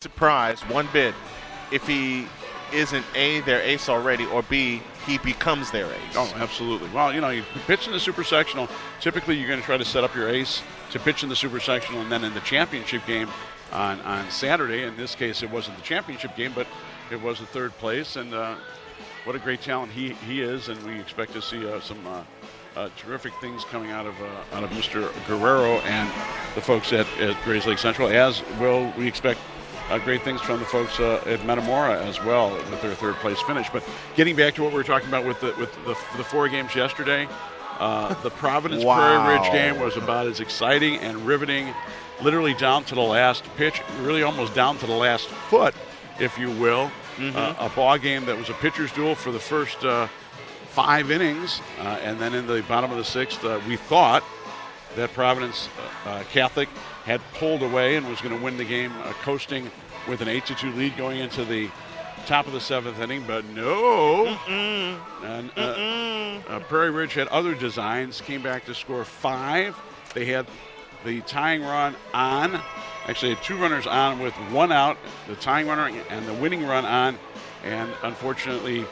surprised one bit if he isn't A, their ace already, or B, he becomes their ace. Oh, absolutely. Well, you pitch in the Super Sectional. Typically, you're going to try to set up your ace to pitch in the Super Sectional, and then in the championship game on Saturday. In this case, it wasn't the championship game, but it was the third place. And what a great talent he is, and we expect to see some terrific things coming out of Mr. Guerrero and the folks at Grays Lake Central, as will we expect great things from the folks at Metamora as well with their third place finish. But getting back to what we were talking about with the four games yesterday, the Providence Prairie Ridge game was about as exciting and riveting, literally down to the last pitch, really almost down to the last foot, if you will. A ball game that was a pitcher's duel for the first 5 innings, and then in the bottom of the sixth, we thought that Providence Catholic had pulled away and was going to win the game, coasting with an 8-2 lead going into the top of the 7th inning, but no. And Prairie Ridge had other designs, came back to score 5. They had the tying run on. Actually, had 2 runners on with 1 out, the tying runner and the winning run on, and unfortunately,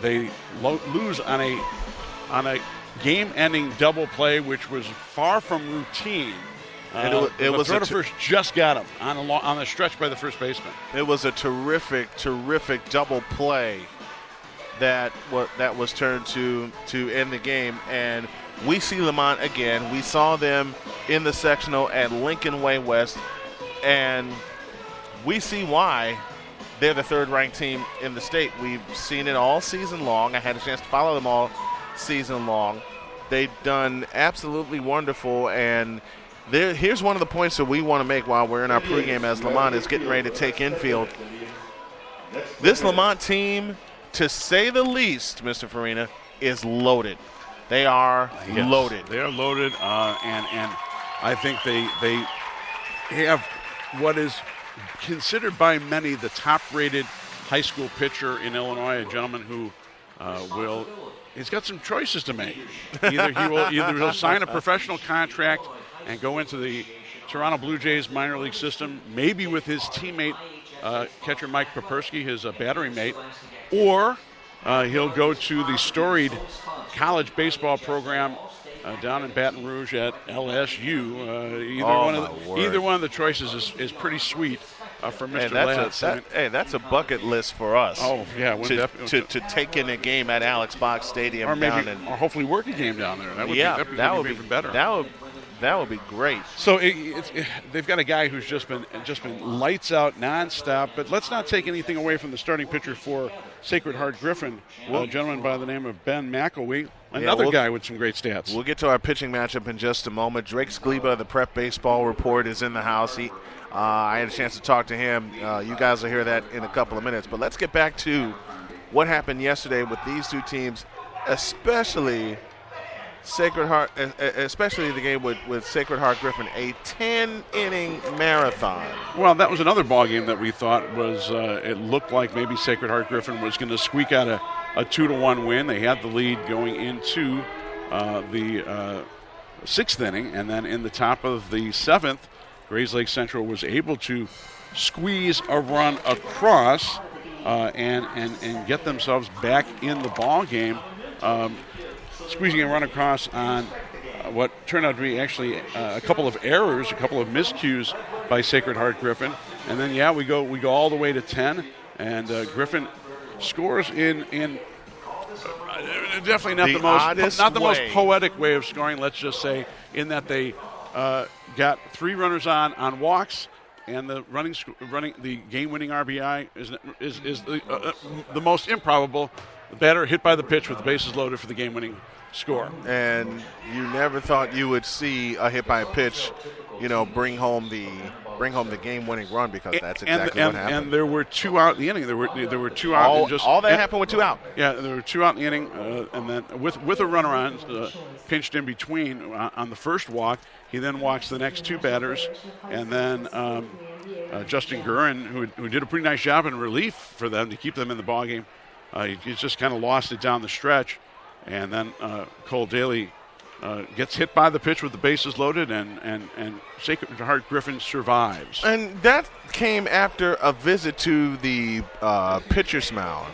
they lose on a game-ending double play, which was far from routine. It was throw to first just got him on the stretch by the first baseman. It was a terrific double play that was turned to end the game. And we see Lemont again. We saw them in the sectional at Lincoln Way West, and we see why they're the third-ranked team in the state. We've seen it all season long. I had a chance to follow them all season long. They've done absolutely wonderful, and here's one of the points that we want to make while we're in our pregame as Lemont is getting ready to take infield. This Lemont team, to say the least, Mr. Farina, is loaded. They are loaded. They are loaded, and I think they have what is considered by many the top-rated high school pitcher in Illinois, a gentleman who he's got some choices to make. Either he'll sign a professional contract and go into the Toronto Blue Jays minor league system, maybe with his teammate, catcher Mike Papersky, his battery mate, or he'll go to the storied college baseball program down in Baton Rouge at LSU. Either one of the choices is pretty sweet for Mr. Lance. That's a bucket list for us. Oh, yeah. To take in a game at Alex Box Stadium. Or hopefully work a game down there. That would be even better. That would be great. So they've got a guy who's just been lights out nonstop. But let's not take anything away from the starting pitcher for Sacred Heart Griffin, a gentleman by the name of Ben McElwee, another guy with some great stats. We'll get to our pitching matchup in just a moment. Drake Skleba, the Prep Baseball Report, is in the house. I had a chance to talk to him. You guys will hear that in a couple of minutes. But let's get back to what happened yesterday with these two teams, especially Sacred Heart, especially the game with Sacred Heart Griffin, a 10-inning marathon. Well, that was another ball game that we thought was. It looked like maybe Sacred Heart Griffin was going to squeak out a 2-1 win. They had the lead going into the 6th inning, and then in the top of the 7th, Grays Lake Central was able to squeeze a run across and get themselves back in the ball game. Squeezing a run across on what turned out to be actually a couple of errors, a couple of miscues by Sacred Heart Griffin, and then we go all the way to 10, and Griffin scores in definitely not the most poetic way of scoring. Let's just say in that they got 3 runners on walks, and the the game-winning RBI is the most improbable. The batter hit by the pitch with the bases loaded for the game-winning score. And you never thought you would see a hit by a pitch, bring home the game-winning run, because that's exactly what happened. And there were 2 out in the inning. There were 2 out. All that happened with 2 out. Yeah, there were 2 out in the inning, and then with a runner on, pinched in between on the first walk. He then walks the next 2 batters, and then Justin Gurin, who did a pretty nice job in relief for them to keep them in the ballgame. He's just kind of lost it down the stretch. And then Cole Daly gets hit by the pitch with the bases loaded, and Sacred Heart Griffin survives. And that came after a visit to the pitcher's mound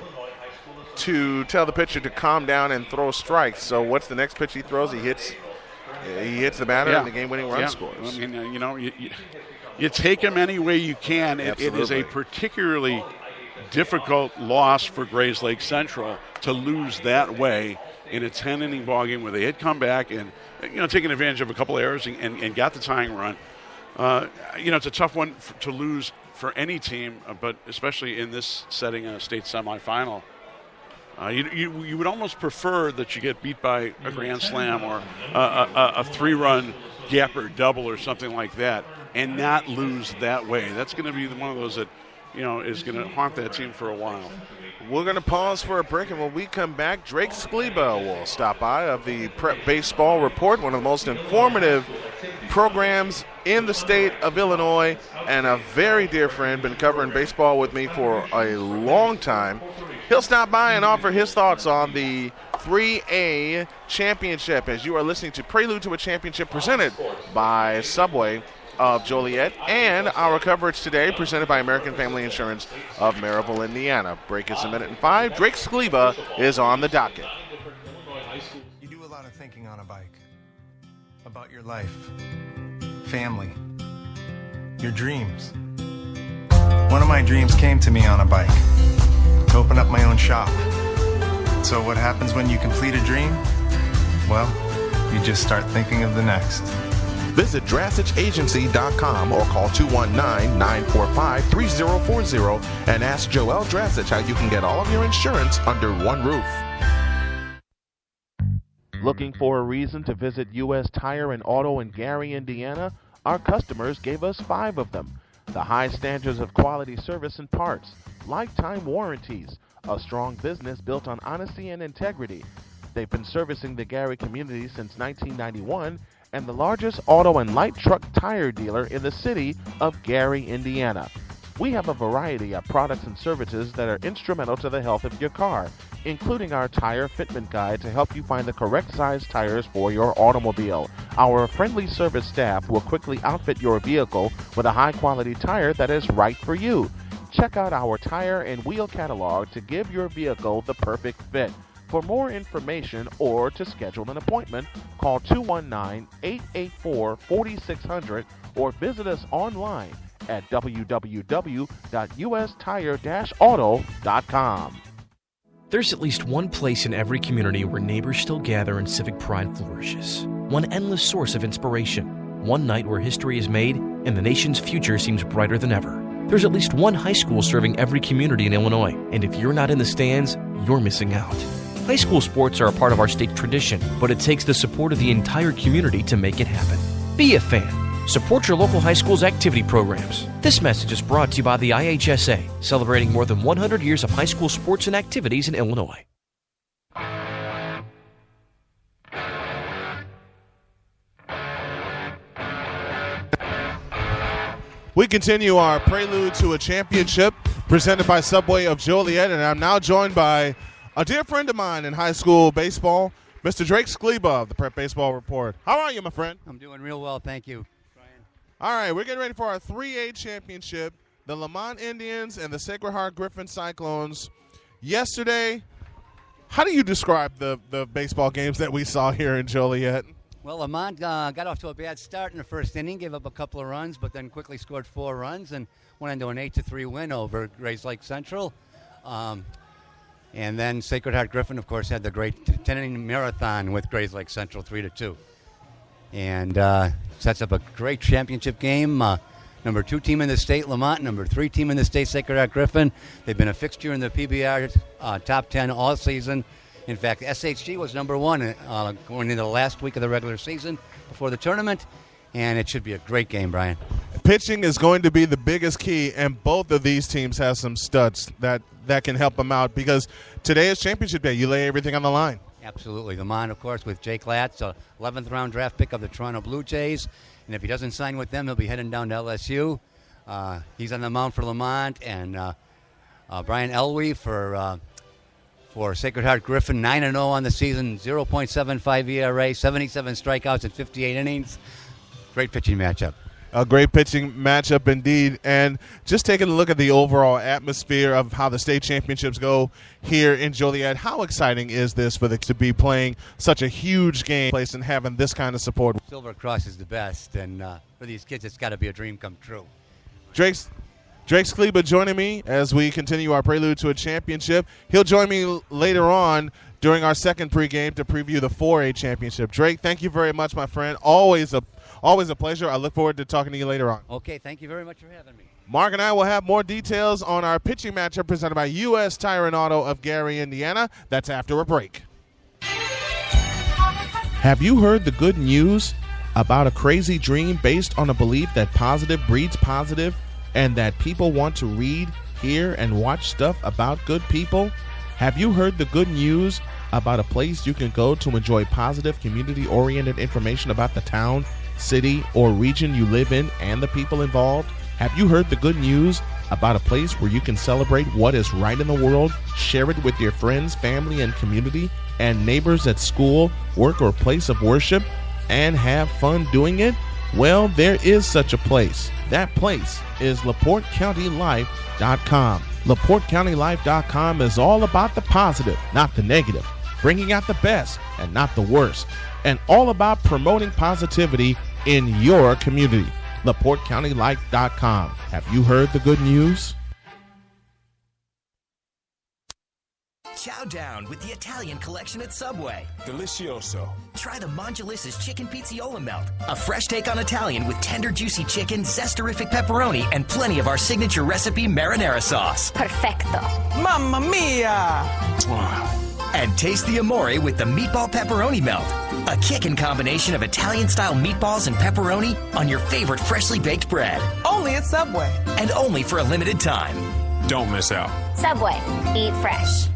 to tell the pitcher to calm down and throw strikes. So what's the next pitch he throws? He hits the batter, and the game-winning run scores. I mean, you take him any way you can. It is a particularly difficult loss for Grays Lake Central to lose that way in a 10-inning ballgame where they had come back and taken advantage of a couple errors and got the tying run. It's a tough one to lose for any team, but especially in this setting in a state semifinal. You would almost prefer that you get beat by a grand slam or a 3-run gapper double or something like that and not lose that way. That's going to be one of those that is going to haunt that team for a while. We're going to pause for a break, and when we come back, Drake Skleba will stop by of the Prep Baseball Report, one of the most informative programs in the state of Illinois, and a very dear friend, been covering baseball with me for a long time. He'll stop by and offer his thoughts on the 3A championship as you are listening to Prelude to a Championship presented by Subway of Joliet, and our coverage today presented by American Family Insurance of Maryville, Indiana. Break is 1:05. Drake Skleba is on the docket. You do a lot of thinking on a bike about your life, family, your dreams. One of my dreams came to me on a bike, to open up my own shop. So what happens when you complete a dream? Well, you just start thinking of the next. Visit DrastichAgency.com or call 219-945-3040 and ask Joel Drastich how you can get all of your insurance under one roof. Looking for a reason to visit U.S. Tire and Auto in Gary, Indiana? Our customers gave us 5 of them. The high standards of quality service and parts, lifetime warranties, a strong business built on honesty and integrity. They've been servicing the Gary community since 1991 and the largest auto and light truck tire dealer in the city of Gary, Indiana. We have a variety of products and services that are instrumental to the health of your car, including our tire fitment guide to help you find the correct size tires for your automobile. Our friendly service staff will quickly outfit your vehicle with a high-quality tire that is right for you. Check out our tire and wheel catalog to give your vehicle the perfect fit. For more information or to schedule an appointment, call 219-884-4600 or visit us online at www.ustire-auto.com. There's at least one place in every community where neighbors still gather and civic pride flourishes. One endless source of inspiration. One night where history is made and the nation's future seems brighter than ever. There's at least one high school serving every community in Illinois, and if you're not in the stands, you're missing out. High school sports are a part of our state tradition, but it takes the support of the entire community to make it happen. Be a fan. Support your local high school's activity programs. This message is brought to you by the IHSA, celebrating more than 100 years of high school sports and activities in Illinois. We continue our Prelude to a Championship presented by Subway of Joliet, and I'm now joined by a dear friend of mine in high school baseball, Mr. Drake Skleba of the Prep Baseball Report. How are you, my friend? I'm doing real well, thank you. All right, we're getting ready for our 3A championship, the Lemont Indians and the Sacred Heart Griffin Cyclones. Yesterday, how do you describe the baseball games that we saw here in Joliet? Well, Lemont got off to a bad start in the first inning, gave up a couple of runs, but then quickly scored 4 runs and went into an 8-3 win over Grays Lake Central. And then Sacred Heart Griffin, of course, had the great 10-inning marathon with Grays Lake Central 3-2. And sets up a great championship game. Number 2 team in the state, Lemont. Number 3 team in the state, Sacred Heart Griffin. They've been a fixture in the PBR top 10 all season. In fact, SHG was number 1 going into the last week of the regular season before the tournament. And it should be a great game, Brian. Pitching is going to be the biggest key, and both of these teams have some studs that can help them out because today is championship day. You lay everything on the line. Absolutely. Lemont, of course, with Jake Latz, 11th round draft pick of the Toronto Blue Jays. And if he doesn't sign with them, he'll be heading down to LSU. He's on the mound for Lemont, and Brian Elwey for for Sacred Heart Griffin, 9-0 on the season, 0.75 ERA, 77 strikeouts in 58 innings. Great pitching matchup. A great pitching matchup indeed. And just taking a look at the overall atmosphere of how the state championships go here in Joliet, how exciting is this for to be playing such a huge game place and having this kind of support? Silver Cross is the best, and for these kids, it's got to be a dream come true. Drake Skleba joining me as we continue our prelude to a championship. He'll join me later on during our second pregame to preview the 4A championship. Drake, thank you very much, my friend. Always a pleasure. I look forward to talking to you later on. Okay, thank you very much for having me. Mark and I will have more details on our pitching matchup presented by U.S. Tire and Auto of Gary, Indiana. That's after a break. Have you heard the good news about a crazy dream based on a belief that positive breeds positive and that people want to read, hear, and watch stuff about good people? Have you heard the good news about a place you can go to enjoy positive, community-oriented information about the town, city, or region you live in and the people involved? Have you heard the good news about a place where you can celebrate what is right in the world, share it with your friends, family, and community, and neighbors at school, work, or place of worship, and have fun doing it? Well, there is such a place. That place is LaPorteCountyLife.com. LaPorteCountyLife.com is all about the positive, not the negative, bringing out the best and not the worst, and all about promoting positivity in your community. LaPorteCountyLife.com. Have you heard the good news? Chow down with the Italian collection at Subway. Delicioso. Try the Mongelissa's Chicken Pizziola Melt, a fresh take on Italian with tender, juicy chicken, zesterific pepperoni, and plenty of our signature recipe marinara sauce. Perfecto. Mamma mia! And taste the Amore with the Meatball Pepperoni Melt, a kickin' combination of Italian-style meatballs and pepperoni on your favorite freshly baked bread. Only at Subway. And only for a limited time. Don't miss out. Subway. Eat fresh.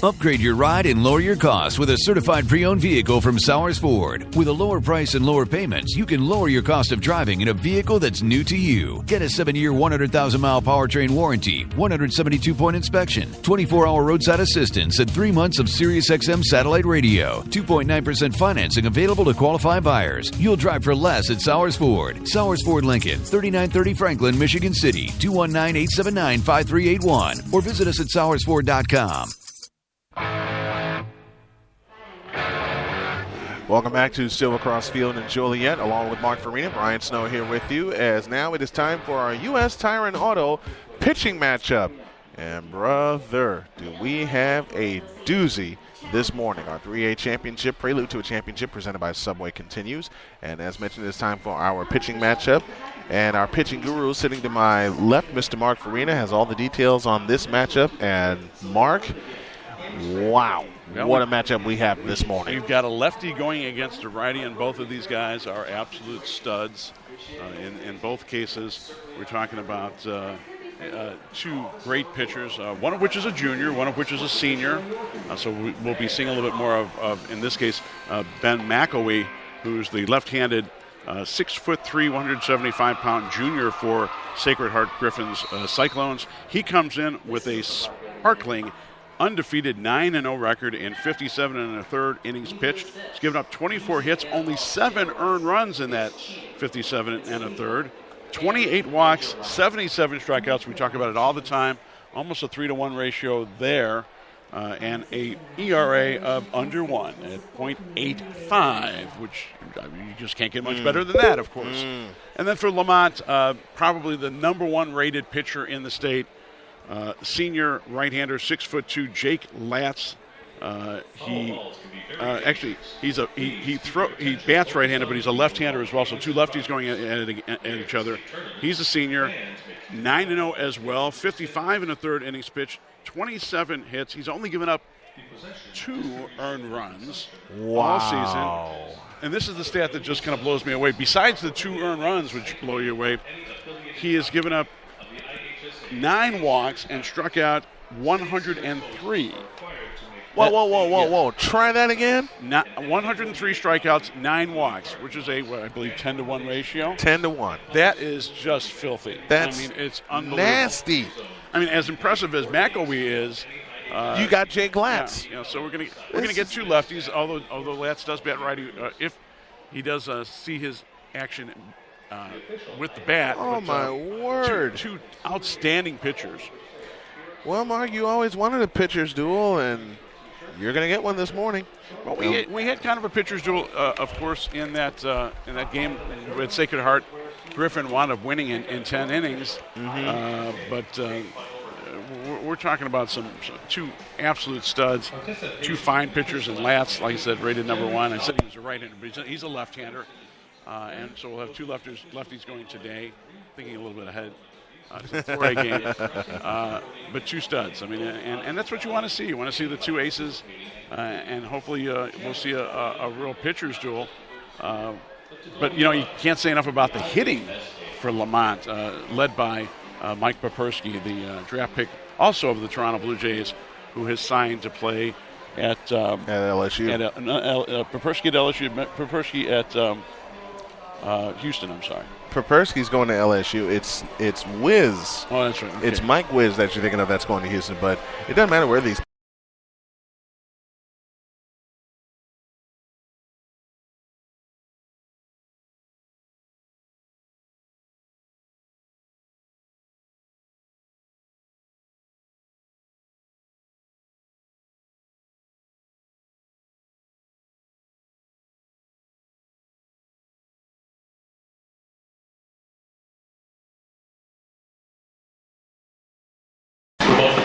Upgrade your ride and lower your costs with a certified pre-owned vehicle from Sowers Ford. With a lower price and lower payments, you can lower your cost of driving in a vehicle that's new to you. Get a 7-year, 100,000-mile powertrain warranty, 172-point inspection, 24-hour roadside assistance, and 3 months of SiriusXM satellite radio. 2.9% financing available to qualified buyers. You'll drive for less at Sowers Ford. Sowers Ford Lincoln, 3930 Franklin, Michigan City, 219-879-5381. Or visit us at SowersFord.com. Welcome back to Silvercross Field in Joliet, along with Mark Farina. Brian Snow here with you, as now it is time for our U.S. Tire and Auto pitching matchup. And brother, do we have a doozy this morning. Our 3A championship, prelude to a championship presented by Subway continues. And as mentioned, it's time for our pitching matchup. And our pitching guru sitting to my left, Mr. Mark Farina, has all the details on this matchup. And Mark, wow. What a matchup we have this morning. You've got a lefty going against a righty, and both of these guys are absolute studs. In both cases, we're talking about two great pitchers, one of which is a junior, one of which is a senior. So we'll be seeing a little bit more of in this case, Ben McElwee, who's the left-handed 6'3", 175-pound junior for Sacred Heart Griffin's Cyclones. He comes in with a sparkling undefeated 9-0 record in 57 1/3 innings pitched. He's given up 24 hits, only 7 earned runs in that 57 1/3. 28 walks, 77 strikeouts. We talk about it all the time. Almost a 3-to-1 ratio there. And a ERA of under 1 at .85, which you just can't get much better than that, of course. And then for Lemont, probably the number 1 rated pitcher in the state. Senior right-hander, 6'2", Jake Latz. He bats right-handed, but he's a left-hander as well. So two lefties going at each other. He's a senior, 9-0 as well. 55 1/3 innings pitched, 27 hits. He's only given up 2 earned runs all season. And this is the stat that just kind of blows me away. Besides the 2 earned runs, which blow you away, he has given up 9 walks and struck out 103. Whoa. Try that again? 103 strikeouts, 9 walks, which is I believe, 10-to-1 ratio. 10-to-1. That is just filthy. That's it's unbelievable. Nasty. As impressive as McElwee is, You got Jake Latz. Yeah, so we're gonna get 2 lefties. Although Latz does bat righty, if he does see his action with the bat. Oh, my word! Two outstanding pitchers. Well, Mark, you always wanted a pitcher's duel, and you're going to get one this morning. Well, we had kind of a pitcher's duel, of course, in that game with Sacred Heart. Griffin wound up winning in 10 innings, but we're talking about some 2 absolute studs, 2 fine pitchers, and Latz, like I said, rated number 1. I said he was a right-hander, but he's a left-hander, and so we'll have 2 lefties going today, thinking a little bit ahead. It's a 4A game, but 2 studs. I mean, and that's what you want to see. You want to see the 2 aces, and hopefully we'll see a real pitcher's duel. But, you can't say enough about the hitting for Lemont, led by Mike Popersky, the draft pick also of the Toronto Blue Jays, who has signed to play at LSU. Popersky at LSU, Popersky at Houston, I'm sorry. Popersky's going to LSU. It's Wiz. Oh, that's right. Okay. It's Mike Wiz that you're thinking of that's going to Houston, but it doesn't matter where these.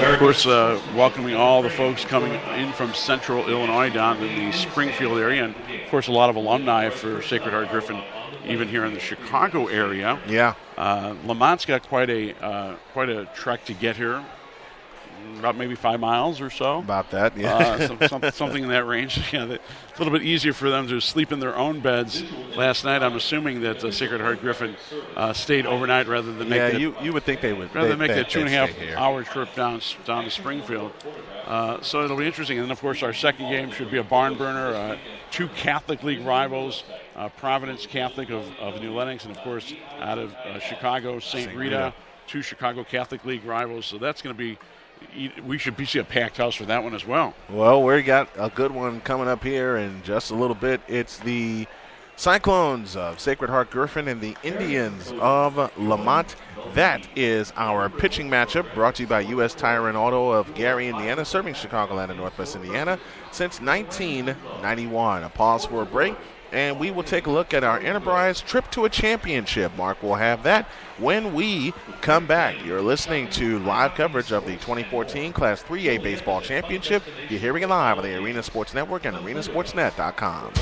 Of course, welcoming all the folks coming in from central Illinois down to the Springfield area, and of course a lot of alumni for Sacred Heart Griffin, even here in the Chicago area. Yeah, Lamont's got quite a trek to get here, about maybe 5 miles or so. About that, yeah. Something in that range. Yeah, it's a little bit easier for them to sleep in their own beds. Last night, I'm assuming that Sacred Heart Griffin stayed overnight rather than make that. You would think they would. Rather than make that 2.5 hour trip down to Springfield. So it'll be interesting. And then, of course, our second game should be a barn burner. 2 Catholic League rivals, Providence Catholic of New Lenox, and, of course, out of Chicago, St. Rita, 2 Chicago Catholic League rivals. So that's going to be. We should see a packed house for that one as well. Well, we got a good one coming up here in just a little bit. It's the Cyclones of Sacred Heart Griffin and the Indians of Lemont. That is our pitching matchup brought to you by U.S. Tire and Auto of Gary, Indiana, serving Chicagoland and Northwest Indiana since 1991. A pause for a break, and we will take a look at our Enterprise trip to a championship. Mark will have that when we come back. You're listening to live coverage of the 2014 Class 3A Baseball Championship. You're hearing it live on the Arena Sports Network and arenasportsnet.com.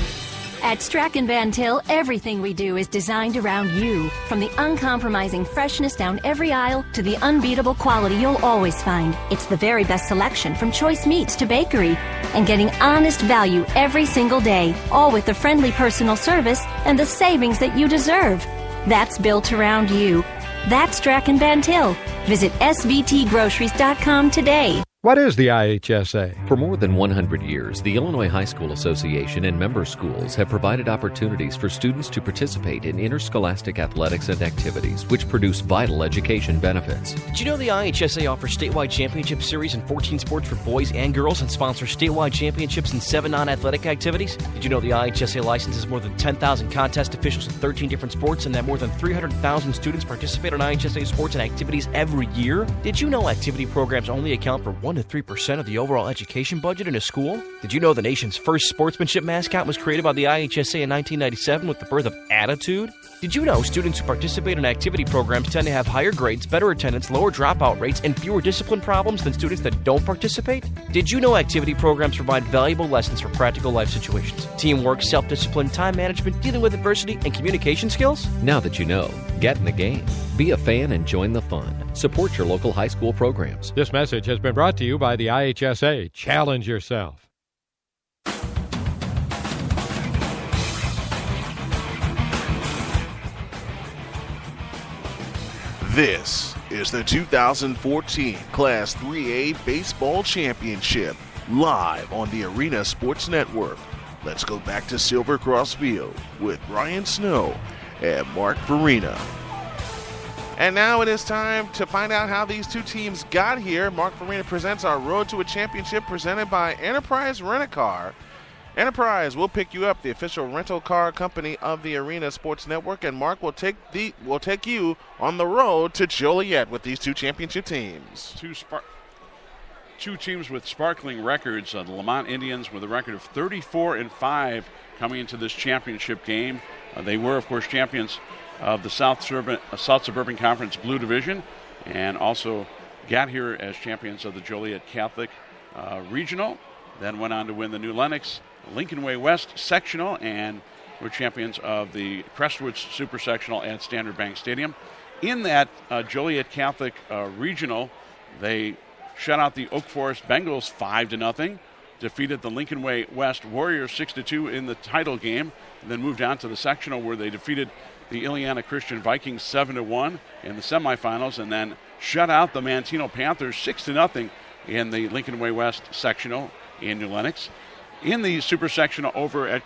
At Strack & Van Til, everything we do is designed around you. From the uncompromising freshness down every aisle to the unbeatable quality you'll always find. It's the very best selection from choice meats to bakery. And getting honest value every single day, all with the friendly personal service and the savings that you deserve. That's built around you. That's Strack & Van Til. Visit svtgroceries.com today. What is the IHSA? For more than 100 years, the Illinois High School Association and member schools have provided opportunities for students to participate in interscholastic athletics and activities, which produce vital education benefits. Did you know the IHSA offers statewide championship series in 14 sports for boys and girls and sponsors statewide championships in 7 non-athletic activities? Did you know the IHSA licenses more than 10,000 contest officials in 13 different sports and that more than 300,000 students participate in IHSA sports and activities every year? Did you know activity programs only account for 1 to 3% of the overall education budget in a school? Did you know the nation's first sportsmanship mascot was created by the IHSA in 1997 with the birth of Attitude? Did you know students who participate in activity programs tend to have higher grades, better attendance, lower dropout rates, and fewer discipline problems than students that don't participate? Did you know activity programs provide valuable lessons for practical life situations? Teamwork, self-discipline, time management, dealing with adversity, and communication skills? Now that you know, get in the game. Be a fan and join the fun. Support your local high school programs. This message has been brought to you by the IHSA. Challenge yourself. This is the 2014 Class 3A Baseball Championship, live on the Arena Sports Network. Let's go back to Silver Cross Field with Brian Snow and Mark Farina. And now it is time to find out how these two teams got here. Mark Farina presents our Road to a Championship presented by Enterprise Rent-A-Car. Enterprise will pick you up, the official rental car company of the Arena Sports Network, and Mark will take you on the road to Joliet with these two championship teams. Two teams with sparkling records. The Lemont Indians with a record of 34-5 coming into this championship game. They were, of course, champions of the South Suburban Conference Blue Division, and also got here as champions of the Joliet Catholic Regional. Then went on to win the New Lenox Lincoln Way West Sectional, and were champions of the Crestwood Super Sectional at Standard Bank Stadium. In that Joliet Catholic Regional, they shut out the Oak Forest Bengals 5-0, defeated the Lincoln Way West Warriors 6-2 in the title game, and then moved on to the sectional where they defeated the Ileana Christian Vikings 7-1 in the semifinals, and then shut out the Manteno Panthers 6-0 in the Lincoln Way West sectional in New Lenox. In the super sectional over at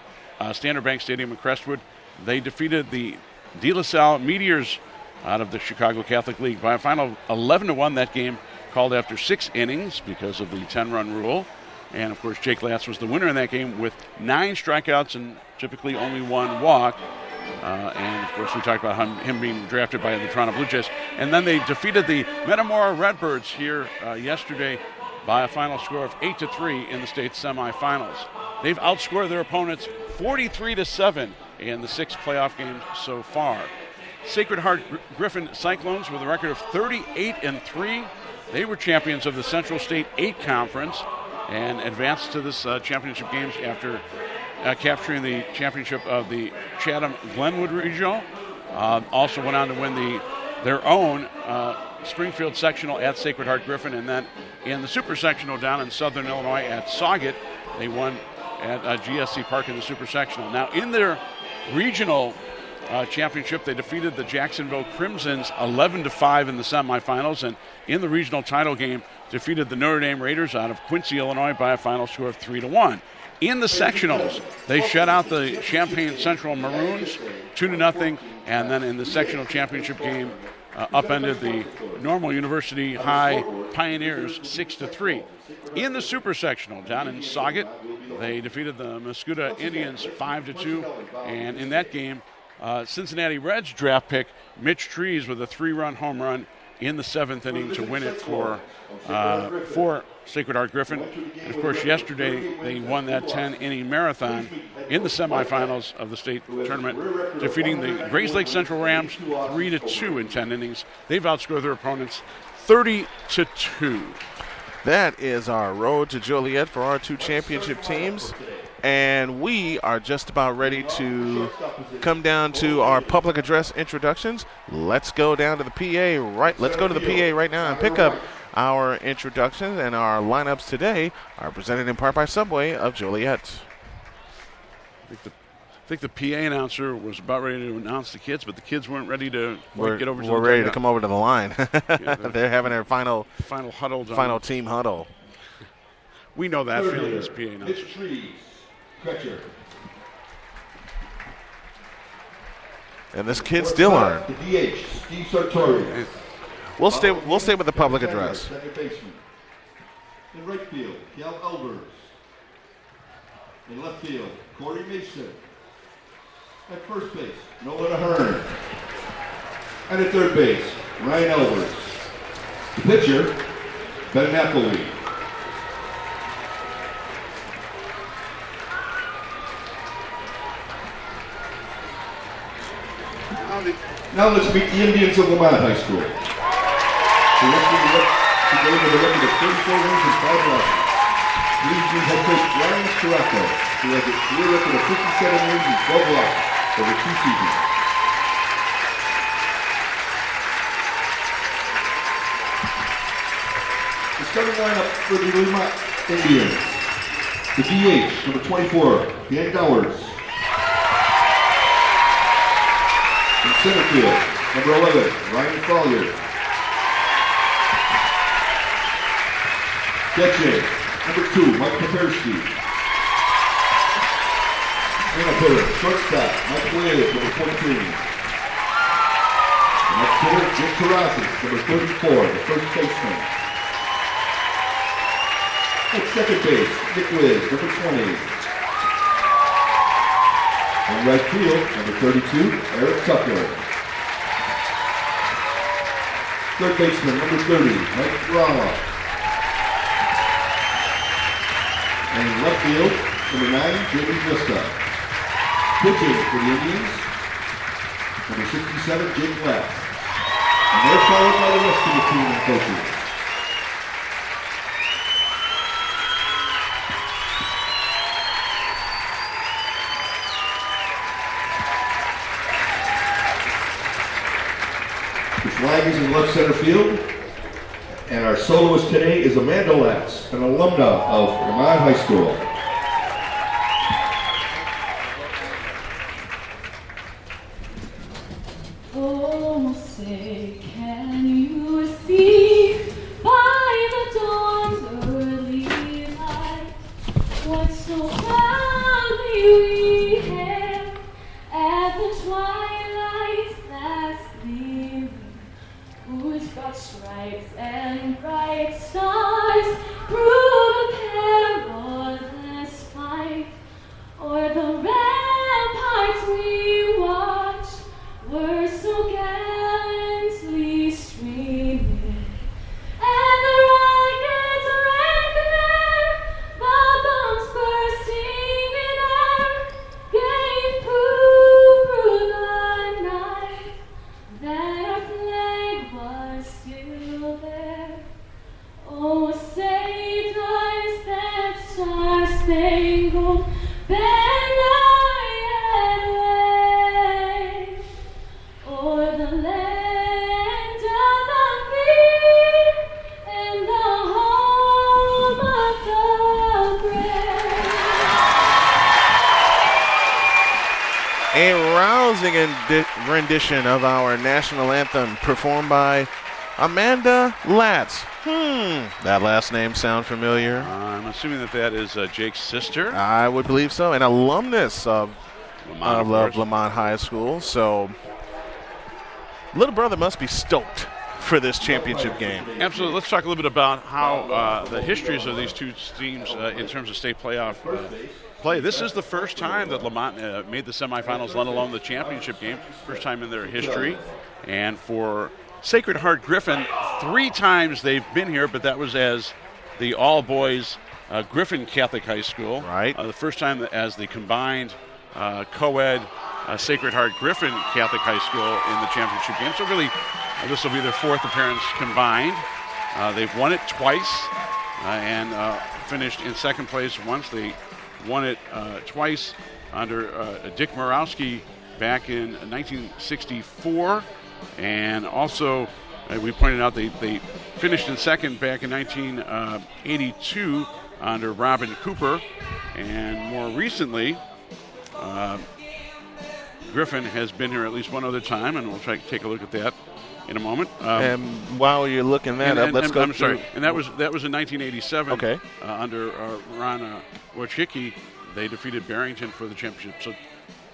Standard Bank Stadium in Crestwood, they defeated the De La Salle Meteors out of the Chicago Catholic League by a final 11-1. That game called after 6 innings because of the 10-run rule. And, of course, Jake Latz was the winner in that game with 9 strikeouts and typically only 1 walk. And, of course, we talked about him being drafted by the Toronto Blue Jays. And then they defeated the Metamora Redbirds here yesterday by a final score of 8-3 in the state semifinals. They've outscored their opponents 43-7 in the 6 playoff games so far. Sacred Heart Griffin Cyclones with a record of 38-3. They were champions of the Central State 8 Conference and advanced to this championship games after capturing the championship of the Chatham-Glenwood Regional. Also went on to win their own Springfield Sectional at Sacred Heart Griffin, and then in the Super Sectional down in Southern Illinois at Sauget, they won at GSC Park in the Super Sectional. Now in their regional championship, they defeated the Jacksonville Crimsons 11-5 in the semifinals, and in the regional title game, defeated the Notre Dame Raiders out of Quincy, Illinois by a final score of 3-1. In the sectionals, they shut out the Champaign Central Maroons 2-0, and then in the sectional championship game, upended the Normal University High Pioneers 6-3. In the super sectional down in Sauget, they defeated the Muscuda Indians 5-2, and in that game, Cincinnati Reds draft pick Mitch Trees with a 3-run home run in the 7th inning to win it for Sacred Heart Griffin. And of course, yesterday they won that 10-inning marathon in the semifinals of the state tournament, defeating the Grays Lake Central Rams 3-2 in 10 innings. They've outscored their opponents 30-2. That is our road to Joliet for our 2 championship teams. And we are just about ready to come down to our public address introductions. Let's go down to the PA Let's go to the PA right now and pick up our introductions. And our lineups today are presented in part by Subway of Joliet. I think the PA announcer was about ready to announce the kids, but the kids weren't ready to get over to the We're ready to come over to the line. They're having their final huddle. Final team huddle. We know that feeling as PA announcer. Catcher. And this kid still earned. The DH, Steve Sartori. We'll stay with the public address. In right field, Cal Elbers. In left field, Corey Mason. At first base, Nolan Ahern. And at third base, Ryan Elbers. The pitcher, Ben Napoli. Now let's meet the Indians of Lemont High School. Today with a record of 34 wins and 5 losses. The Indians head coach Brian Scirocco, who has a career record of 57 wins and 12 losses over 2 seasons. The starting lineup for the Lemont Indians. The DH, number 24, Dan Dowers. In center field, number 11, Ryan Collier. Catcher, number 2, Mike Papersky. And a hitter, shortstop, Mike Williams, number 14. Next hitter, Jake Terrazas, number 34, the first baseman. At second base, Nick Wiz, number 20. In right field, number 32, Eric Tucker. Third baseman, number 30, Mike Rama. And in left field, number 9, Jamie Vista. Pitching for the Indians, number 67, Jake Leff. And they're followed by the rest of the team and coaches. The flag is in left center field. And our soloist today is Amanda Latz, an alumna of Lemont High School. Oh, say, can you see by the dawn's early light what so proudly we hailed at the twilight's last gleaming, whose broad stripes and bright stars through the perilous fight, o'er the ramparts we watched were so gallantly streaming, and the rockets rang there, the bombs bursting in air, gave proof through the night that our flag was still there. Oh, say does that star-spangled banner yet wave o'er the land of the free and the home of the brave? A rousing rendition of our national anthem performed by Amanda Latz. That last name sound familiar? I'm assuming that is Jake's sister. I would believe so. An alumnus of Lemont High School. So, little brother must be stoked for this championship game. Absolutely. Let's talk a little bit about how the histories of these two teams in terms of state playoff play. This is the first time that Lemont made the semifinals, let alone the championship game. First time in their history. And for Sacred Heart Griffin, 3 times they've been here, but that was as the all-boys Griffin Catholic High School. Right. The first time as the combined co-ed Sacred Heart Griffin Catholic High School in the championship game. So really, this will be their 4th appearance combined. They've won it twice and finished in second place once. They won it twice under Dick Murawski back in 1964. And also, we pointed out they finished in second back in 1982 under Robin Cooper. And more recently, Griffin has been here at least one other time, and we'll try to take a look at that in a moment. And while you're looking that up, let's go I'm through. sorry, and that was in 1987. Okay. Under Ron Wojcicki, they defeated Barrington for the championship. So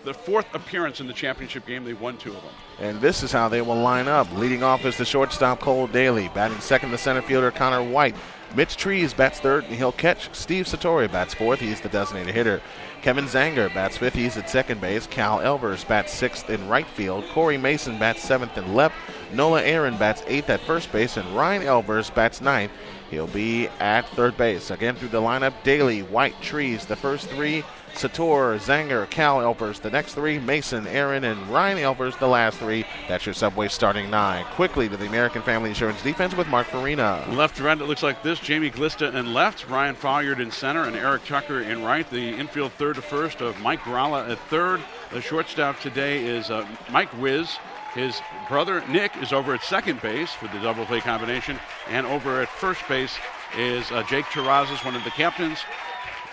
the 4th appearance in the championship game, they won 2 of them. And this is how they will line up. Leading off is the shortstop, Cole Daly. Batting second, the center fielder, Connor White. Mitch Trees bats third, and he'll catch. Steve Satori bats fourth. He's the designated hitter. Kevin Zanger bats fifth. He's at second base. Cal Elvers bats sixth in right field. Corey Mason bats seventh in left. Nola Aaron bats eighth at first base. And Ryan Elvers bats ninth. He'll be at third base. Again through the lineup, Daly, White, Trees, the first 3. Sator, Zanger, Cal Elvers, the next 3. Mason, Aaron, and Ryan Elvers, the last 3. That's your Subway starting 9. Quickly to the American Family Insurance defense with Mark Farina. Left to right, it looks like this. Jamie Glista in left, Ryan Folliard in center, and Eric Tucker in right. The infield third to first of Mike Gralla at third. The shortstop today is Mike Wiz. His brother Nick is over at second base with the double play combination, and over at first base is Jake Terrazas, one of the captains.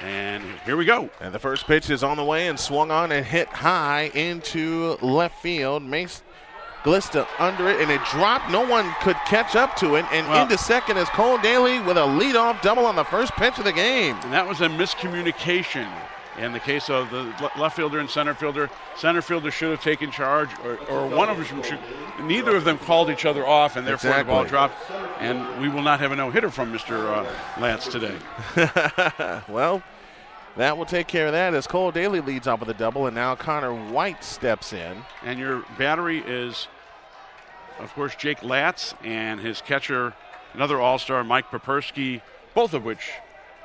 And here we go. And the first pitch is on the way and swung on and hit high into left field. Mace Glista under it, and it dropped. No one could catch up to it. And into second is Cole Daly with a leadoff double on the first pitch of the game. And that was a miscommunication. In the case of the left fielder and center fielder should have taken charge, or one of them should. Neither of them called each other off, and therefore the ball dropped. And we will not have a no-hitter from Mr. Lance today. Well, that will take care of that as Cole Daly leads off with a double, and now Connor White steps in. And your battery is, of course, Jake Latz and his catcher, another all-star, Mike Papersky, both of which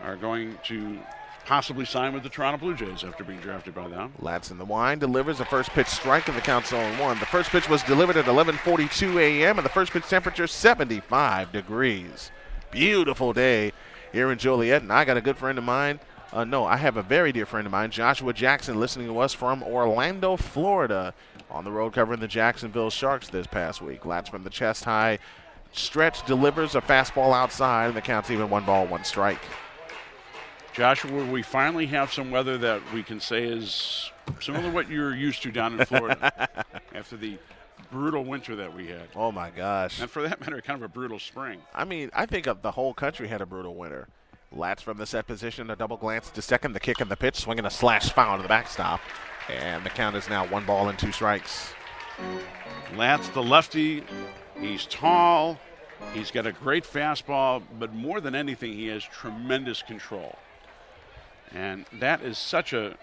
are going to possibly sign with the Toronto Blue Jays after being drafted by them. Latz in the wind delivers a first pitch strike, and the count's 0-1. The first pitch was delivered at 11:42 a.m., and the first pitch temperature 75 degrees. Beautiful day here in Joliet, and I got a good friend of mine. I have a very dear friend of mine, Joshua Jackson, listening to us from Orlando, Florida, on the road covering the Jacksonville Sharks this past week. Latz from the chest high stretch delivers a fastball outside, and the count's even 1-1 strike. Joshua, we finally have some weather that we can say is similar to what you're used to down in Florida after the brutal winter that we had. Oh, my gosh. And for that matter, kind of a brutal spring. I mean, I think the whole country had a brutal winter. Latz from the set position, a double glance to second, the kick and the pitch, swinging a slash foul to the backstop. And the count is now 1-2 strikes. Latz, the lefty, he's tall, he's got a great fastball, but more than anything, he has tremendous control. And that is such a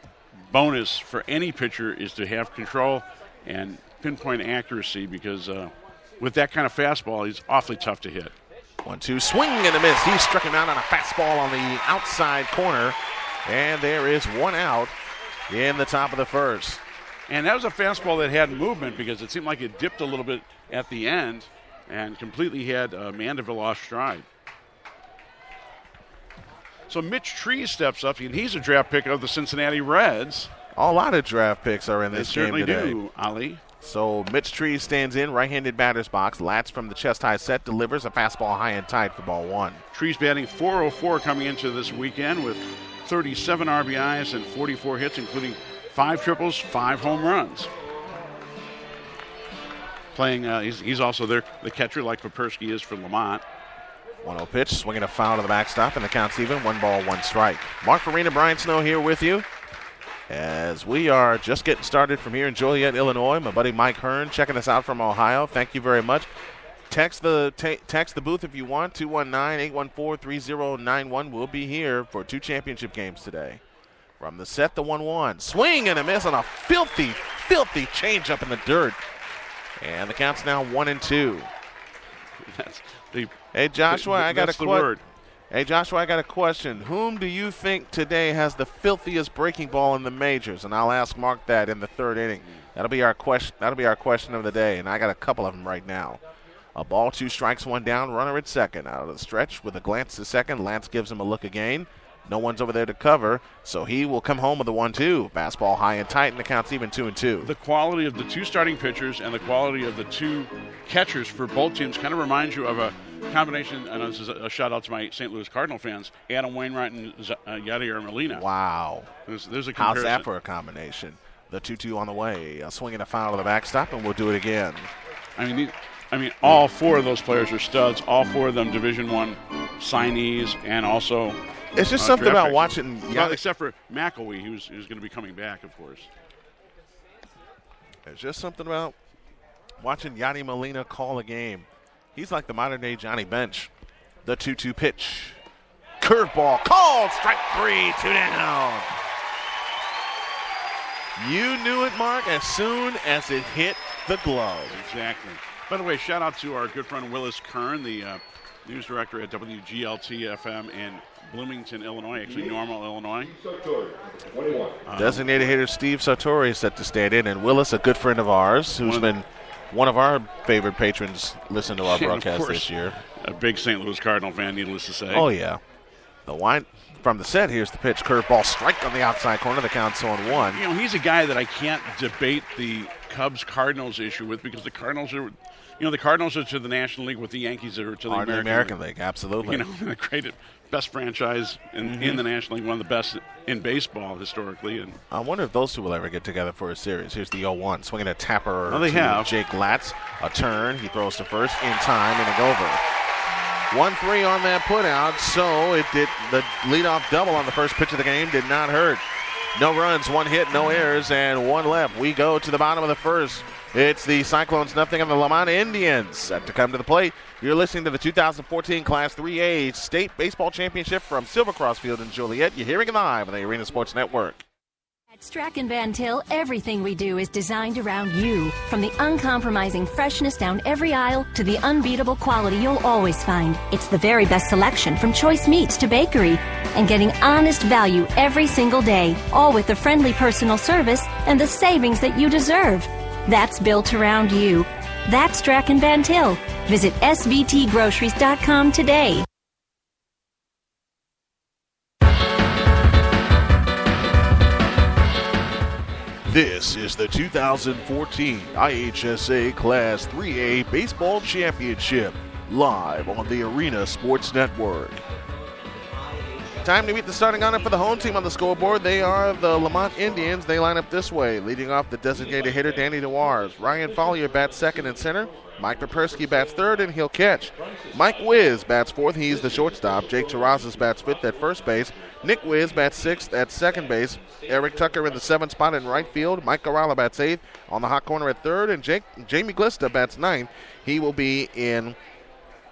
bonus for any pitcher, is to have control and pinpoint accuracy, because with that kind of fastball, he's awfully tough to hit. 1-2, swing and a miss. He struck him out on a fastball on the outside corner, and there is one out in the top of the first. And that was a fastball that had movement, because it seemed like it dipped a little bit at the end and completely had Mandeville off stride. So Mitch Tree steps up, and he's a draft pick of the Cincinnati Reds. A lot of draft picks are in this game today. They certainly do, Ali. So Mitch Tree stands in, right-handed batter's box. Latz from the chest-high set delivers a fastball high and tight for ball one. Tree's batting .404 coming into this weekend with 37 RBIs and 44 hits, including 5 triples, 5 home runs. Playing, he's also the catcher, like Papersky is for Lemont. 1-0 pitch, swinging a foul to the backstop, and the count's even, 1-1 strike. Mark Farina, Brian Snow here with you as we are just getting started from here in Joliet, Illinois. My buddy Mike Hearn checking us out from Ohio. Thank you very much. Text the booth if you want, 219-814-3091. We'll be here for 2 championship games today. From the set, the 1-1. Swing and a miss on a filthy, filthy changeup in the dirt. And the count's now 1-2. Hey, Joshua, I got a question. Hey, Joshua, I got a question. Whom do you think today has the filthiest breaking ball in the majors? And I'll ask Mark that in the 3rd inning. That'll be our question. That'll be our question of the day, and I got a couple of them right now. A ball, 2 strikes, 1 down, runner at second. Out of the stretch with a glance to second. Lance gives him a look again. No one's over there to cover, so he will come home with a 1-2. Fastball high and tight, and the count's even 2-2. The quality of the 2 starting pitchers and the quality of the 2 catchers for both teams kind of reminds you of a combination, and this is a shout-out to my St. Louis Cardinal fans, Adam Wainwright and Yadier Molina. Wow. There's a comparison. How's that for a combination? The 2-2 on the way. Swinging a foul to the backstop, and we'll do it again. I mean, all 4 of those players are studs. All 4 of them Division I signees, and also it's just something about watching. Well, except for McElwee, who's going to be coming back, of course. There's just something about watching Yadier Molina call a game. He's like the modern-day Johnny Bench. The 2-2 pitch. Curveball called. Strike 3, 2 down. You knew it, Mark, as soon as it hit the glove. Exactly. By the way, shout out to our good friend Willis Kern, the news director at WGLT-FM in Bloomington, Illinois, actually Normal, Illinois. Designated hitter Steve Sartori is set to stand in, and Willis, a good friend of ours, who's been one of our favorite patrons, listen to our broadcast this year. A big St. Louis Cardinal fan, needless to say. Oh, yeah. The wind from the set, here's the pitch. Curveball strike on the outside corner. The count's 1-1. You know, he's a guy that I can't debate the Cubs-Cardinals issue with, because the Cardinals are, the Cardinals are to the National League what the Yankees are to the American League. Absolutely. The great, best franchise in the National League, one of the best in baseball historically. And I wonder if those two will ever get together for a series. Here's the 0-1. Swinging a tapper to Jake Latz. A turn. He throws to first in time, and over. 1-3 on that put out, so it did. The leadoff double on the first pitch of the game did not hurt. No runs, 1 hit, no errors, and 1 left. We go to the bottom of the first. It's the Cyclones nothing and the Lemont Indians set to come to the plate. You're listening to the 2014 Class 3A State Baseball Championship from Silvercross Field in Joliet. You're hearing it live on the Arena Sports Network. At Strachan Van Til, everything we do is designed around you. From the uncompromising freshness down every aisle to the unbeatable quality you'll always find. It's the very best selection from choice meats to bakery. And getting honest value every single day. All with the friendly personal service and the savings that you deserve. That's built around you. That's Strachan Van Til. Visit svtgroceries.com today. This is the 2014 IHSA Class 3A Baseball Championship, live on the Arena Sports Network. Time to meet the starting lineup for the home team on the scoreboard. They are the Lemont Indians. They line up this way. Leading off the designated hitter, Danny Dewars. Ryan Follier bats second and center. Mike Papersky bats third, and he'll catch. Mike Wiz bats fourth. He's the shortstop. Jake Terrazas bats fifth at first base. Nick Wiz bats sixth at second base. Eric Tucker in the seventh spot in right field. Mike Corrala bats eighth on the hot corner at third, and Jamie Glista bats ninth. He will be in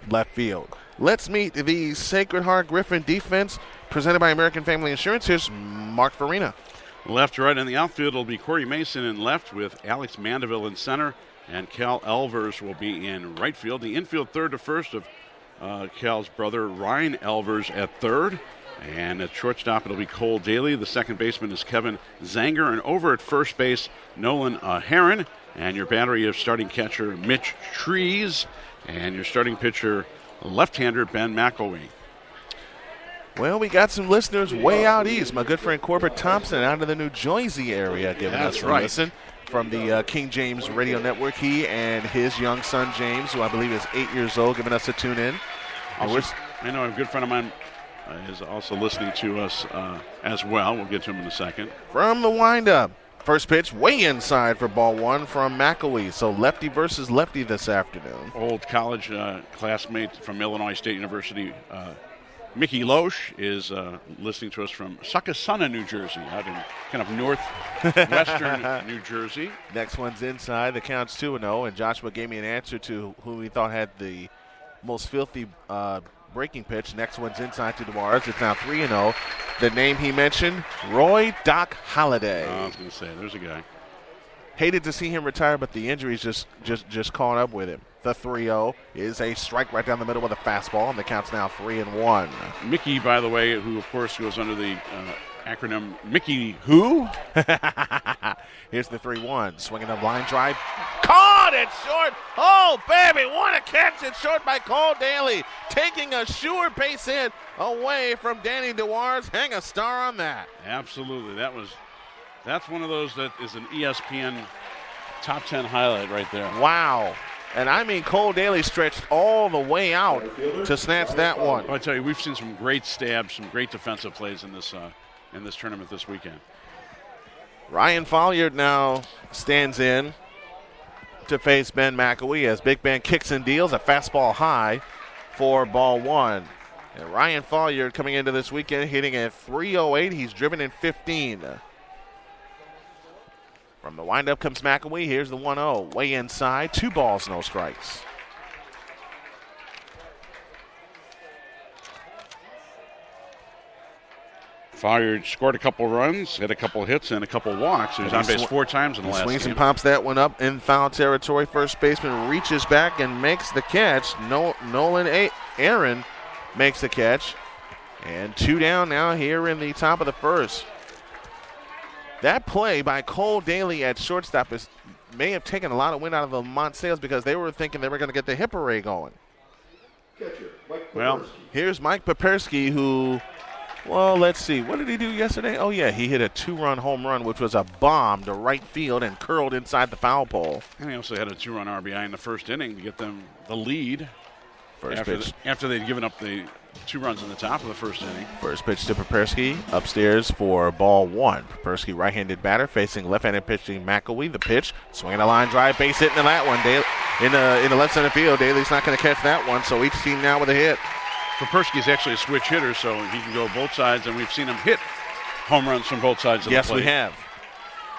left field. Let's meet the Sacred Heart Griffin defense presented by American Family Insurance. Here's Mark Farina. Left to right in the outfield will be Corey Mason in left with Alex Mandeville in center, and Cal Elvers will be in right field. The infield third to first of Cal's brother Ryan Elvers at third. And at shortstop, it'll be Cole Daly. The second baseman is Kevin Zanger. And over at first base, Nolan Heron. And your battery of starting catcher, Mitch Trees. And your starting pitcher, left-hander Ben McElwee. Well, we got some listeners way out east. My good friend Corbett Thompson out of the New Jersey area giving us a listen from the King James Radio Network. He and his young son, James, who I believe is 8 years old, giving us a tune in. I know a good friend of mine is also listening to us as well. We'll get to him in a second. From the windup, first pitch way inside for ball one from McElwee. So lefty versus lefty this afternoon. Old college classmate from Illinois State University, Mickey Loesch, is listening to us from Succasunna, New Jersey, out in kind of northwestern New Jersey. Next one's inside. The count's 2-0, and Joshua gave me an answer to who he thought had the most filthy breaking pitch. Next one's inside to Dewars. It's now 3-0. The name he mentioned, Roy Doc Holliday. I was going to say, there's a guy. Hated to see him retire, but the injuries just caught up with him. The 3-0 is a strike right down the middle with a fastball, and the count's now 3-1. Mickey, by the way, who of course goes under the acronym Mickey Who? Here's the 3-1. Swinging a line drive. Caught it short. Oh, baby, what a catch. It's short by Cole Daly. Taking a sure base hit away from Danny Dewars. Hang a star on that. Absolutely. That's one of those that is an ESPN top 10 highlight right there. Wow. And I mean, Cole Daly stretched all the way out to snatch that one. I tell you, we've seen some great stabs, some great defensive plays in this tournament this weekend. Ryan Folliard now stands in to face Ben McElwee as Big Ben kicks and deals a fastball high for ball one. And Ryan Folliard coming into this weekend hitting at .308. He's driven in 15. From the windup comes McElwee. Here's the 1-0. Way inside. 2 balls, no strikes. Folliard scored a couple runs, had a couple hits, and a couple walks. He was on base 4 times in the last game. Swings and pops that one up in foul territory. First baseman reaches back and makes the catch. Nolan Aaron makes the catch. And 2 down now here in the top of the first. That play by Cole Daly at shortstop may have taken a lot of wind out of the Lemont sails because they were thinking they were going to get the hip array going. Well, here's Mike Papersky, who, well, let's see. What did he do yesterday? Oh, yeah, he hit a 2-run home run, which was a bomb to right field and curled inside the foul pole. And he also had a 2-run RBI in the first inning to get them the lead. First pitch. After they'd given up the 2 runs in the top of the first inning. First pitch to Papersky upstairs for ball one. Papersky right-handed batter facing left-handed pitching McElwee. The pitch, swinging a line drive, base hit into that one. In the left center field, Daly's not going to catch that one, so each team now with a hit. Papersky's actually a switch hitter, so he can go both sides, and we've seen him hit home runs from both sides of the Yes, plate. we have.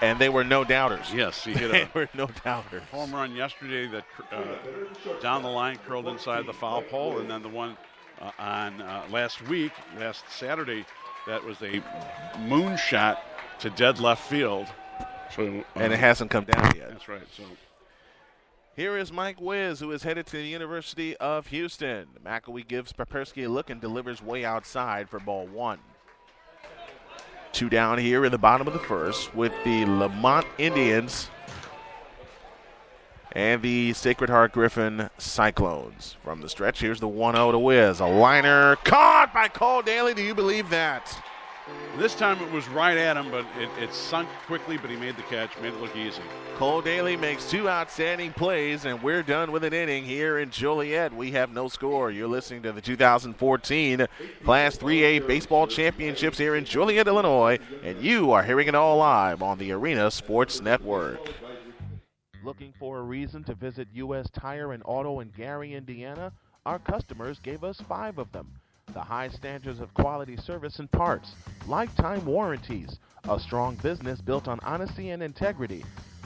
And they were no doubters. Yes, he hit They a were no doubters. home run yesterday that down the line curled inside the foul pole, and then the one on last Saturday, that was a moonshot to dead left field. So, and it hasn't come down yet. That's right. So here is Mike Wiz, who is headed to the University of Houston. McElwee gives Papersky a look and delivers way outside for ball 1. 2 down here in the bottom of the first with the Lemont Indians and the Sacred Heart Griffin Cyclones. From the stretch, here's the 1-0 to Wiz. A liner caught by Cole Daly. Do you believe that? this time it was right at him, but it sunk quickly, but he made the catch, made it look easy. Cole Daly makes 2 outstanding plays, and we're done with an inning here in Joliet. We have no score. You're listening to the 2014 Class 3A Baseball Championships here in Joliet, Illinois, and you are hearing it all live on the Arena Sports Network. Looking for a reason to visit U.S. Tire and Auto in Gary, Indiana? Our customers gave us 5 of them. The high standards of quality service and parts, lifetime warranties, a strong business built on honesty and integrity.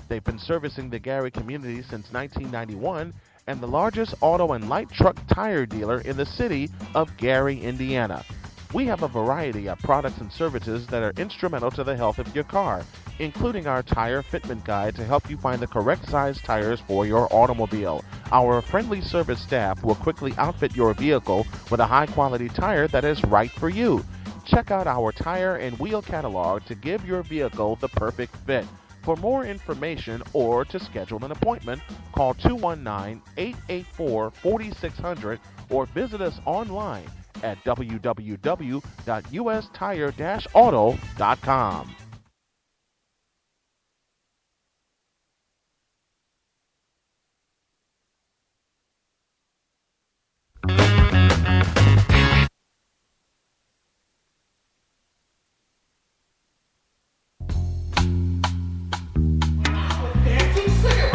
They've been servicing the Gary community since 1991 and the largest auto and light truck tire dealer in the city of Gary, Indiana. We have a variety of products and services that are instrumental to the health of your car, including our tire fitment guide to help you find the correct size tires for your automobile. Our friendly service staff will quickly outfit your vehicle with a high-quality tire that is right for you. Check out our tire and wheel catalog to give your vehicle the perfect fit. For more information or to schedule an appointment, call 219-884-4600 or visit us online at www.ustire-auto.com.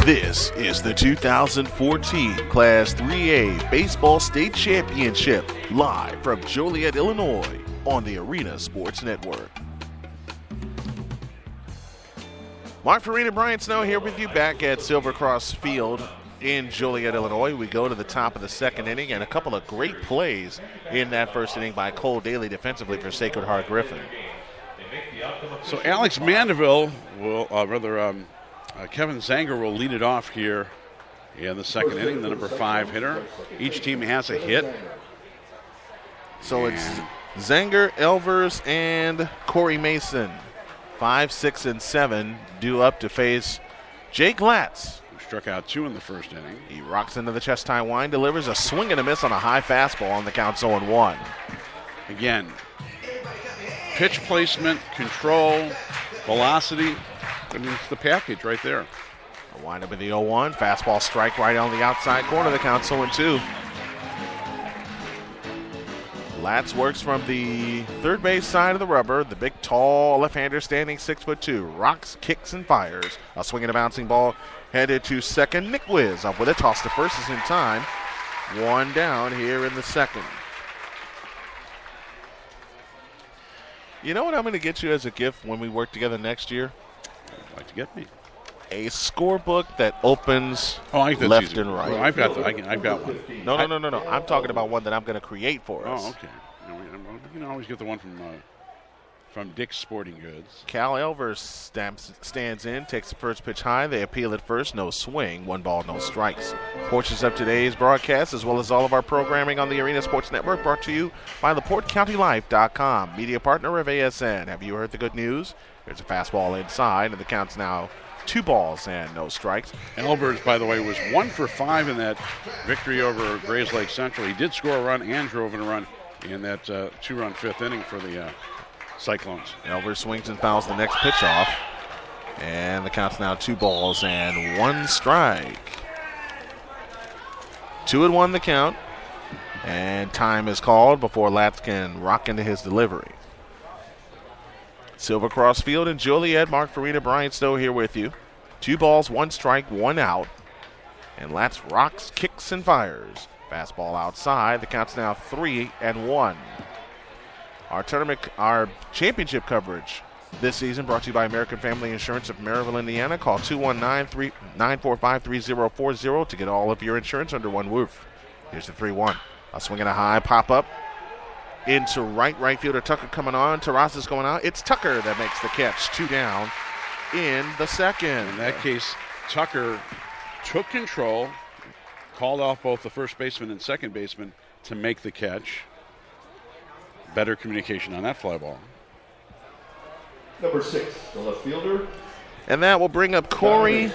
This is the 2014 Class 3A Baseball State Championship, live from Joliet, Illinois, on the Arena Sports Network. Mark Farina, Brian Snow here with you back at Silvercross Field in Joliet, Illinois. We go to the top of the second inning, and a couple of great plays in that first inning by Cole Daly defensively for Sacred Heart Griffin. So Alex Mandeville will, Kevin Zanger will lead it off here in the second inning, the number 5 hitter. Each team has a hit. So it's Zanger, Elvers, and Corey Mason. 5, 6, and 7 due up to face Jake Latz, who struck out 2 in the first inning. He rocks into the chest high wind, delivers a swing and a miss on a high fastball on the count 0-1. Again, pitch placement, control, velocity. I mean, it's the package right there. A wind up in the 0-1. Fastball strike right on the outside corner. The count's 0-2. Latz works from the third base side of the rubber. The big, tall left-hander standing 6'2". Rocks, kicks, and fires. A swing and a bouncing ball headed to second. Nick Wiz up with a toss to first is in time. 1 down here in the second. You know what I'm going to get you as a gift when we work together next year? You'd like to get me a scorebook that opens left and right. Well, I've got one. No. I'm talking about one that I'm going to create for us. Oh, okay. You can always get the one from Dick's Sporting Goods. Cal Elvers stands in, takes the first pitch high. They appeal at first. No swing. 1 ball, no strikes. Portions of today's broadcast, as well as all of our programming on the Arena Sports Network, brought to you by LaPorteCountyLife.com, media partner of ASN. Have you heard the good news? There's a fastball inside, and the count's now 2 balls and no strikes. Elvers, by the way, was 1 for 5 in that victory over Grays Lake Central. He did score a run and drove in a run in that 2-run 5th inning for the Cyclones. Elvers swings and fouls the next pitch off, and the count's now 2 balls and 1 strike. 2-1 the count, and time is called before Latz can rock into his delivery. Silvercross Field in Joliet. Mark Farina, Brian Stowe here with you. 2 balls, 1 strike, 1 out. And Latz rocks, kicks, and fires. Fastball outside. The count's now 3-1. Our championship coverage this season brought to you by American Family Insurance of Maryville, Indiana. Call 219-945-3040 to get all of your insurance under one roof. Here's the 3-1. A swing and a high pop-up into right fielder Tucker coming on. Terrazas going out. It's Tucker that makes the catch. 2 down in the second. In that case, Tucker took control, called off both the first baseman and second baseman to make the catch. Better communication on that fly ball. Number 6, the left fielder. And that will bring up Corey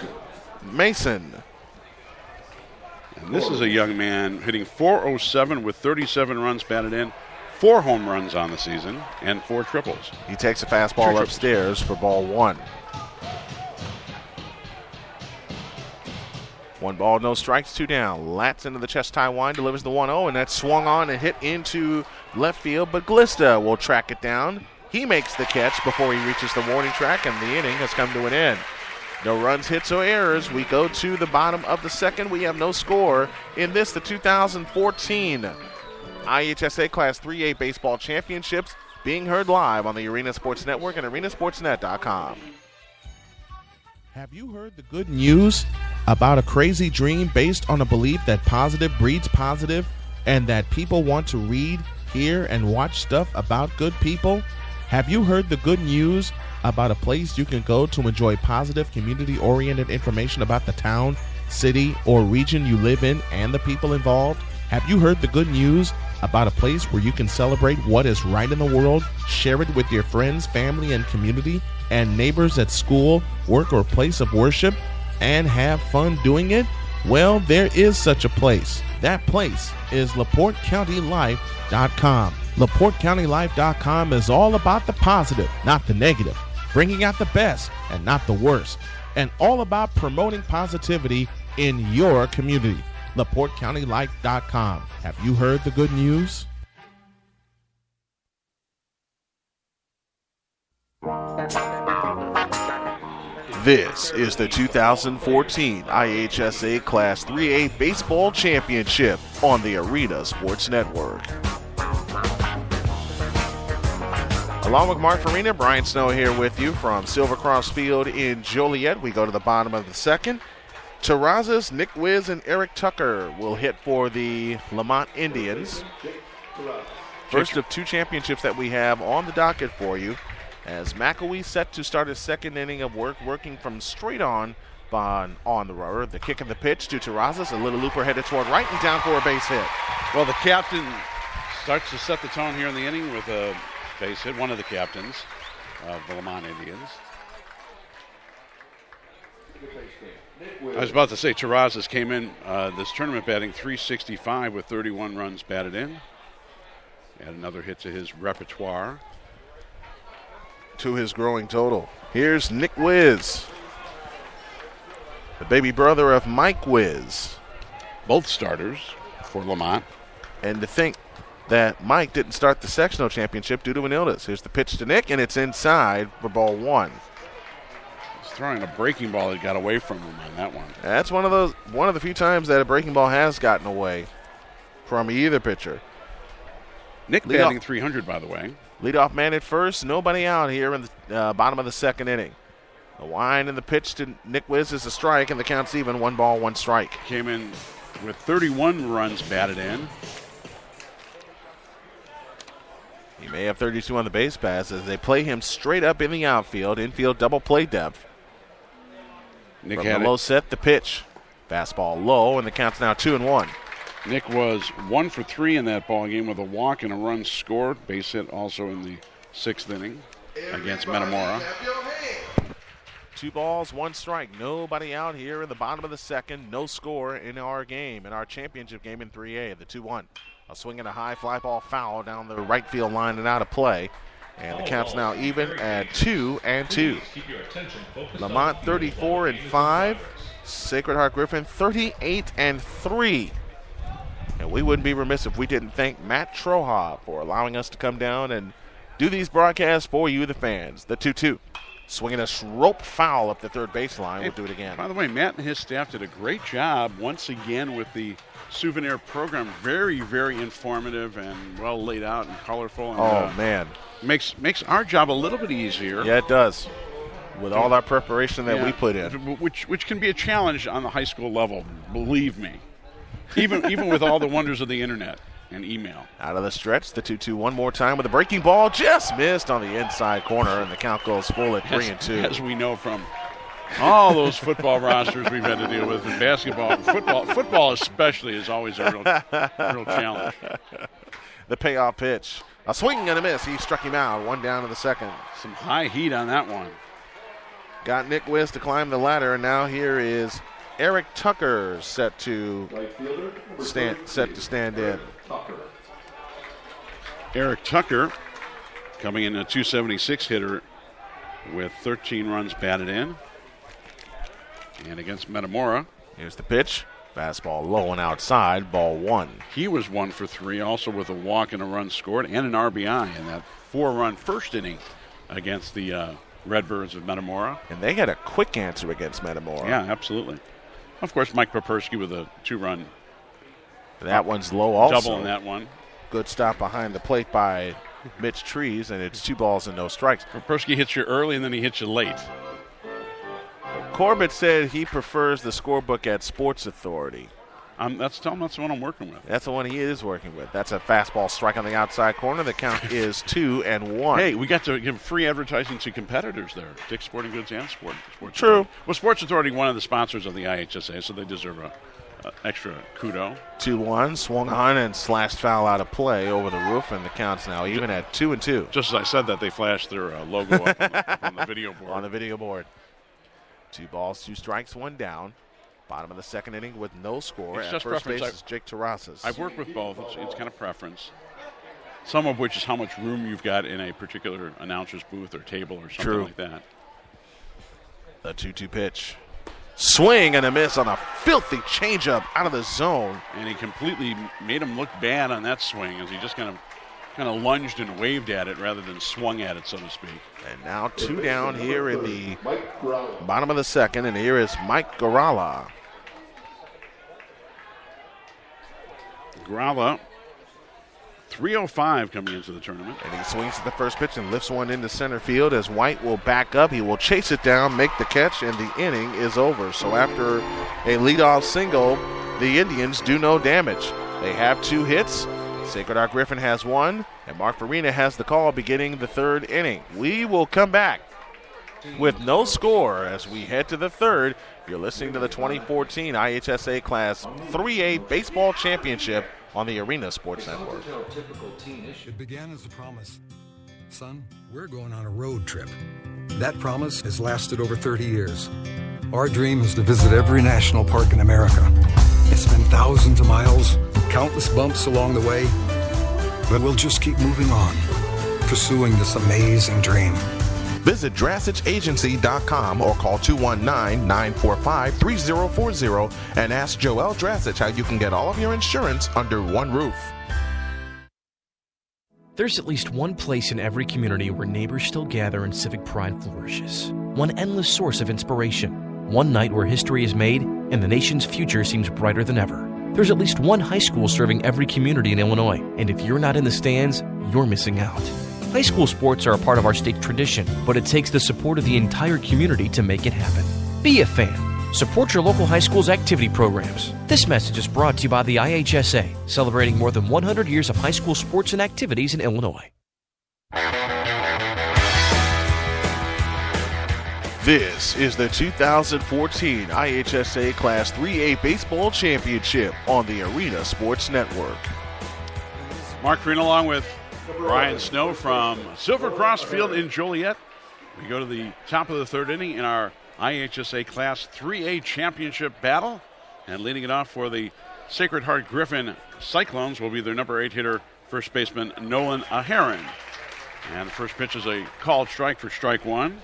Mason. And this is a young man hitting .407 with 37 runs batted in, 4 home runs on the season, and 4 triples. He takes a fastball upstairs for ball 1. 1 ball, no strikes, 2 down. Lats into the chest tie wind, delivers the 1-0, and that's swung on and hit into left field, but Glista will track it down. He makes the catch before he reaches the warning track, and the inning has come to an end. No runs, hits, or errors. We go to the bottom of the second. We have no score in this, the 2014 IHSA Class 3A Baseball Championships, being heard live on the Arena Sports Network and arenasportsnet.com. Have you heard the good news about a crazy dream based on a belief that positive breeds positive and that people want to read, hear, and watch stuff about good people? Have you heard the good news about a place you can go to enjoy positive, community-oriented information about the town, city, or region you live in and the people involved? Have you heard the good news about a place where you can celebrate what is right in the world, share it with your friends, family, and community, and neighbors at school, work, or place of worship, and have fun doing it? Well, there is such a place. That place is LaPorteCountyLife.com. LaPorteCountyLife.com is all about the positive, not the negative, bringing out the best and not the worst, and all about promoting positivity in your community. LaPorteCountyLife.com. Have you heard the good news? This is the 2014 IHSA Class 3A Baseball Championship on the Arena Sports Network. Along with Mark Farina, Brian Snow here with you from Silver Cross Field in Joliet. We go to the bottom of the second. Terrazas, Nick Wiz, and Eric Tucker will hit for the Lemont Indians. First of 2 championships that we have on the docket for you, as McElwee set to start his second inning of work, working from straight on the rower. The kick and the pitch to Terrazas, a little looper headed toward right and down for a base hit. Well, the captain starts to set the tone here in the inning with a base hit, one of the captains of the Lemont Indians. I was about to say, Terrazas came in this tournament batting .365 with 31 runs batted in. Add another hit to his repertoire. To his growing total. Here's Nick Wiz, the baby brother of Mike Wiz. Both starters for Lemont. And to think that Mike didn't start the sectional championship due to an illness. Here's the pitch to Nick, and it's inside for ball 1. He's throwing a breaking ball that got away from him on that one. That's one of the few times that a breaking ball has gotten away from either pitcher. Nick batting .300, by the way. Leadoff man at first, nobody out here in the bottom of the second inning. The wind and the pitch to Nick Wiz is a strike, and the count's even. 1 ball, 1 strike. Came in with 31 runs batted in. He may have 32 on the base pass as they play him straight up in the outfield. Infield double play depth. Nick From had the low set, the pitch. Fastball low, and the count's now 2-1. Nick was 1 for 3 in that ball game with a walk and a run scored. Base hit also in the 6th inning against Metamora. 2 balls, 1 strike. Nobody out here in the bottom of the second. No score in our game, in our championship game in 3A, the 2-1. A swing and a high fly ball foul down the right field line and out of play. And the count's now even at 2-2. Lemont 34-5. Sacred Heart Griffin 38-3. And we wouldn't be remiss if we didn't thank Matt Troha for allowing us to come down and do these broadcasts for you, the fans. The 2-2. swinging a rope foul up the third baseline. We'll do it again. By the way, Matt and his staff did a great job once again with the souvenir program. Very, very informative and well laid out and colorful. And, man. Makes our job a little bit easier. Yeah, it does. With all our preparation that we put in. Which can be a challenge on the high school level, believe me. Even with all the wonders of the internet and email. Out of the stretch, the 2-2 one more time with a breaking ball. Just missed on the inside corner, and the count goes full at 3-2. As we know from all those football rosters we've had to deal with in basketball. Football especially is always a real challenge. The payoff pitch. A swing and a miss. He struck him out. One down to the second. Some high heat on that one. Got Nick Wiss to climb the ladder, and now here is Eric Tucker set to stand in. Eric Tucker coming in a 276 hitter with 13 runs batted in. And against Metamora. Here's the pitch. Fastball low and outside, ball 1. He was 1 for 3, also with a walk and a run scored and an RBI in that 4-run first inning against the Redbirds of Metamora. And they had a quick answer against Metamora. Yeah, absolutely. Of course, Mike Popersky with a 2-run. That one's low also. Double in that one. Good stop behind the plate by Mitch Trees, and it's 2 balls and no strikes. Popersky hits you early and then he hits you late. Corbett said he prefers the scorebook at Sports Authority. Tell him that's the one I'm working with. That's the one he is working with. That's a fastball strike on the outside corner. The count is 2-1. Hey, we got to give free advertising to competitors there. Dick's Sporting Goods and Sports True. Authority. Well, Sports Authority, one of the sponsors of the IHSA, so they deserve a extra kudo. 2-1, swung on and slashed foul out of play over the roof, and the count's now even at 2-2. Just as I said that, they flashed their logo up on the video board. On the video board. 2 balls, 2 strikes, 1 down. Bottom of the second inning with no score. It's at just first preference. base is Jake Terrazas. I've worked with both. It's kind of preference. Some of which is how much room you've got in a particular announcer's booth or table or something like that. The 2-2 pitch. Swing and a miss on a filthy changeup out of the zone. And he completely made him look bad on that swing as he just kind of lunged and waved at it rather than swung at it, so to speak. And now 2 down here in the bottom of the second, and here is Mike Garala. Garala, 3:05 coming into the tournament. And he swings at the first pitch and lifts one into center field as White will back up. He will chase it down, make the catch, and the inning is over. So after a leadoff single, the Indians do no damage. They have 2 hits. Sacred Heart Griffin has 1, and Mark Farina has the call beginning the 3rd inning. We will come back with no score as we head to the 3rd. You're listening to the 2014 IHSA Class 3A Baseball Championship on the Arena Sports Network. It began as a promise. Son, we're going on a road trip. That promise has lasted over 30 years. Our dream is to visit every national park in America. It's been thousands of miles, countless bumps along the way, but we'll just keep moving on, pursuing this amazing dream. Visit DrassichAgency.com or call 219-945-3040 and ask Joel Drassich how you can get all of your insurance under one roof. There's at least one place in every community where neighbors still gather and civic pride flourishes. One endless source of inspiration. One night where history is made and the nation's future seems brighter than ever. There's at least one high school serving every community in Illinois, and if you're not in the stands, you're missing out. High school sports are a part of our state tradition, but it takes the support of the entire community to make it happen. Be a fan. Support your local high school's activity programs. This message is brought to you by the IHSA, celebrating more than 100 years of high school sports and activities in Illinois. This is the 2014 IHSA Class 3A Baseball Championship on the Arena Sports Network. Mark Farina along with Brian Snow from Silver Cross Field in Joliet. We go to the top of the 3rd inning in our IHSA Class 3A Championship battle. And leading it off for the Sacred Heart Griffin Cyclones will be their number 8 hitter, first baseman Nolan Aheron. And the first pitch is a called strike for strike 1.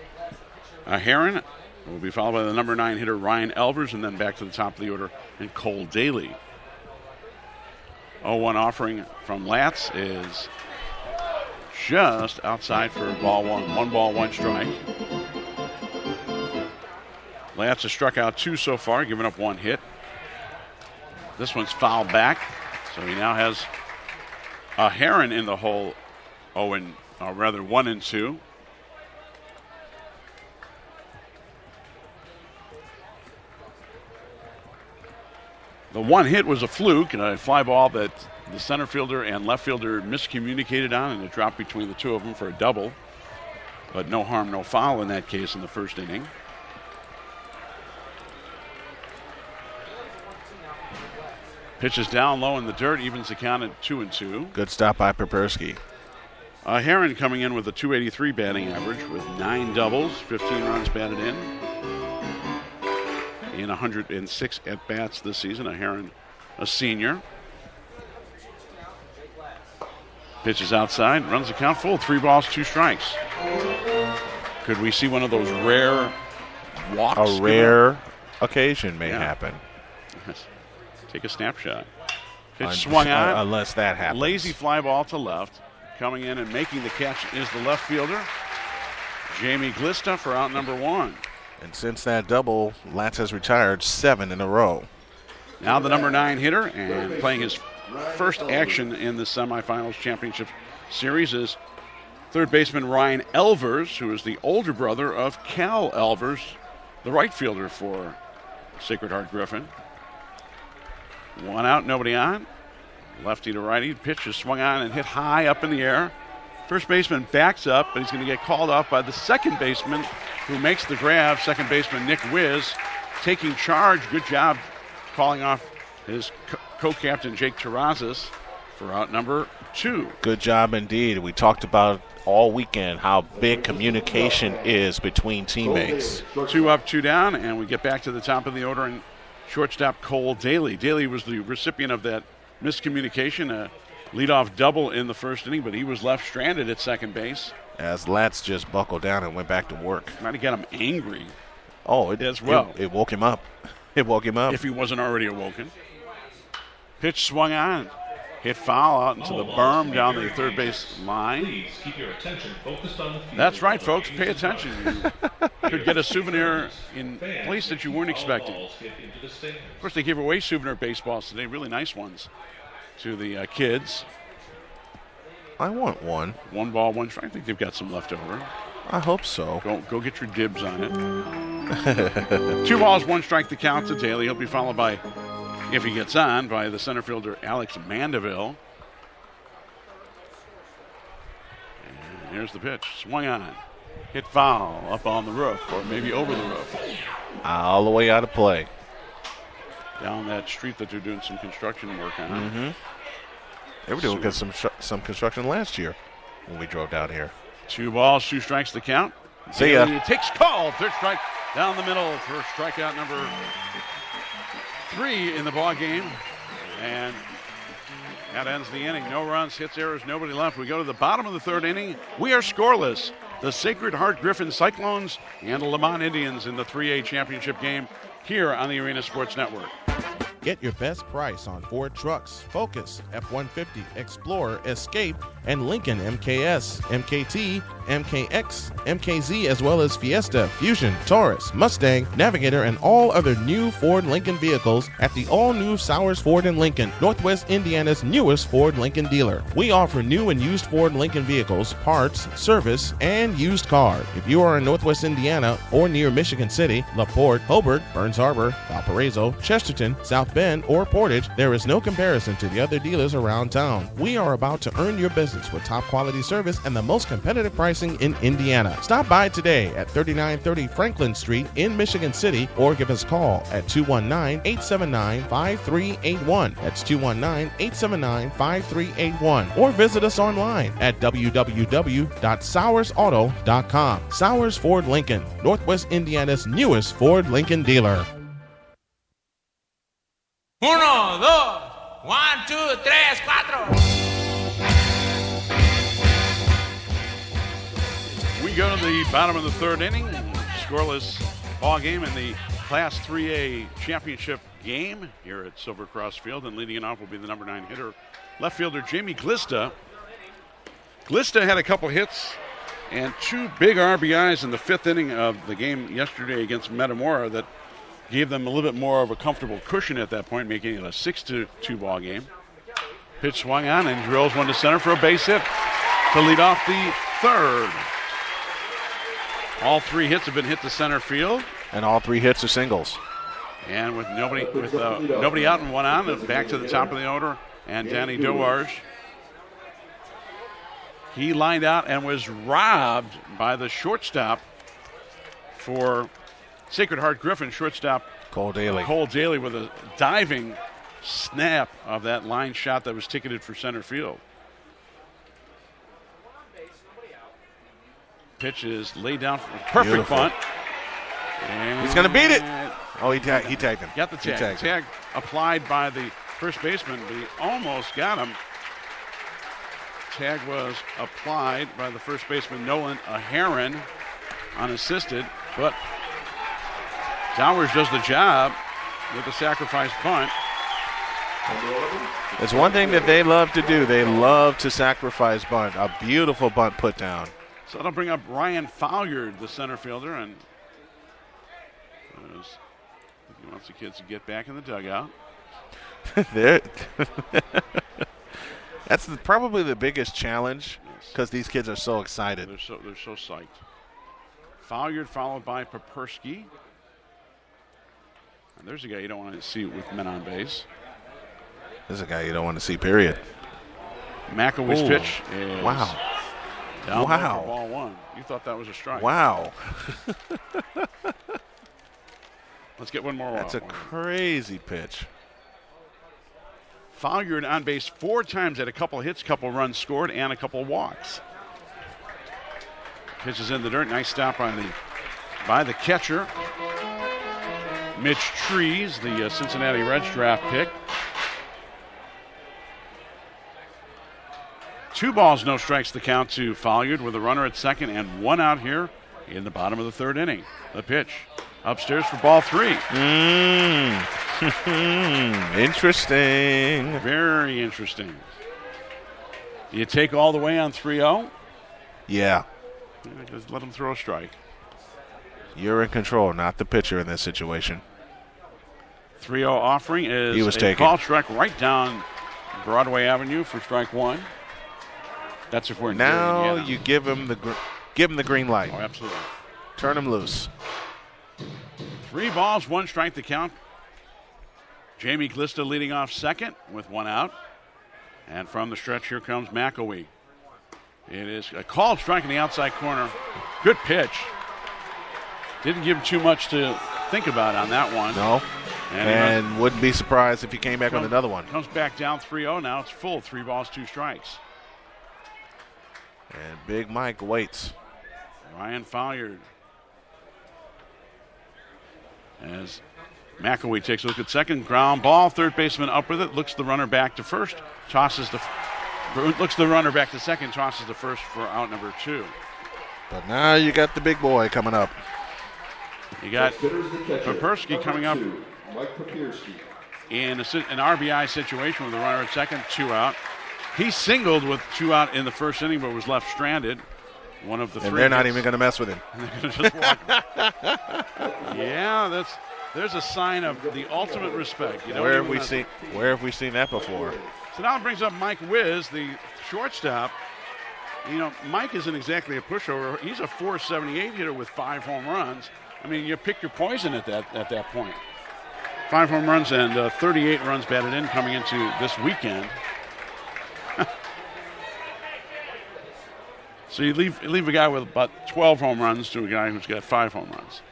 Aheron will be followed by the number 9 hitter Ryan Elvers, and then back to the top of the order and Cole Daly. 0-1 offering from Latz is just outside for ball 1. 1 ball, 1 strike. Lance has struck out 2 so far, giving up 1 hit. This one's fouled back, so he now has a Heron in the hole. 1 and 2. The 1 hit was a fluke and a fly ball that the center fielder and left fielder miscommunicated on, and it dropped between the two of them for a double. But no harm, no foul in that case in the first inning. Pitches down low in the dirt, evens the count at 2 and 2. Good stop by Pepersky. Heron coming in with a .283 batting average with 9 doubles, 15 runs batted in 106 at-bats this season. Heron, a senior. Pitches outside, runs the count full, 3 balls, 2 strikes. Could we see one of those rare walks? A rare occasion may happen. Yes. Take a snapshot. Pitch swung on. Unless that happens. Lazy fly ball to left. Coming in and making the catch is the left fielder, Jamie Glista, for out number 1. And since that double, Latz has retired 7 in a row. Now the number 9 hitter, and playing his first action in the semifinals championship series is third baseman Ryan Elvers, who is the older brother of Cal Elvers, the right fielder for Sacred Heart Griffin. 1 out, nobody on. Lefty to righty. Pitch is swung on and hit high up in the air. First baseman backs up, but he's going to get called off by the second baseman, who makes the grab. Second baseman Nick Wiz taking charge. Good job calling off his co-captain Jake Terrazas for out number 2. Good job indeed. We talked about all weekend how big communication is between teammates. 2 up, 2 down, and we get back to the top of the order, and shortstop Cole Daly. Daly was the recipient of that miscommunication, a leadoff double in the first inning, but he was left stranded at second base. As Latz just buckled down and went back to work. Trying to get him angry. Oh, it as well. It woke him up. It woke him up. If he wasn't already awoken. Pitch swung on. Hit foul out into the berm down the third base line. Please keep your attention focused on the field. That's right, folks. Pay attention. You could get a souvenir in a place that you weren't expecting. Of course, they give away souvenir baseballs today, really nice ones, to the kids. I want one. 1 ball, 1 strike. I think they've got some left over. I hope so. Go get your dibs on it. 2 balls, 1 strike the count to Daly. He'll be followed by, if he gets on, by the center fielder Alex Mandeville. And here's the pitch. Swung on. Hit foul up on the roof, or maybe over the roof. All the way out of play. Down that street that they're doing some construction work on. Mm-hmm. They were doing some construction last year when we drove down here. 2 balls, 2 strikes the count. See ya. He takes call. Third strike down the middle for strikeout number 3 in the ball game. And that ends the inning. No runs, hits, errors, nobody left. We go to the bottom of the 3rd inning. We are scoreless. The Sacred Heart Griffin Cyclones and the Lemont Indians in the 3A championship game here on the Arena Sports Network. Get your best price on Ford trucks, Focus, F-150, Explorer, Escape, and Lincoln MKS, MKT, MKX, MKZ, as well as Fiesta, Fusion, Taurus, Mustang, Navigator, and all other new Ford Lincoln vehicles at the all-new Sowers Ford in Lincoln, Northwest Indiana's newest Ford Lincoln dealer. We offer new and used Ford Lincoln vehicles, parts, service, and used cars. If you are in Northwest Indiana or near Michigan City, LaPorte, Hobart, Burns Harbor, Valparaiso, Chesterton, South Bend, or Portage, there is no comparison to the other dealers around town. We are about to earn your business with top quality service and the most competitive pricing in Indiana. Stop by today at 3930 Franklin Street in Michigan City or give us a call at 219-879-5381. That's 219-879-5381. Or visit us online at www.sowersauto.com. Sowers Ford Lincoln, Northwest Indiana's newest Ford Lincoln dealer. 1, 2, 1, 2, 3, 4. We go to the bottom of the 3rd inning. Scoreless ball game in the Class 3A championship game here at Silver Cross Field. And leading it off will be the number 9 hitter, left fielder Jamie Glista. Glista had a couple hits And 2 big RBIs in the 5th inning of the game yesterday against Metamora that gave them a little bit more of a comfortable cushion at that point, making it a 6-2 ball game. Pitch swung on and drills one to center for a base hit to lead off the 3rd. All 3 hits have been hit to center field. And all 3 hits are singles. And with nobody out and 1 on, back to the top of the order, and Danny Doarge. He lined out and was robbed by the shortstop for Sacred Heart Griffin, shortstop Cole Daly. Cole Daly with a diving snap of that line shot that was ticketed for center field. Pitch is laid down for a perfect Beautiful. bunt. And He's going to beat it. Oh, he tagged him. Got the tag. Tag applied by the first baseman, but he almost got him. Tag was applied by the first baseman, Nolan Aheron, unassisted, but Towers does the job with the sacrifice bunt. It's one thing that they love to do. They love to sacrifice bunt. A beautiful bunt put down. So that'll bring up Ryan Folliard, the center fielder, and he wants the kids to get back in the dugout. That's probably the biggest challenge because these kids are so excited. They're so psyched. Folliard followed by Papersky. And there's a guy you don't want to see with men on base. There's a guy you don't want to see, period. McElway's pitch is wow. Down low for ball 1. You thought that was a strike. Wow. Let's get one more. That's a crazy pitch. Folliard on base 4 times, had a couple hits, couple runs scored, and a couple walks. Pitch is in the dirt. Nice stop by the catcher. Mitch Trees, the Cincinnati Reds draft pick. 2 balls, no strikes the count to Folliard with a runner at second and 1 out here in the bottom of the 3rd inning. The pitch upstairs for ball 3. Interesting. Very interesting. Do you take all the way on 3-0? Yeah. Just let him throw a strike. You're in control, not the pitcher in this situation. 3-0 offering is a call strike right down Broadway Avenue for strike 1. That's if we're in now you give him the green light. Oh, absolutely. Turn him loose. 3 balls, 1 strike to count. Jamie Glista leading off second with 1 out. And from the stretch, here comes McElwee. It is a called strike in the outside corner. Good pitch. Didn't give him too much to think about on that one. No. And wouldn't be surprised if he came back with another one. Comes back down 3-0. Now it's full. 3 balls, 2 strikes. And Big Mike waits. Ryan Folliard. As McElwee takes a look at second. Ground ball. Third baseman up with it. Looks the runner back to first. Looks the runner back to second. Tosses the first for out number 2. But now you got the big boy coming up. You got Papersky coming up in an RBI situation with a runner at second, 2 out. He singled with 2 out in the first inning, but was left stranded. One of the 3. And they're not even going to mess with him. They're going to just walk him. Yeah, there's a sign of the ultimate respect. You know, where have we seen that before? So now it brings up Mike Wiz, the shortstop. You know, Mike isn't exactly a pushover. He's a .478 hitter with 5 home runs. I mean, you pick your poison at that point. 5 home runs and 38 runs batted in coming into this weekend. So you leave a guy with about 12 home runs to a guy who's got 5 home runs.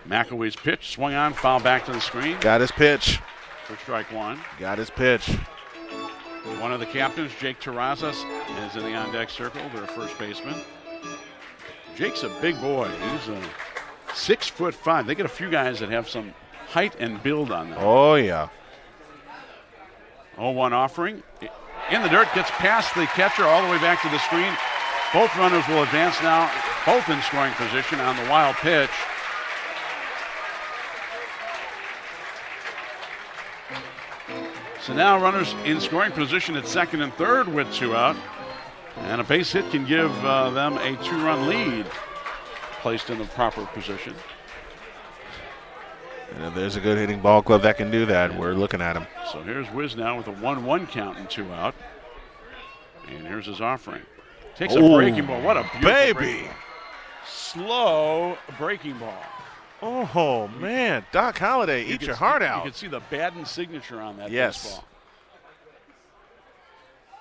McElwee's pitch swung on, foul back to the screen. Got his pitch. For strike 1. Got his pitch. One of the captains, Jake Terrazas, is in the on-deck circle, their first baseman. Jake's a big boy. He's a 6'5". They get a few guys that have some height and build on them. Oh, yeah. 0-1 offering. In the dirt, gets past the catcher all the way back to the screen. Both runners will advance now, both in scoring position on the wild pitch. So now runners in scoring position at second and third with 2 out. And a base hit can give them a 2-run lead placed in the proper position. And if there's a good hitting ball club that can do that, we're looking at him. So here's Wiz now with a 1-1 count and 2 out. And here's his offering. Takes a breaking ball. What a beautiful breaking ball. Slow breaking ball. Oh, man. Doc Holliday, eat your heart out. You can see the Baden signature on that baseball.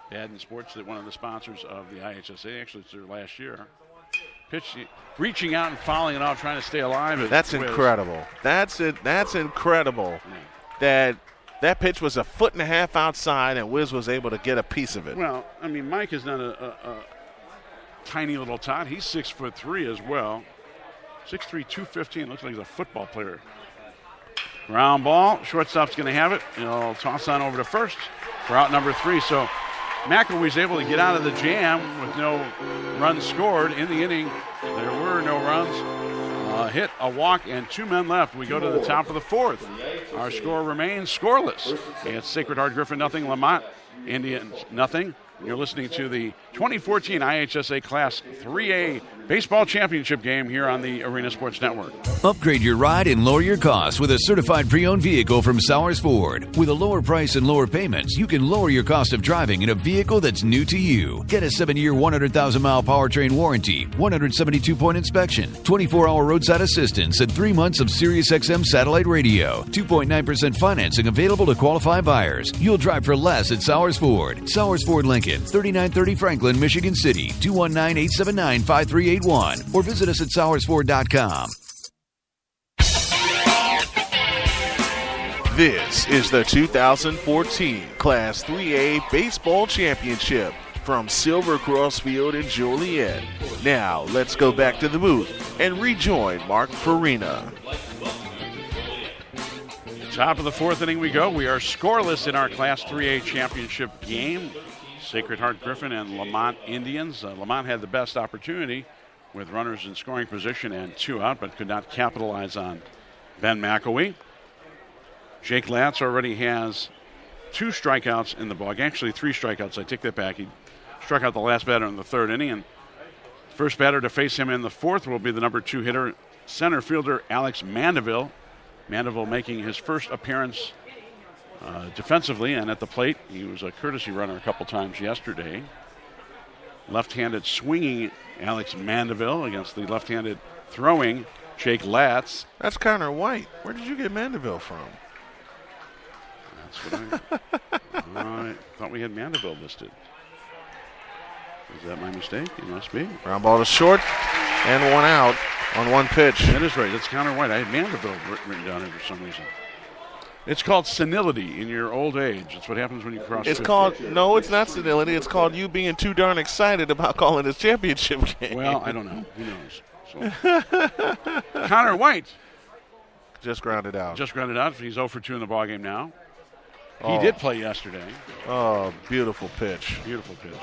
Baden Sports, one of the sponsors of the IHSA. Actually, it's their last year. Pitch, reaching out and fouling it off, trying to stay alive. That's incredible. That's incredible. Yeah. That pitch was 1.5 feet outside, and Wiz was able to get a piece of it. Well, I mean, Mike is not a tiny little tot. He's 6'3" as well. 6'3", 215. Looks like he's a football player. Ground ball. Shortstop's going to have it. He'll toss on over to first for out number 3. So McElway's able to get out of the jam with no runs scored. In the inning, there were no runs. A hit, a walk, and 2 men left. We go to the top of the 4th. Our score remains scoreless. It's Sacred Heart Griffin nothing, Lemont Indians nothing. You're listening to the 2014 IHSA Class 3A Baseball Championship game here on the Arena Sports Network. Upgrade your ride and lower your costs with a certified pre-owned vehicle from Sowers Ford. With a lower price and lower payments, you can lower your cost of driving in a vehicle that's new to you. Get a 7-year, 100,000-mile powertrain warranty, 172-point inspection, 24-hour roadside assistance, and 3 months of SiriusXM satellite radio. 2.9% financing available to qualified buyers. You'll drive for less at Sowers Ford. Sowers Ford Lincoln, 3930 Franklin, Michigan City, 219-879-5381. Or visit us at SowersFord.com. This is the 2014 Class 3A Baseball Championship from Silver Cross Field in Joliet. Now, let's go back to the booth and rejoin Mark Farina. Top of the 4th inning we go. We are scoreless in our Class 3A championship game. Sacred Heart Griffin and Lemont Indians. Lemont had the best opportunity with runners in scoring position and 2 out, but could not capitalize on Ben McElway. Jake Latz already has 2 strikeouts in the ball. Actually, 3 strikeouts. I take that back. He struck out the last batter in the 3rd inning, and first batter to face him in the 4th will be the number 2 hitter, center fielder Alex Mandeville. Mandeville making his first appearance defensively and at the plate. He was a courtesy runner a couple times yesterday. Left-handed swinging Alex Mandeville against the left-handed throwing Jake Latz. That's Connor White. Where did you get Mandeville from? That's what I thought we had Mandeville listed. Is that my mistake? It must be. Ground ball to short and 1 out on 1 pitch. That is right. That's Connor White. I had Mandeville written down here for some reason. It's called senility in your old age. That's what happens when you cross 50. No, it's not senility. It's called you being too darn excited about calling this championship game. Well, I don't know. Who knows? So. Connor White. Just grounded out. He's 0 for 2 in the ballgame now. He did play yesterday. Oh, beautiful pitch. Beautiful pitch.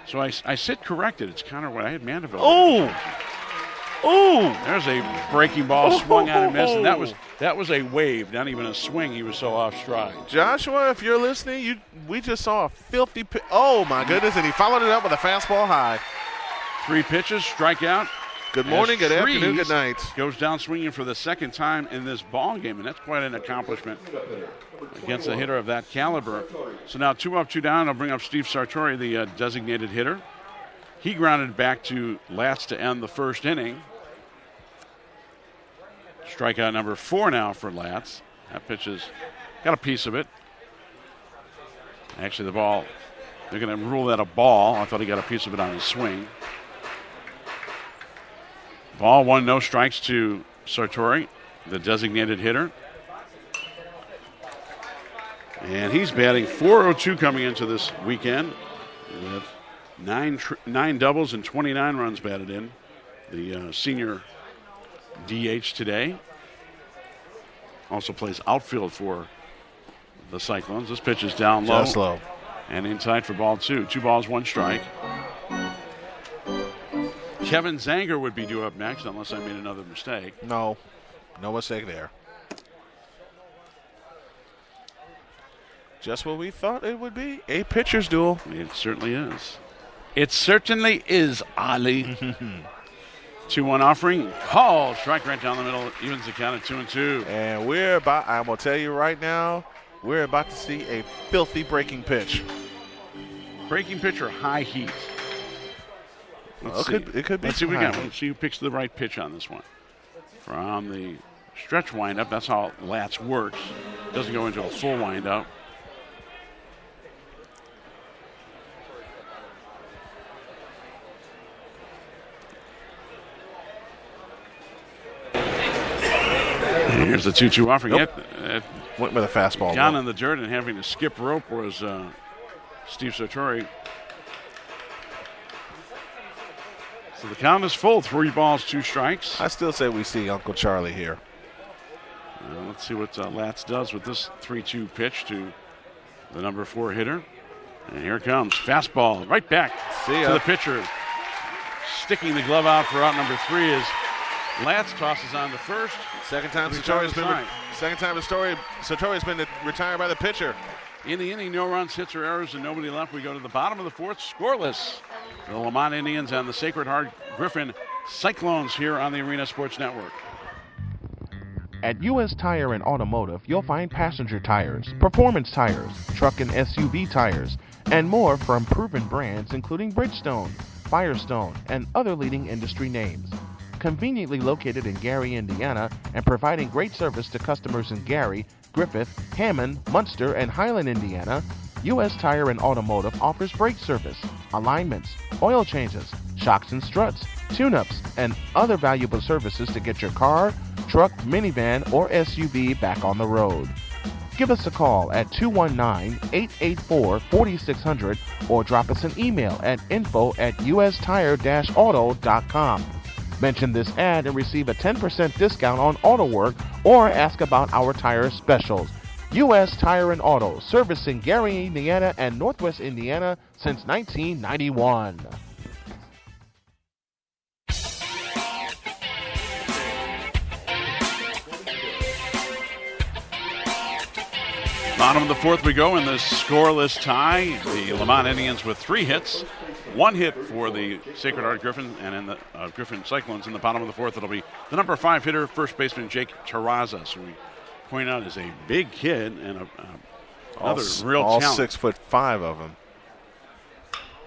So I sit corrected. It's Connor White. I had Mandeville. Oh! There's a breaking ball swung on and missed, and that was a wave, not even a swing. He was so off stride. Joshua, if you're listening, we just saw a filthy pitch. Oh, my goodness, and he followed it up with a fastball high. 3 pitches, strikeout. Good morning, good afternoon, good night. Goes down swinging for the 2nd time in this ball game, and that's quite an accomplishment against a hitter of that caliber. So now 2 up, 2 down. I'll bring up Steve Sartori, the designated hitter. He grounded back to Latz to end the 1st inning. Strikeout number 4 now for Latz. That pitch has got a piece of it. Actually, the ball, they're going to rule that a ball. I thought he got a piece of it on his swing. Ball 1, no strikes to Sartori, the designated hitter. And he's batting .402 coming into this weekend with 9 doubles and 29 runs batted in. The senior DH today. Also plays outfield for the Cyclones. This pitch is down low. Just low. And inside for ball 2. 2 balls, 1 strike. Kevin Zanger would be due up next unless I made another mistake. No mistake there. Just what we thought it would be. A pitcher's duel. It certainly is. It certainly is, Ali. 2-1 offering. Call. Strike right down the middle. Evens the count at 2-2. And I'm going to tell you right now, we're about to see a filthy breaking pitch. Breaking pitch or high heat? Let's see. It could be. Let's see what we got. Let's see who picks the right pitch on this one. From the stretch windup, that's how Lats works. Doesn't go into a full windup. Here's the 2-2 offering. Nope. Went with a fastball. Down in the dirt and having to skip rope was Steve Sartori. So the count is full. 3 balls, 2 strikes. I still say we see Uncle Charlie here. Let's see what Lats does with this 3-2 pitch to the number 4 hitter. And here it comes. Fastball right back to the pitcher. Sticking the glove out for out number 3 is Lats tosses on the first. Second time Sartori's been retired by the pitcher. In the inning, no runs, hits, or errors, and nobody left. We go to the bottom of the 4th, scoreless. The Lemont Indians and the Sacred Heart Griffin Cyclones here on the Arena Sports Network. At U.S. Tire and Automotive, you'll find passenger tires, performance tires, truck and SUV tires, and more from proven brands including Bridgestone, Firestone, and other leading industry names. Conveniently located in Gary, Indiana, and providing great service to customers in Gary, Griffith, Hammond, Munster, and Highland, Indiana, U.S. Tire and Automotive offers brake service, alignments, oil changes, shocks and struts, tune-ups, and other valuable services to get your car, truck, minivan, or SUV back on the road. Give us a call at 219-884-4600 or drop us an email at info@ustire-auto.com. Mention this ad and receive a 10% discount on auto work or ask about our tire specials. U.S. Tire and Auto, servicing Gary, Indiana and Northwest Indiana since 1991. Bottom of the 4th we go in the scoreless tie. The Lemont Indians with 3 hits. 1 hit for the Sacred Heart Griffin, and in the Griffin Cyclones in the bottom of the 4th, it'll be the number 5 hitter, first baseman Jake Terraza. So we point out is a big kid and another real talent. All 6'5" of them.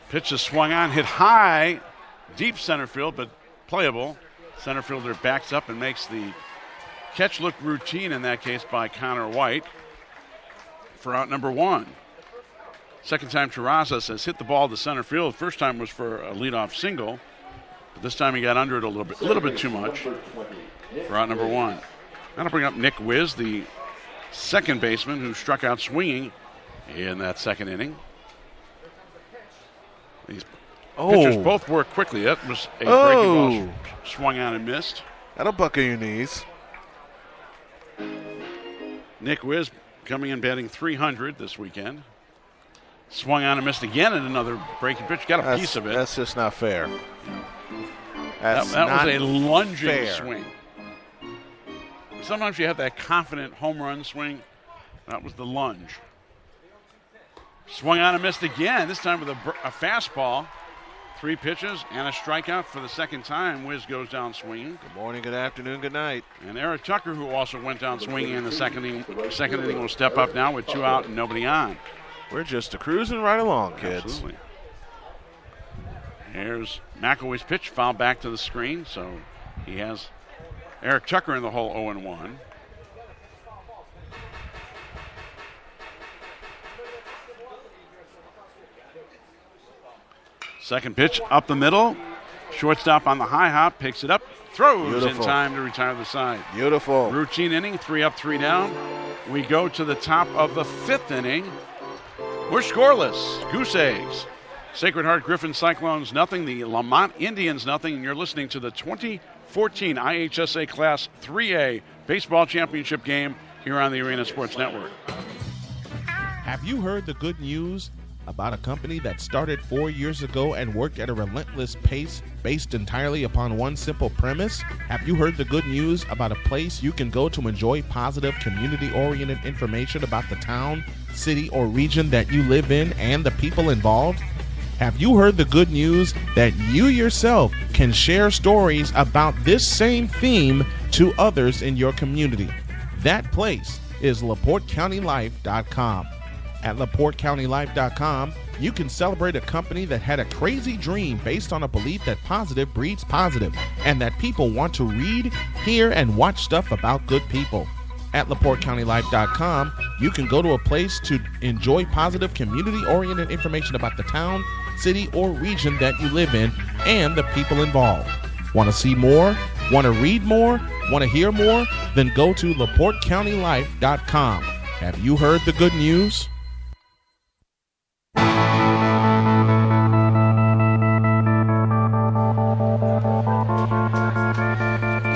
Pitch is swung on, hit high, deep center field, but playable. Center fielder backs up and makes the catch look routine in that case by Connor White for out number 1. Second time Terrazas has hit the ball to center field. First time was for a leadoff single, but this time he got under it a little bit too much for out number 1. That'll bring up Nick Wiz, the second baseman who struck out swinging in that second inning. These pitchers both work quickly. That was a breaking ball swung on and missed. That'll buckle your knees. Nick Wiz coming in batting .300 this weekend. Swung on and missed again in another breaking pitch. Got a piece of it. That's just not fair. That was a lunging swing. Sometimes you have that confident home run swing. That was the lunge. Swung on and missed again, this time with a fastball. 3 pitches and a strikeout for the second time. Wiz goes down swinging. Good morning, good afternoon, good night. And Eric Tucker, who also went down swinging in the second inning, will step up now with 2 out and nobody on. We're just cruising right along, kids. Absolutely. Here's McElway's pitch, fouled back to the screen, so he has Eric Tucker in the hole 0-1. Second pitch up the middle. Shortstop on the high hop, picks it up, throws in time to retire the side. Beautiful. Routine inning, 3 up, 3 down. We go to the top of the 5th inning. We're scoreless. Goose eggs. Sacred Heart Griffin Cyclones nothing. The Lemont Indians nothing. And you're listening to the 2014 IHSA Class 3A Baseball Championship game here on the Arena Sports Network. Have you heard the good news about a company that started 4 years ago and worked at a relentless pace based entirely upon one simple premise? Have you heard the good news about a place you can go to enjoy positive, community-oriented information about the town, city, or region that you live in and the people involved? Have you heard the good news that you yourself can share stories about this same theme to others in your community? That place is LaporteCountyLife.com. At LaporteCountyLife.com, you can celebrate a company that had a crazy dream based on a belief that positive breeds positive, and that people want to read, hear, and watch stuff about good people. At LaporteCountyLife.com, you can go to a place to enjoy positive, community-oriented information about the town, city, or region that you live in and the people involved. Want to see more? Want to read more? Want to hear more? Then go to LaporteCountyLife.com. Have you heard the good news?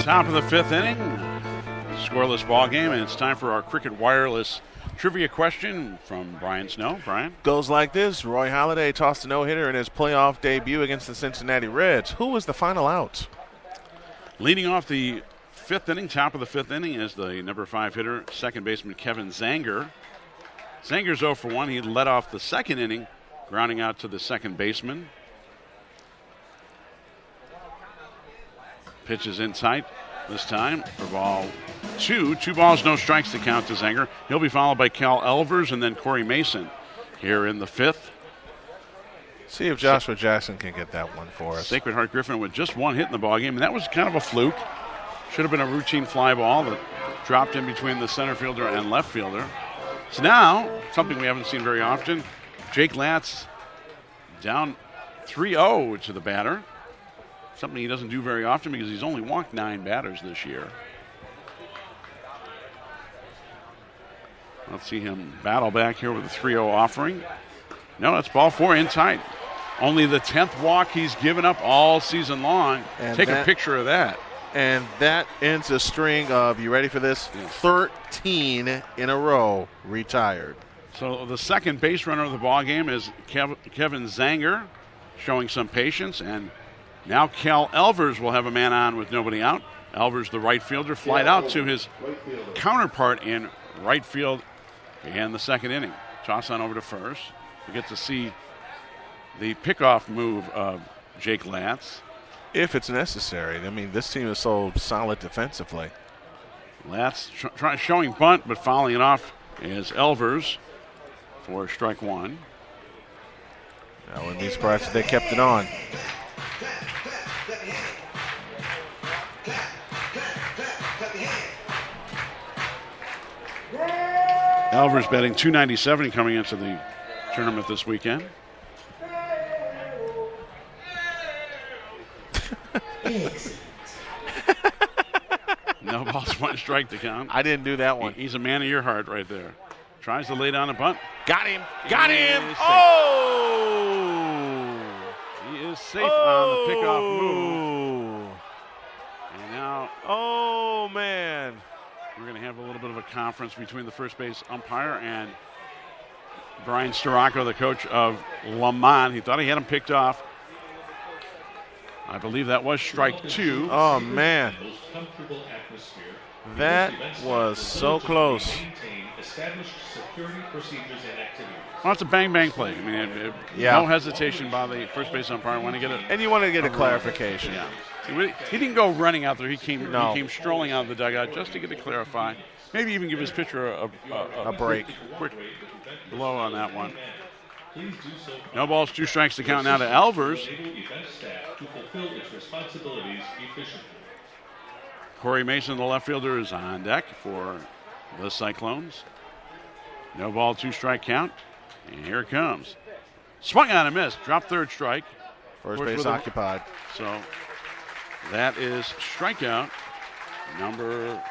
Top of the fifth inning, scoreless ball game, and it's time for our Cricket Wireless trivia question from Brian Snow. Brian? Goes like this. Roy Halladay tossed a no-hitter in his playoff debut against the Cincinnati Reds. Who was the final out? Leading off the fifth inning, top of the fifth inning, is the number 5 hitter, second baseman Kevin Zanger. Zanger's 0 for 1. He led off the second inning, grounding out to the second baseman. Pitch is in tight this time for ball 2. 2 balls, no strikes to count to Zanger. He'll be followed by Cal Elvers and then Corey Mason here in the fifth. See if Joshua Jackson can get that one for us. Sacred Heart Griffin with just one hit in the ballgame, and that was kind of a fluke. Should have been a routine fly ball that dropped in between the center fielder and left fielder. So now, something we haven't seen very often, Jake Latz down 3-0 to the batter. Something he doesn't do very often because he's only walked 9 batters this year. Let's see him battle back here with a 3-0 offering. No, that's ball 4 in tight. Only the 10th walk he's given up all season long. And take a picture of that. And that ends a string of, you ready for this? 13 in a row retired. So the second base runner of the ball game is Kevin Zanger, showing some patience, and now Cal Elvers will have a man on with nobody out. Elvers, the right fielder, flied out to his counterpart in right field in the second inning. Toss on over to first. We get to see the pickoff move of Jake Latz. If it's necessary. I mean, this team is so solid defensively. Latz showing bunt, but fouling it off is Elvers for strike 1. I wouldn't be surprised if they kept it on. Elvers batting .297 coming into the tournament this weekend. No balls, 1 strike to count. I didn't do that one. He's a man of your heart right there. Tries to lay down a bunt. Got him. Got him. Oh! He is safe on the pickoff move. And now, oh, man. We're going to have a little bit of a conference between the first base umpire and Brian Staracco, the coach of Lemont. He thought he had him picked off. I believe that was strike 2. Oh, man. That was so close. Well, it's a bang-bang play. I mean, no hesitation by the first base umpire. And you want to get a clarification. Yeah. He didn't go running out there. He came strolling out of the dugout just to get it clarified. Maybe even give his pitcher a break. Quick blow on that one. No balls, 2 strikes to count now to Elvers. Corey Mason, the left fielder, is on deck for the Cyclones. No ball, 2 strike count. And here it comes. Swung on and missed. Dropped third strike. First base occupied. So that is strikeout number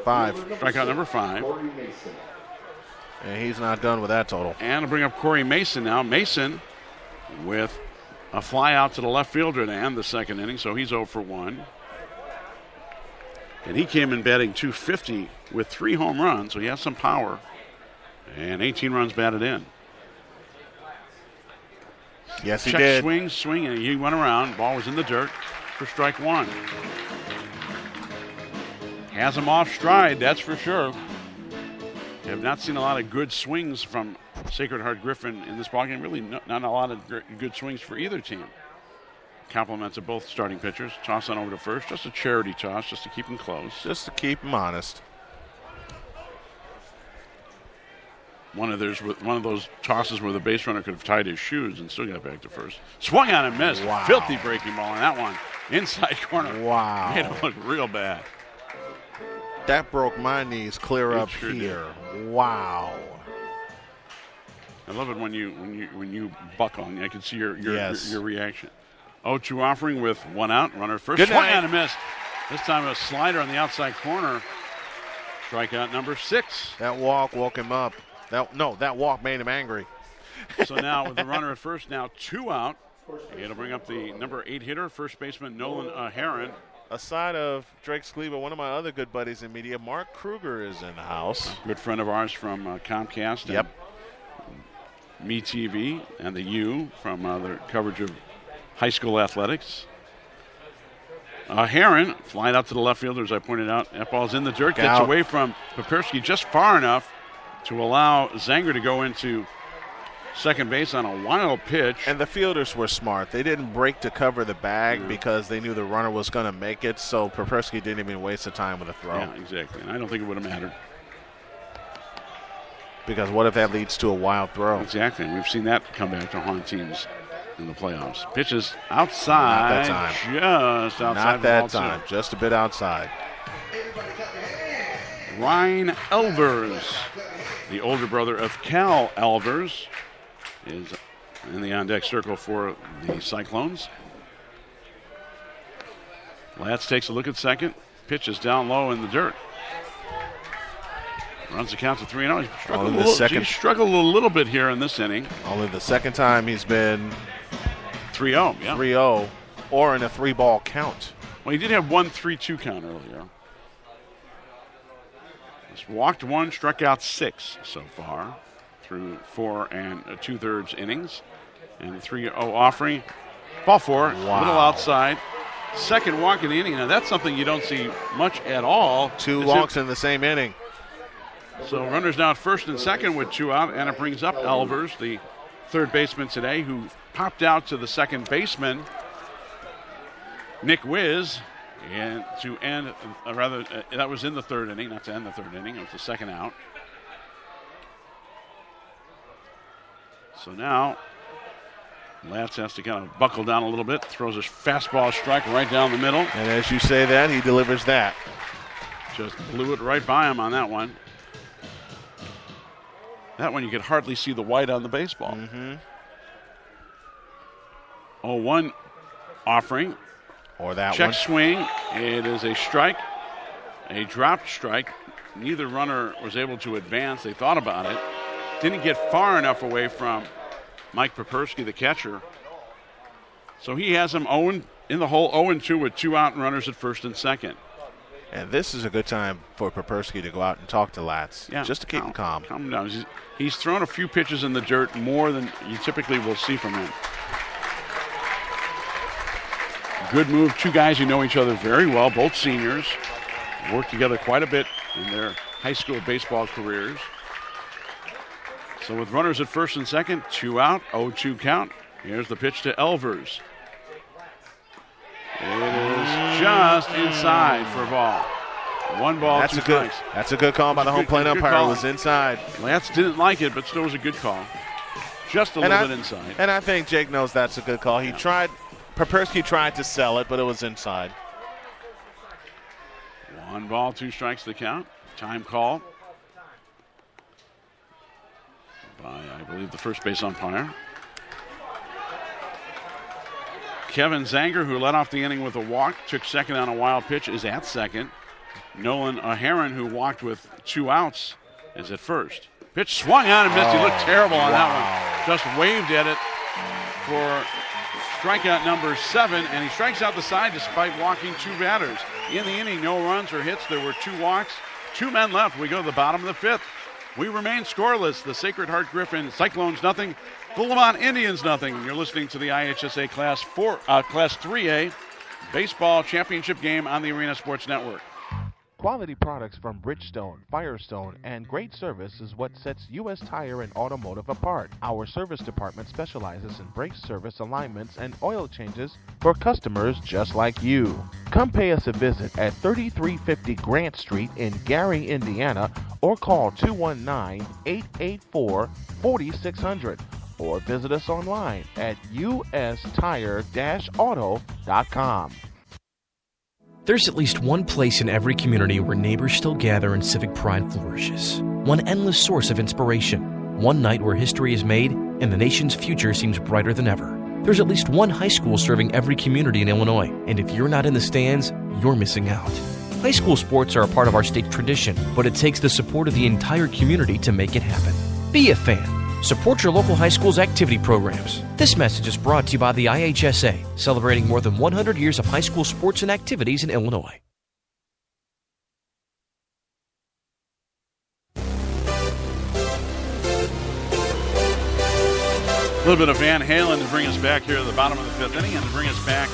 5. Strikeout number 5. And he's not done with that total. And to bring up Corey Mason now. Mason with a fly out to the left fielder to end the second inning, so he's 0 for 1. And he came in batting .250 with 3 home runs, so he has some power. And 18 runs batted in. Yes, he Check did. swing, and he went around. Ball was in the dirt for strike one. Has him off stride, that's for sure. Have not seen a lot of good swings from Sacred Heart Griffin in this ballgame. Really not a lot of good swings for either team. Compliments of both starting pitchers. Toss on over to first. Just a charity toss, just to keep him close. Just to keep him honest. One of those tosses where the base runner could have tied his shoes and still got back to first. Swung on and missed. Wow. Filthy breaking ball on that one. Inside corner. Wow. Made it look real bad. That broke my knees clear up sure here. Wow. I love it when you buckle. I can see your Yes. reaction. 0-2 offering with one out. Runner first. Good Swung night. on and missed. This time a slider on the outside corner. Strikeout number 6. That walk woke him up. That walk made him angry. So now with the runner at first, now 2 out. It'll bring up the number 8 hitter, first baseman Nolan Heron. Aside of Drake Skleba, one of my other good buddies in media, Mark Kruger, is in the house. Good friend of ours from Comcast. Yep. And MeTV and the U from their coverage of high school athletics. Heron flying out to the left fielder, as I pointed out. That ball's in the dirt, gets out. away from Papersky just far enough to allow Zanger to go into second base on a wild pitch. And the fielders were smart. They didn't break to cover the bag because they knew the runner was going to make it, so Papersky didn't even waste the time with a throw. Yeah, exactly. And I don't think it would have mattered. Because what if that leads to a wild throw? Exactly. We've seen that come back to haunt teams in the playoffs. Pitches outside. Not that time. Just outside. Not the that ball time. two. Just a bit outside. Ryan Elvers, the older brother of Cal Elvers, is in the on-deck circle for the Cyclones. Latz takes a look at second. Pitches down low in the dirt. Runs the count to 3-0. He's struggled a little bit here in this inning. Only the second time he's been 3-0, yeah. 3-0 or in a 3-ball count. Well, he did have 1 3-2 count earlier. He's walked 1, struck out 6 so far through 4 2/3 innings. And the 3-0 offering. Ball 4, a little outside. Second walk in the inning. Now, that's something you don't see much at all. 2 walks in the same inning. So runners now at first and second with 2 out, and it brings up Elvers, the third baseman today, who popped out to the second baseman, Nick Wiz, and to end, that was in the third inning, not to end the third inning, it was the second out. So now, Latz has to kind of buckle down a little bit, throws his fastball strike right down the middle. And as you say that, he delivers that. Just blew it right by him on that one. That one you could hardly see the white on the baseball. 0-1 offering. Or that Check one. swing. It is a strike. A dropped strike. Neither runner was able to advance. They thought about it. Didn't get far enough away from Mike Papersky, the catcher. So he has him in the hole 0-2 with 2 out and runners at first and second. And this is a good time for Papersky to go out and talk to Latz, just to keep him calm. Calm him down. He's thrown a few pitches in the dirt, more than you typically will see from him. Good move. 2 guys who know each other very well, both seniors. Worked together quite a bit in their high school baseball careers. So with runners at first and second, 2 out, 0-2 count. Here's the pitch to Elvers. It is just inside for a ball. 1 ball, 2 strikes. That's a good call by the home plate umpire. It was inside. Latz didn't like it, but still was a good call. Just a little bit inside. And I think Jake knows that's a good call. Papersky tried to sell it, but it was inside. 1 ball, 2 strikes to the count. Time call by, I believe, the first base umpire. Kevin Zanger, who led off the inning with a walk, took second on a wild pitch, is at second. Nolan Heron, who walked with 2 outs, is at first. Pitch swung on and missed. He looked terrible on that one. Just waved at it for strikeout number 7, and he strikes out the side despite walking 2 batters. In the inning, no runs or hits. There were 2 walks, 2 men left. We go to the bottom of the 5th. We remain scoreless. The Sacred Heart Griffin Cyclones nothing. The Lemont Indians nothing. You're listening to the IHSA Class 3A Baseball Championship game on the Arena Sports Network. Quality products from Bridgestone, Firestone, and great service is what sets U.S. Tire and Automotive apart. Our service department specializes in brake service alignments and oil changes for customers just like you. Come pay us a visit at 3350 Grant Street in Gary, Indiana, or call 219-884-4600, or visit us online at ustire-auto.com. There's at least one place in every community where neighbors still gather and civic pride flourishes. One endless source of inspiration. One night where history is made and the nation's future seems brighter than ever. There's at least one high school serving every community in Illinois, and if you're not in the stands, you're missing out. High school sports are a part of our state's tradition, but it takes the support of the entire community to make it happen. Be a fan. Support your local high school's activity programs. This message is brought to you by the IHSA, celebrating more than 100 years of high school sports and activities in Illinois. A little bit of Van Halen to bring us back here at the bottom of the fifth inning, and to bring us back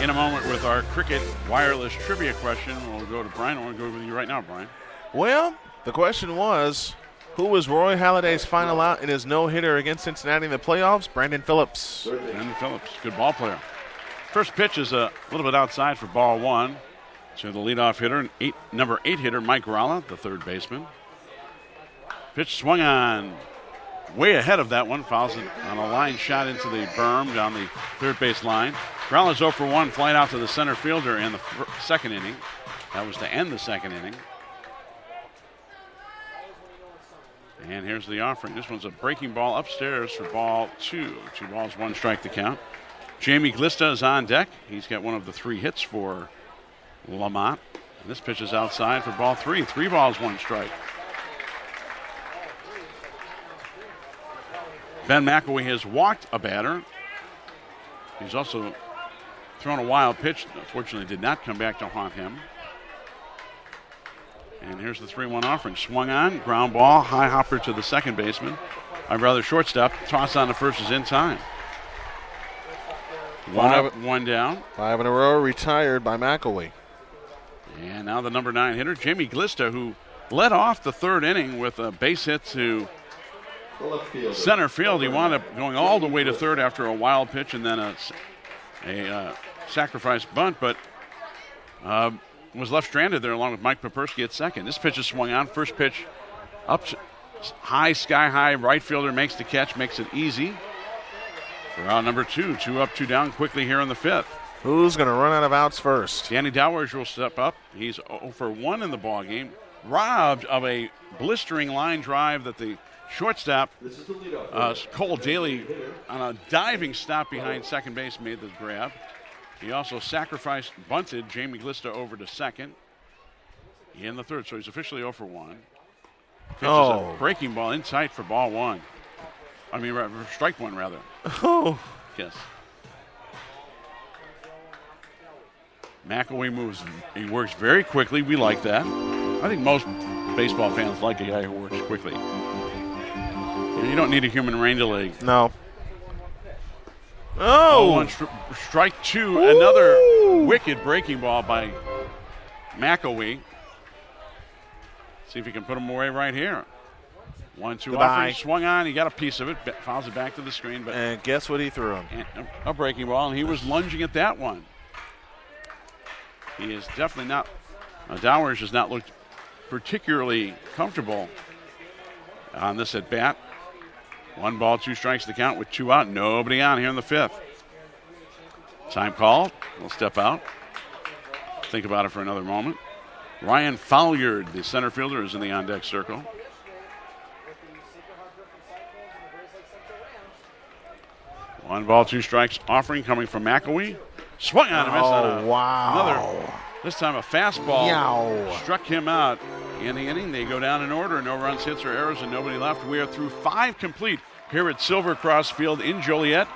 in a moment with our cricket wireless trivia question. We'll go to Brian. I want to go with you right now, Brian. Well, the question was, who was Roy Halladay's final out in his no-hitter against Cincinnati in the playoffs? Brandon Phillips. Brandon Phillips, good ball player. First pitch is a little bit outside for ball one. So the leadoff hitter, number 8 hitter, Mike Ralla, the third baseman. Pitch swung on way ahead of that one. Fouls it on a line shot into the berm down the third base line. Ralla's 0 for 1, flying out to the center fielder in the second inning. That was to end the second inning. And here's the offering. This one's a breaking ball upstairs for ball 2. 2 balls, 1 strike to count. Jamie Glista is on deck. He's got one of the 3 hits for Lemont. And this pitch is outside for ball 3. 3 balls, 1 strike. Ben McElwee has walked a batter. He's also thrown a wild pitch. Unfortunately, did not come back to haunt him. And here's the 3-1 offering. Swung on, ground ball, high hopper to the second baseman. Shortstop. Toss on the first is in time. 1 up, 1 down. 5 in a row, retired by McElwee. And now the number 9 hitter, Jamie Glista, who led off the third inning with a base hit to center field. He wound up going all the way to third after a wild pitch and then a sacrifice bunt, but was left stranded there along with Mike Papersky at second. This pitch is swung on. First pitch up high, sky high. Right fielder makes the catch, makes it easy. For out number 2, 2 up, 2 down quickly here in the fifth. Who's going to run out of outs first? Danny Dowers will step up. He's 0 for 1 in the ball game. Robbed of a blistering line drive that the shortstop, Cole Daly, on a diving stop behind second base, made the grab. He also sacrificed, bunted Jamie Glista over to second in the third, so he's officially 0 for 1. Pitches a breaking ball in tight for ball 1. I mean, strike 1, rather. Oh. Yes. McElwee moves. He works very quickly. We like that. I think most baseball fans like a guy who works quickly. You don't need a human rain delay. No. Oh! Strike 2. Ooh. Another wicked breaking ball by McElwee. See if he can put him away right here. 1-2 offering, swung on. He got a piece of it. Fouls it back to the screen. But and guess what he threw him? A breaking ball, and he was lunging at that one. He is definitely not. Dowers has not looked particularly comfortable on this at bat. 1 ball, 2 strikes to count with 2 out. Nobody on here in the fifth. Time call. We'll step out. Think about it for another moment. Ryan Folliard, the center fielder, is in the on-deck circle. One ball, 2 strikes offering coming from McElwee. Swung on and missed on another. This time a fastball struck him out in the inning. They go down in order. No runs, hits, or errors, and nobody left. We are through 5 complete here at Silver Cross Field in Joliet.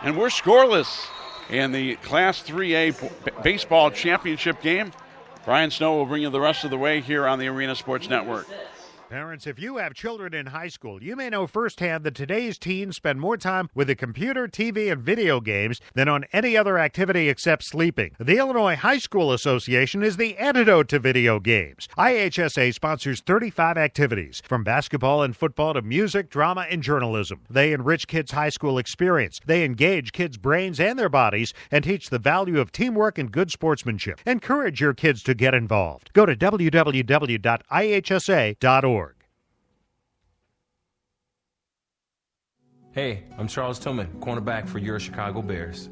And we're scoreless in the Class 3A baseball championship game. Brian Snow will bring you the rest of the way here on the Arena Sports Network. Parents, if you have children in high school, you may know firsthand that today's teens spend more time with a computer, TV, and video games than on any other activity except sleeping. The Illinois High School Association is the antidote to video games. IHSA sponsors 35 activities, from basketball and football to music, drama, and journalism. They enrich kids' high school experience. They engage kids' brains and their bodies and teach the value of teamwork and good sportsmanship. Encourage your kids to get involved. Go to www.ihsa.org. Hey, I'm Charles Tillman, cornerback for your Chicago Bears.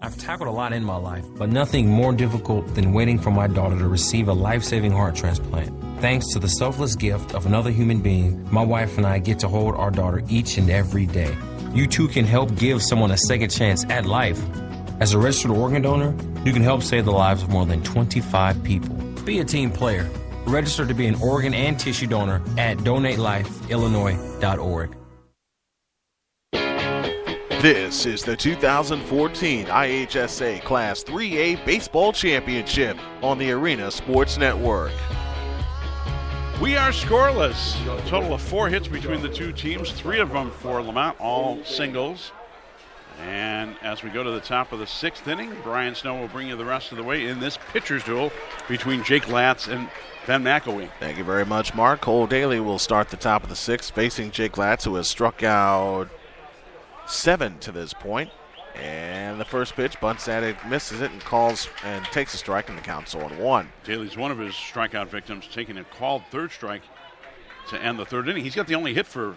I've tackled a lot in my life, but nothing more difficult than waiting for my daughter to receive a life-saving heart transplant. Thanks to the selfless gift of another human being, my wife and I get to hold our daughter each and every day. You too can help give someone a second chance at life. As a registered organ donor, you can help save the lives of more than 25 people. Be a team player. Register to be an organ and tissue donor at donatelifeillinois.org. This is the 2014 IHSA Class 3A Baseball Championship on the Arena Sports Network. We are scoreless. A total of 4 hits between the two teams, 3 of them for Lemont, all singles. And as we go to the top of the 6th inning, Brian Snow will bring you the rest of the way in this pitcher's duel between Jake Latz and Ben McElwee. Thank you very much, Mark. Cole Daly will start the top of the 6th, facing Jake Latz, who has struck out 7 to this point. And the first pitch, bunts at it, misses it, and calls and takes a strike, and the count's 0-1. Daly's one of his strikeout victims, taking a called third strike to end the 3rd inning. He's got the only hit for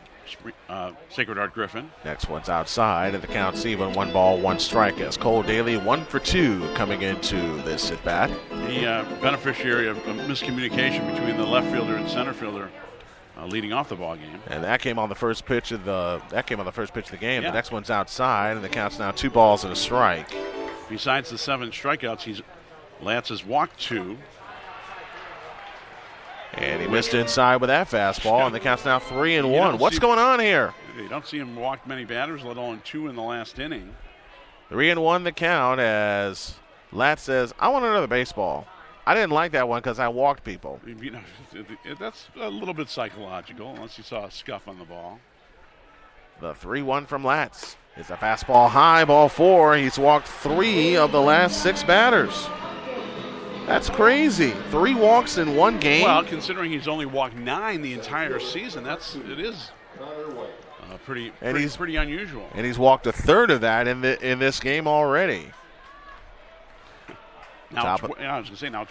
Sacred Heart Griffin. Next one's outside, and the count's even. 1 ball, 1 strike, as Cole Daly 1 for 2 coming into this at bat. The beneficiary of miscommunication between the left fielder and center fielder. Leading off the ball game, and that came on the first pitch of the game. Yeah. The next one's outside, and the count's now 2 balls and a strike. Besides the 7 strikeouts, Latz has walked 2, and he missed inside with that fastball, and the count's now 3-1. What's going on here? You don't see him walk many batters, let alone 2 in the last inning. 3-1 the count, as Latz says, "I want another baseball. I didn't like that one because I walked people." You know, that's a little bit psychological, unless you saw a scuff on the ball. The 3-1 from Latz is a fastball high, ball 4. He's walked 3 of the last 6 batters. That's crazy. 3 walks in 1 game. Well, considering he's only walked 9 the entire season, it is pretty unusual. And he's walked a third of that in this game already. Now, I was going to say now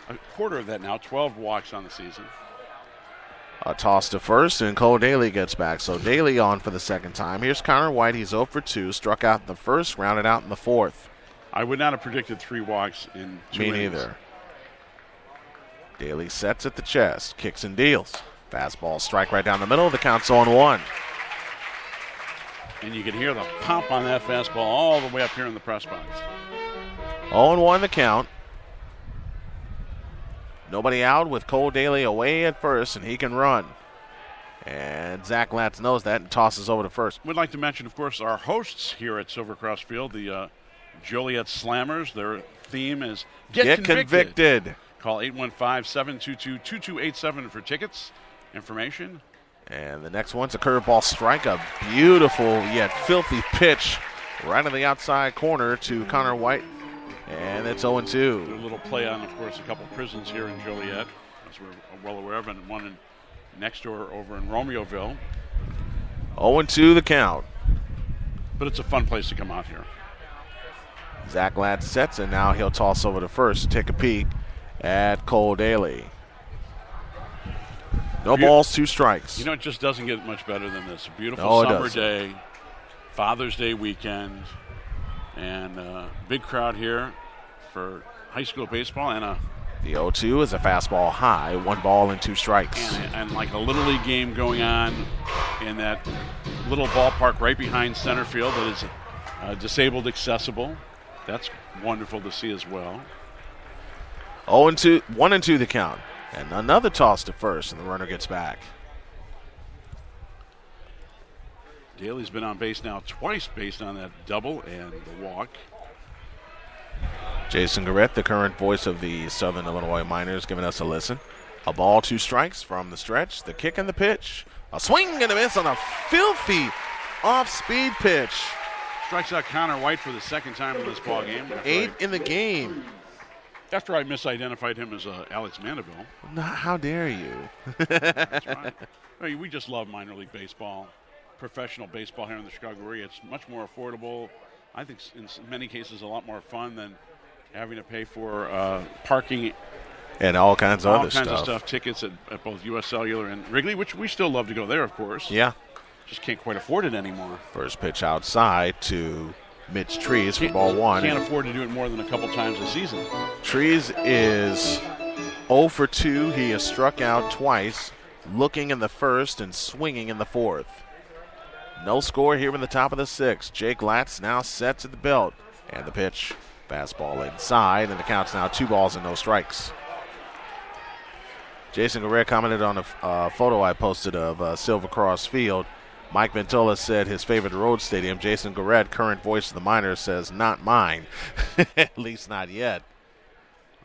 a quarter of that now, 12 walks on the season. A toss to first, and Cole Daly gets back. So Daly on for the 2nd time. Here's Connor White. He's 0 for 2, struck out in the 1st, grounded out in the 4th. I would not have predicted 3 walks in 2 innings. Me neither. Daly sets at the chest, kicks and deals. Fastball, strike right down the middle. The count's 0-1. And you can hear the pop on that fastball all the way up here in the press box. 0-1 the count. Nobody out with Cole Daly away at first, and he can run. And Zach Latz knows that and tosses over to first. We'd like to mention, of course, our hosts here at Silvercross Field, the Joliet Slammers. Their theme is Get Convicted. Call 815-722-2287 for tickets, information. And the next one's a curveball strike, a beautiful yet filthy pitch right on the outside corner to Connor White. And it's 0-2. Do a little play on, of course, a couple prisons here in Joliet, as we're well aware of, and one next door over in Romeoville. 0-2 the count. But it's a fun place to come out here. Zach Latz sets, and now he'll toss over to first to take a peek at Cole Daly. No balls, 2 strikes. You know, it just doesn't get much better than this. A beautiful summer day, Father's Day weekend, and a big crowd here for high school baseball. And the 0-2 is a fastball high, 1 ball and 2 strikes. And like a Little League game going on in that little ballpark right behind center field that is disabled accessible. That's wonderful to see as well. 0-2, 1-2 the count. And another toss to first, and the runner gets back. Daly's been on base now twice based on that double and the walk. Jason Garrett, the current voice of the Southern Illinois Miners, giving us a listen. A ball, 2 strikes from the stretch. The kick and the pitch. A swing and a miss on a filthy off-speed pitch. Strikes out Connor White for the second time in this ball game. 8 in the game. After I misidentified him as Alex Mandeville. How dare you? That's right. I mean, we just love minor league baseball, professional baseball here in the Chicago area. It's much more affordable. I think in many cases a lot more fun than having to pay for parking and all kinds of other stuff. All kinds of stuff, tickets at both U.S. Cellular and Wrigley, which we still love to go there, of course. Yeah. Just can't quite afford it anymore. First pitch outside to Mitch Trees for ball 1. Can't afford to do it more than a couple times a season. Trees is 0 for 2. He has struck out twice, looking in the first and swinging in the fourth. No score here in the top of the 6th. Jake Latz now sets at the belt. And the pitch, fastball inside, and the count's now 2 balls and no strikes. Jason Guerrero commented on a photo I posted of Silver Cross Field. Mike Ventola said his favorite road stadium. Jason Guerrero, current voice of the minors, says not mine. At least not yet.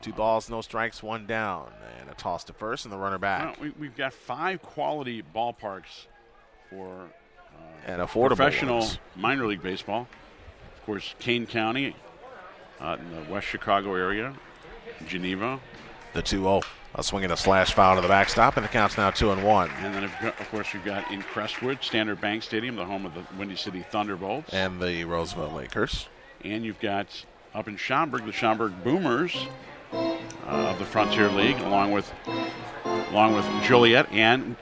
2 balls, no strikes, 1 down. And a toss to first and the runner back. Well, we've got 5 quality ballparks for and affordable professional ones. Minor league baseball. Of course, Kane County in the West Chicago area, Geneva. The 2-0. A swing and a slash foul to the backstop, and the count's now 2-1. And then, of course, you've got in Crestwood, Standard Bank Stadium, the home of the Windy City Thunderbolts. And the Roosevelt Lakers. And you've got up in Schaumburg, the Schaumburg Boomers of the Frontier League, along with Joliet, and,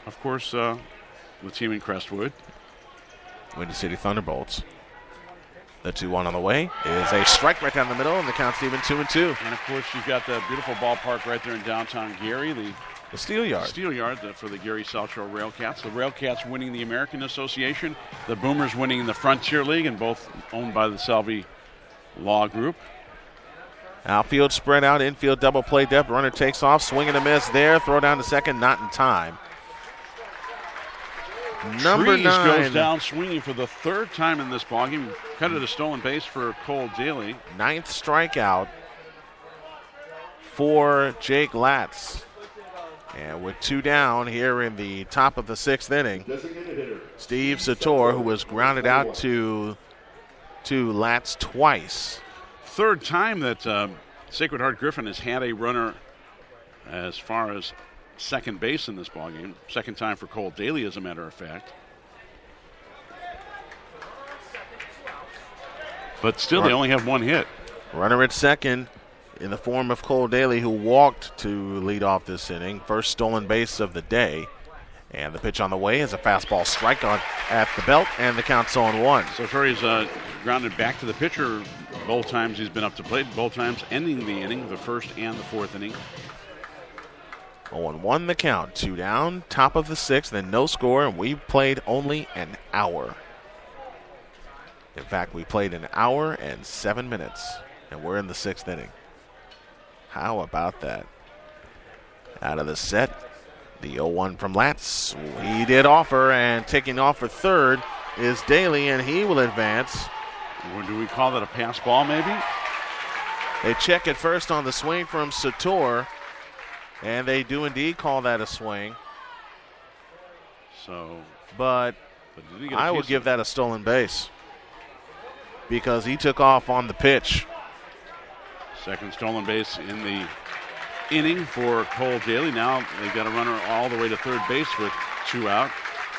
of course, the team in Crestwood. Windy City Thunderbolts. The 2-1 on the way is a strike right down the middle, and the count's even 2-2. And, of course, you've got the beautiful ballpark right there in downtown Gary, the Steel Yard. Steel Yard for the Gary South Shore Railcats. The Railcats winning the American Association, the Boomers winning the Frontier League, and both owned by the Salvi Law Group. Outfield spread out, infield double play depth. Runner takes off, swing and a miss there. Throw down to second, not in time. Number Trees 9 goes down swinging for the 3rd time in this ballgame. Cut it a stolen base for Cole Daly. 9th strikeout for Jake Latz. And with 2 down here in the top of the 6th inning, Steve Sator, who was grounded out to Latz twice. 3rd time that Sacred Heart Griffin has had a runner as far as second base in this ballgame. 2nd time for Cole Daly, as a matter of fact. But still, they only have 1 hit. Runner at second in the form of Cole Daly, who walked to lead off this inning. First stolen base of the day. And the pitch on the way is a fastball strike on at the belt, and the count's 0-1. So Ferry's grounded back to the pitcher both times he's been up to plate, both times ending the inning, the 1st and the 4th inning. 0-1 the count. 2 down, top of the 6th, then no score, and we played only an hour. In fact, we played an hour and 7 minutes, and we're in the 6th inning. How about that? Out of the set, the 0-1 from Latz. He did offer, and taking off for 3rd is Daly, and he will advance. Or do we call that a pass ball, maybe? They check it first on the swing from Sator, and they do indeed call that a swing. But I would give that a stolen base because he took off on the pitch. 2nd stolen base in the inning for Cole Daly. Now they've got a runner all the way to 3rd base with 2 out,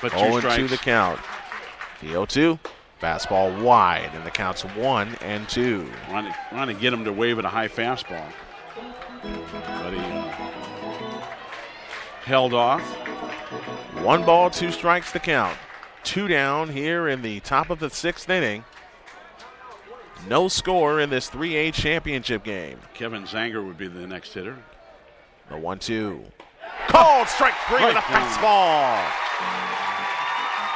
but 2 strikes. 0-2 the count. The 0-2, fastball wide, and the count's 1-2. Want to get him to wave at a high fastball, but he held off. 1 ball, 2 strikes the count. 2 down here in the top of the 6th inning. No score in this 3A championship game. Kevin Zanger would be the next hitter. The 1-2. Called strike 3 with a fastball.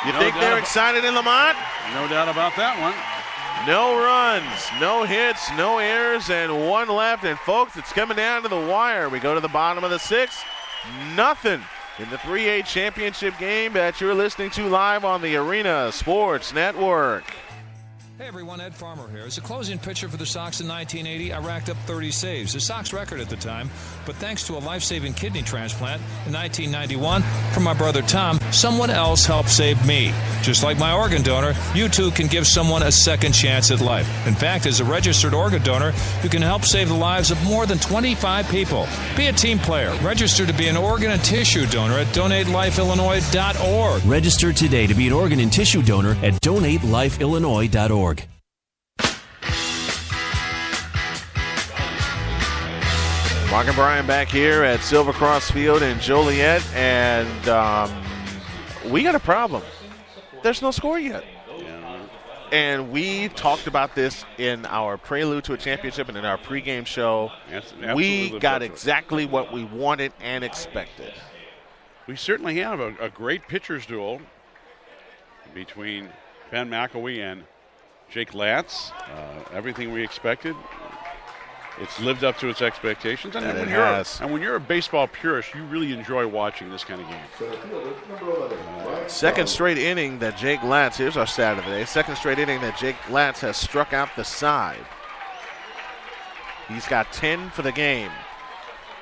You think they're excited in Lemont? No doubt about that one. No runs, no hits, no errors, and 1 left. And folks, it's coming down to the wire. We go to the bottom of the 6th. Nothing in the 3A championship game that you're listening to live on the Arena Sports Network. Hey everyone, Ed Farmer here. As a closing pitcher for the Sox in 1980, I racked up 30 saves, the Sox record at the time. But thanks to a life-saving kidney transplant in 1991 from my brother Tom, someone else helped save me. Just like my organ donor, you too can give someone a second chance at life. In fact, as a registered organ donor, you can help save the lives of more than 25 people. Be a team player. Register to be an organ and tissue donor at DonateLifeIllinois.org. Register today to be an organ and tissue donor at DonateLifeIllinois.org. Mark and Brian back here at Silver Cross Field in Joliet, and we got a problem. There's no score yet. And we talked about this in our prelude to a championship and in our pregame show. We got exactly what we wanted and expected. We certainly have a great pitcher's duel between Ben McElwee and Jake Latz. Everything we expected. It's lived up to its expectations. And when you're a baseball purist, you really enjoy watching this kind of game. Second straight inning that Jake Latz, here's our stat of the day, second straight inning that Jake Latz has struck out the side. He's got 10 for the game.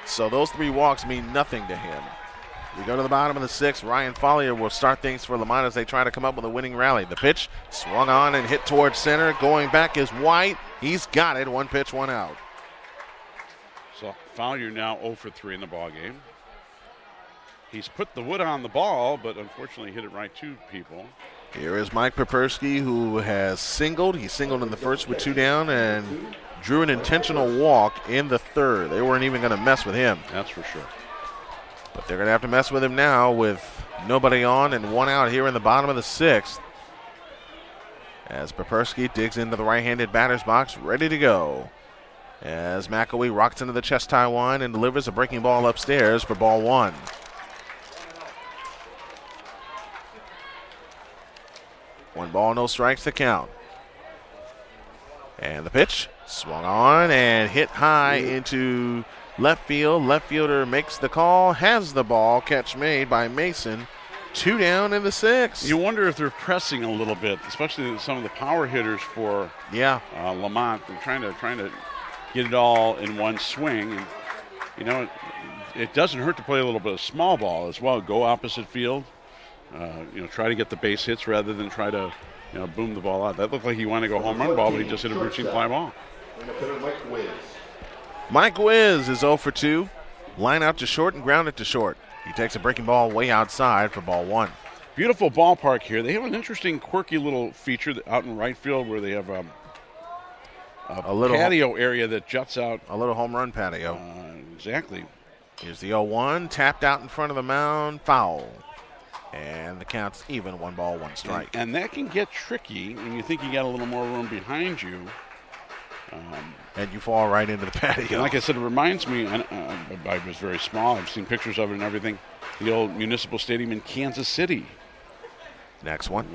So those 3 walks mean nothing to him. We go to the bottom of the 6th. Ryan Follier will start things for Lemont as they try to come up with a winning rally. The pitch swung on and hit towards center. Going back is White. He's got it. 1 pitch, 1 out. So Follier now 0 for 3 in the ball game. He's put the wood on the ball, but unfortunately hit it right to people. Here is Mike Pepersky, who has singled. He singled in the first with 2 down and drew an intentional walk in the 3rd. They weren't even going to mess with him. That's for sure. But they're going to have to mess with him now with nobody on and 1 out here in the bottom of the 6th. As Pepersky digs into the right-handed batter's box, ready to go. As McElwee rocks into the chest tie one and delivers a breaking ball upstairs for ball 1. One ball, no strikes to count. And the pitch swung on and hit high into left field. Left fielder makes the call, has the ball. Catch made by Mason. 2 down in the 6th. You wonder if they're pressing a little bit, especially some of the power hitters for Lemont. They're trying to get it all in one swing. And, you know, it doesn't hurt to play a little bit of small ball as well. Go opposite field. Try to get the base hits rather than try to, boom the ball out. That looked like he wanted to go home run ball, but he just hit a routine fly ball. Mike Wiz is 0 for 2. Line out to short and ground it to short. He takes a breaking ball way outside for ball 1. Beautiful ballpark here. They have an interesting, quirky little feature out in right field where they have a little patio area that juts out. A little home run patio. Exactly. Here's the 0-1. Tapped out in front of the mound. Foul. And the count's even. 1 ball, 1 strike. And that can get tricky when you think you got a little more room behind you. And you fall right into the patio. And like I said, it reminds me, I was very small. I've seen pictures of it and everything. The old Municipal Stadium in Kansas City. Next one,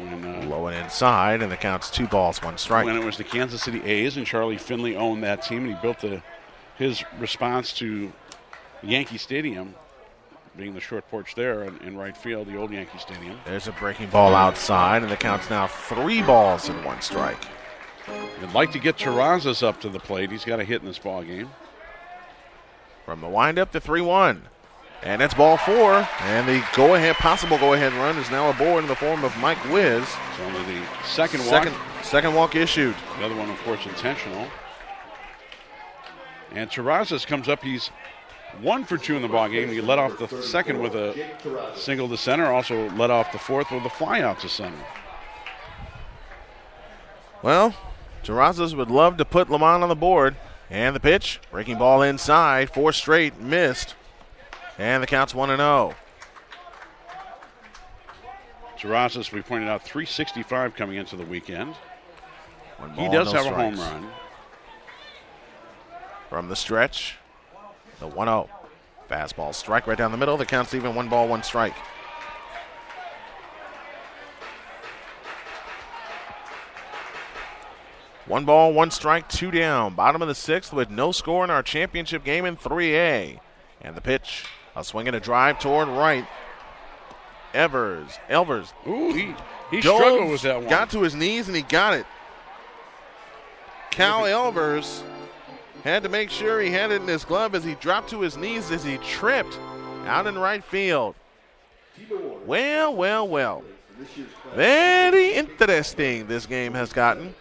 low and inside, and the count's 2 balls, 1 strike. When it was the Kansas City A's, and Charlie Finley owned that team, and he built his response to Yankee Stadium, being the short porch there in right field, the old Yankee Stadium. There's a breaking ball outside, and the count's now 3 balls and 1 strike. I'd like to get Terrazas up to the plate. He's got a hit in this ball game. From the windup to 3-1. And that's ball 4, and the possible go-ahead run is now aboard in the form of Mike Wiz. It's only the second walk. Second walk issued. The other one, of course, intentional. And Terrazas comes up. He's 1 for 2 in the ball game. He led off the second with a single to center. Also led off the 4th with a fly out to center. Well, Terrazas would love to put Lemont on the board. And the pitch, breaking ball inside, 4 straight, missed. And the count's 1-0. Terrazas, we pointed out, 365 coming into the weekend. He does have a home run. From the stretch, the 1-0. Fastball strike right down the middle. The count's even. 1 ball, 1 strike. One ball, 1 strike, 2 down. Bottom of the 6th with no score in our championship game in 3A. And the pitch, a swing and a drive toward right. Elvers. Ooh, he struggled with that one. Got to his knees and he got it. Cal Elvers had to make sure he had it in his glove as he dropped to his knees as he tripped out in right field. Well. Very interesting this game has gotten.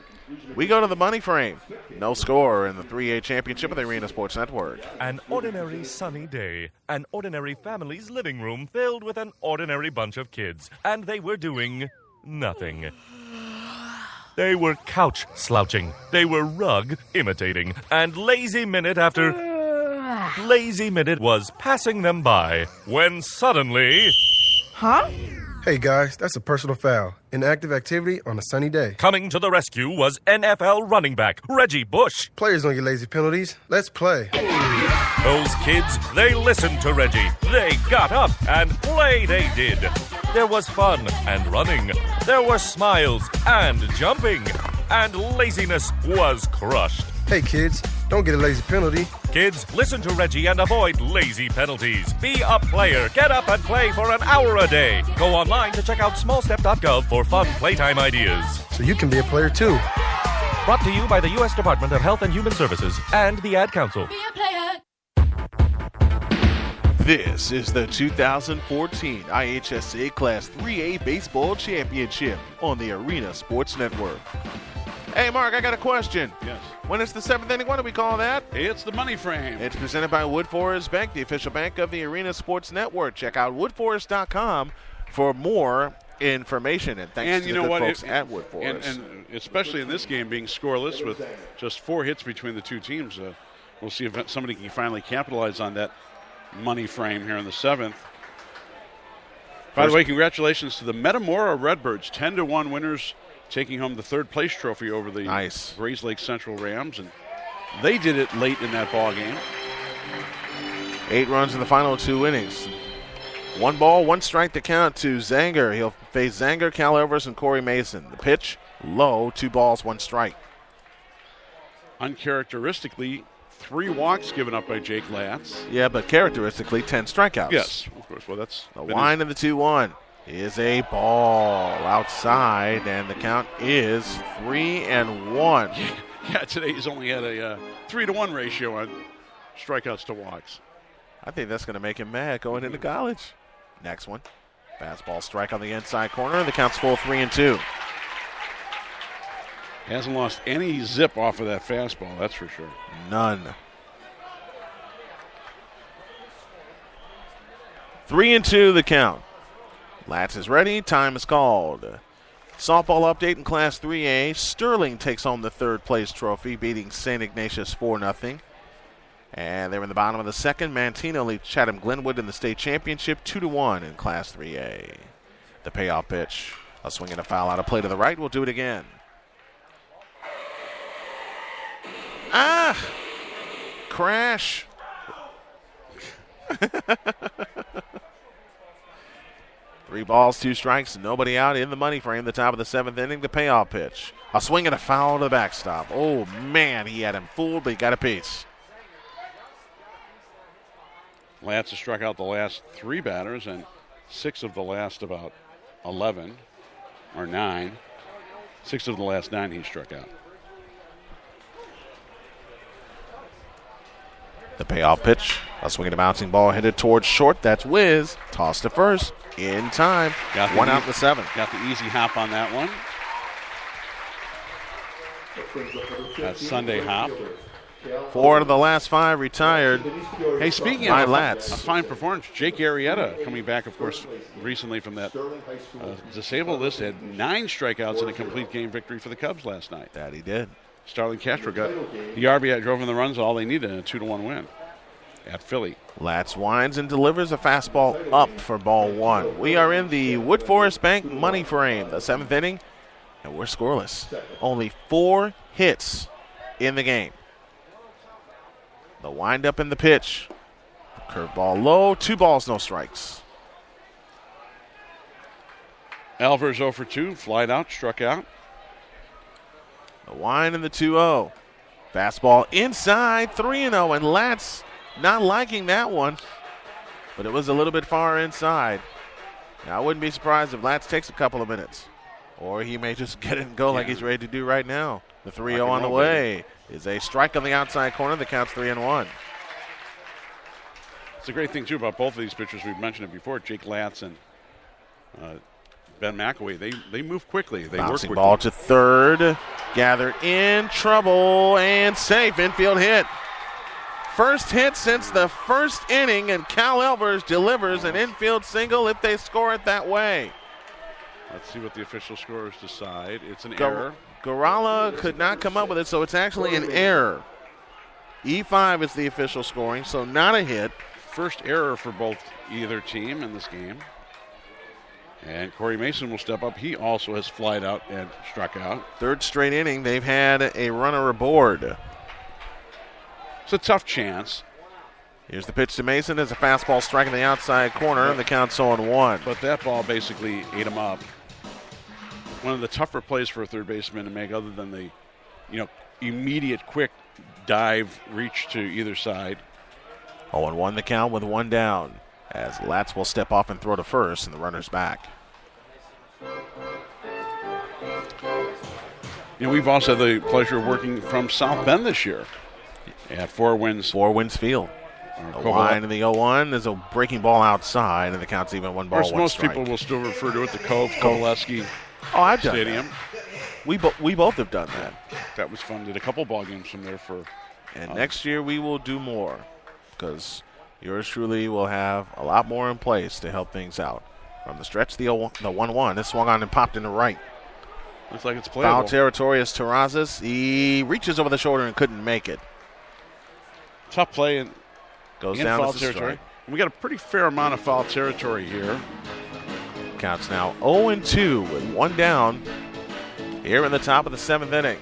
We go to the money frame. No score in the 3A championship of the Arena Sports Network. An ordinary sunny day. An ordinary family's living room filled with an ordinary bunch of kids. And they were doing nothing. They were couch slouching. They were rug imitating. And Lazy Minute after Lazy Minute was passing them by when suddenly... Huh? Hey guys, that's a personal foul. Inactive activity on a sunny day. Coming to the rescue was NFL running back Reggie Bush. Players don't get lazy penalties. Let's play. Those kids, they listened to Reggie. They got up and play they did. There was fun and running. There were smiles and jumping. And laziness was crushed. Hey kids, don't get a lazy penalty. Kids, listen to Reggie and avoid lazy penalties. Be a player. Get up and play for an hour a day. Go online to check out smallstep.gov for fun playtime ideas. So you can be a player too. Brought to you by the U.S. Department of Health and Human Services and the Ad Council. Be a player. This is the 2014 IHSA Class 3A Baseball Championship on the Arena Sports Network. Hey, Mark, I got a question. Yes. When it's the seventh inning, what do we call that? It's the money frame. It's presented by Wood Forest Bank, the official bank of the Arena Sports Network. Check out woodforest.com for more information. And thanks to the good folks at Wood Forest. And especially in this game being scoreless with just 4 hits between the two teams, we'll see if somebody can finally capitalize on that money frame here in the 7th. By the way, congratulations to the Metamora Redbirds, 10-1 winners, taking home the third place trophy over the Grays Lake Central Rams, and they did it late in that ball game. 8 runs in the final 2 innings. 1 ball, 1 strike to count to Zanger. He'll face Zanger, Cal Elvers, and Corey Mason. The pitch, low, 2 balls, 1 strike. Uncharacteristically, 3 walks given up by Jake Latz. Yeah, but characteristically, 10 strikeouts. Yes, of course. Well, that's the wind of the 2-1. Is a ball outside, and the count is 3-1. Yeah, today he's only had a 3-to-1 ratio on strikeouts to walks. I think that's going to make him mad going into college. Next one. Fastball strike on the inside corner. The count's full 3-2. Hasn't lost any zip off of that fastball, that's for sure. None. 3-2 the count. Latz is ready. Time is called. Softball update in Class 3A. Sterling takes home the third place trophy, beating St. Ignatius 4-0. And they're in the bottom of the second. Mantino leads Chatham Glenwood in the state championship 2-1 in Class 3A. The payoff pitch. A swing and a foul out of play to the right. We'll do it again. Crash. 3 balls, 2 strikes, nobody out in the money frame. The top of the 7th inning, the payoff pitch. A swing and a foul to the backstop. Oh, man, he had him fooled, but he got a piece. Latz has struck out the last 3 batters and 6 of the last about 11, or 9. 6 of the last 9 he struck out. The payoff pitch. A swing and a bouncing ball headed towards short. That's Wiz. Toss to first. In time. Got 1 out in the 7th. Got the easy hop on that one. That's Sunday hop. 4 of the last 5 retired. Hey, speaking by of Latz. a fine performance, Jake Arrieta coming back, of course, recently from that disabled list, had 9 strikeouts in a complete game victory for the Cubs last night. That he did. Starling Castro got the RBI, drove in the runs, all they needed in a 2-1 win at Philly. Latz winds and delivers a fastball up for ball 1. We are in the Wood Forest Bank money frame, the 7th inning, and we're scoreless. Only 4 hits in the game. The windup and the pitch. Curveball low, 2 balls, no strikes. Elvers 0 for 2, flied out, struck out. The wind and the 2-0. Fastball inside, 3-0, and Latz not liking that one, but it was a little bit far inside. Now, I wouldn't be surprised if Latz takes a couple of minutes. Or he may just get it and go like he's ready to do right now. The 3-0 on the way is a strike on the outside corner that counts 3-1. It's a great thing, too, about both of these pitchers. We've mentioned it before, Jake Latz and Ben McAway. They move quickly. They Bouncing work quickly. ball to third. Gathered in trouble and safe. Infield hit. First hit since the first inning, and Cal Elvers delivers an infield single if they score it that way. Let's see what the official scorers decide. It's an error. Garala could not come up with it, so it's actually an error. E5 is the official scoring, so not a hit. First error for either team in this game. And Corey Mason will step up. He also has flied out and struck out. Third straight inning, they've had a runner aboard. It's a tough chance. Here's the pitch to Mason. There's a fastball striking the outside corner, and the count's 0-1. But that ball basically ate him up. One of the tougher plays for a third baseman to make, other than the, immediate quick dive reach to either side. 0-1 the count with one down, as Latz will step off and throw to first, and the runner's back. We've also had the pleasure of working from South Bend this year at Four Winds Field. A line in the 0-1. There's a breaking ball outside, and the count's even 1 ball, 1 most strike. people will still refer to it the Kovaleski I've done Stadium. That. We both have done that. That was fun. Did a couple ball games from there for. And next year we will do more, because yours truly will have a lot more in place to help things out. From the stretch, the 1-1. This swung on and popped in the right. Looks like it's playable. Foul territory is Terrazas. He reaches over the shoulder and couldn't make it. Tough play and goes in down foul to territory. strike. We got a pretty fair amount of foul territory here. Counts now 0-2 with one down here in the top of the 7th inning.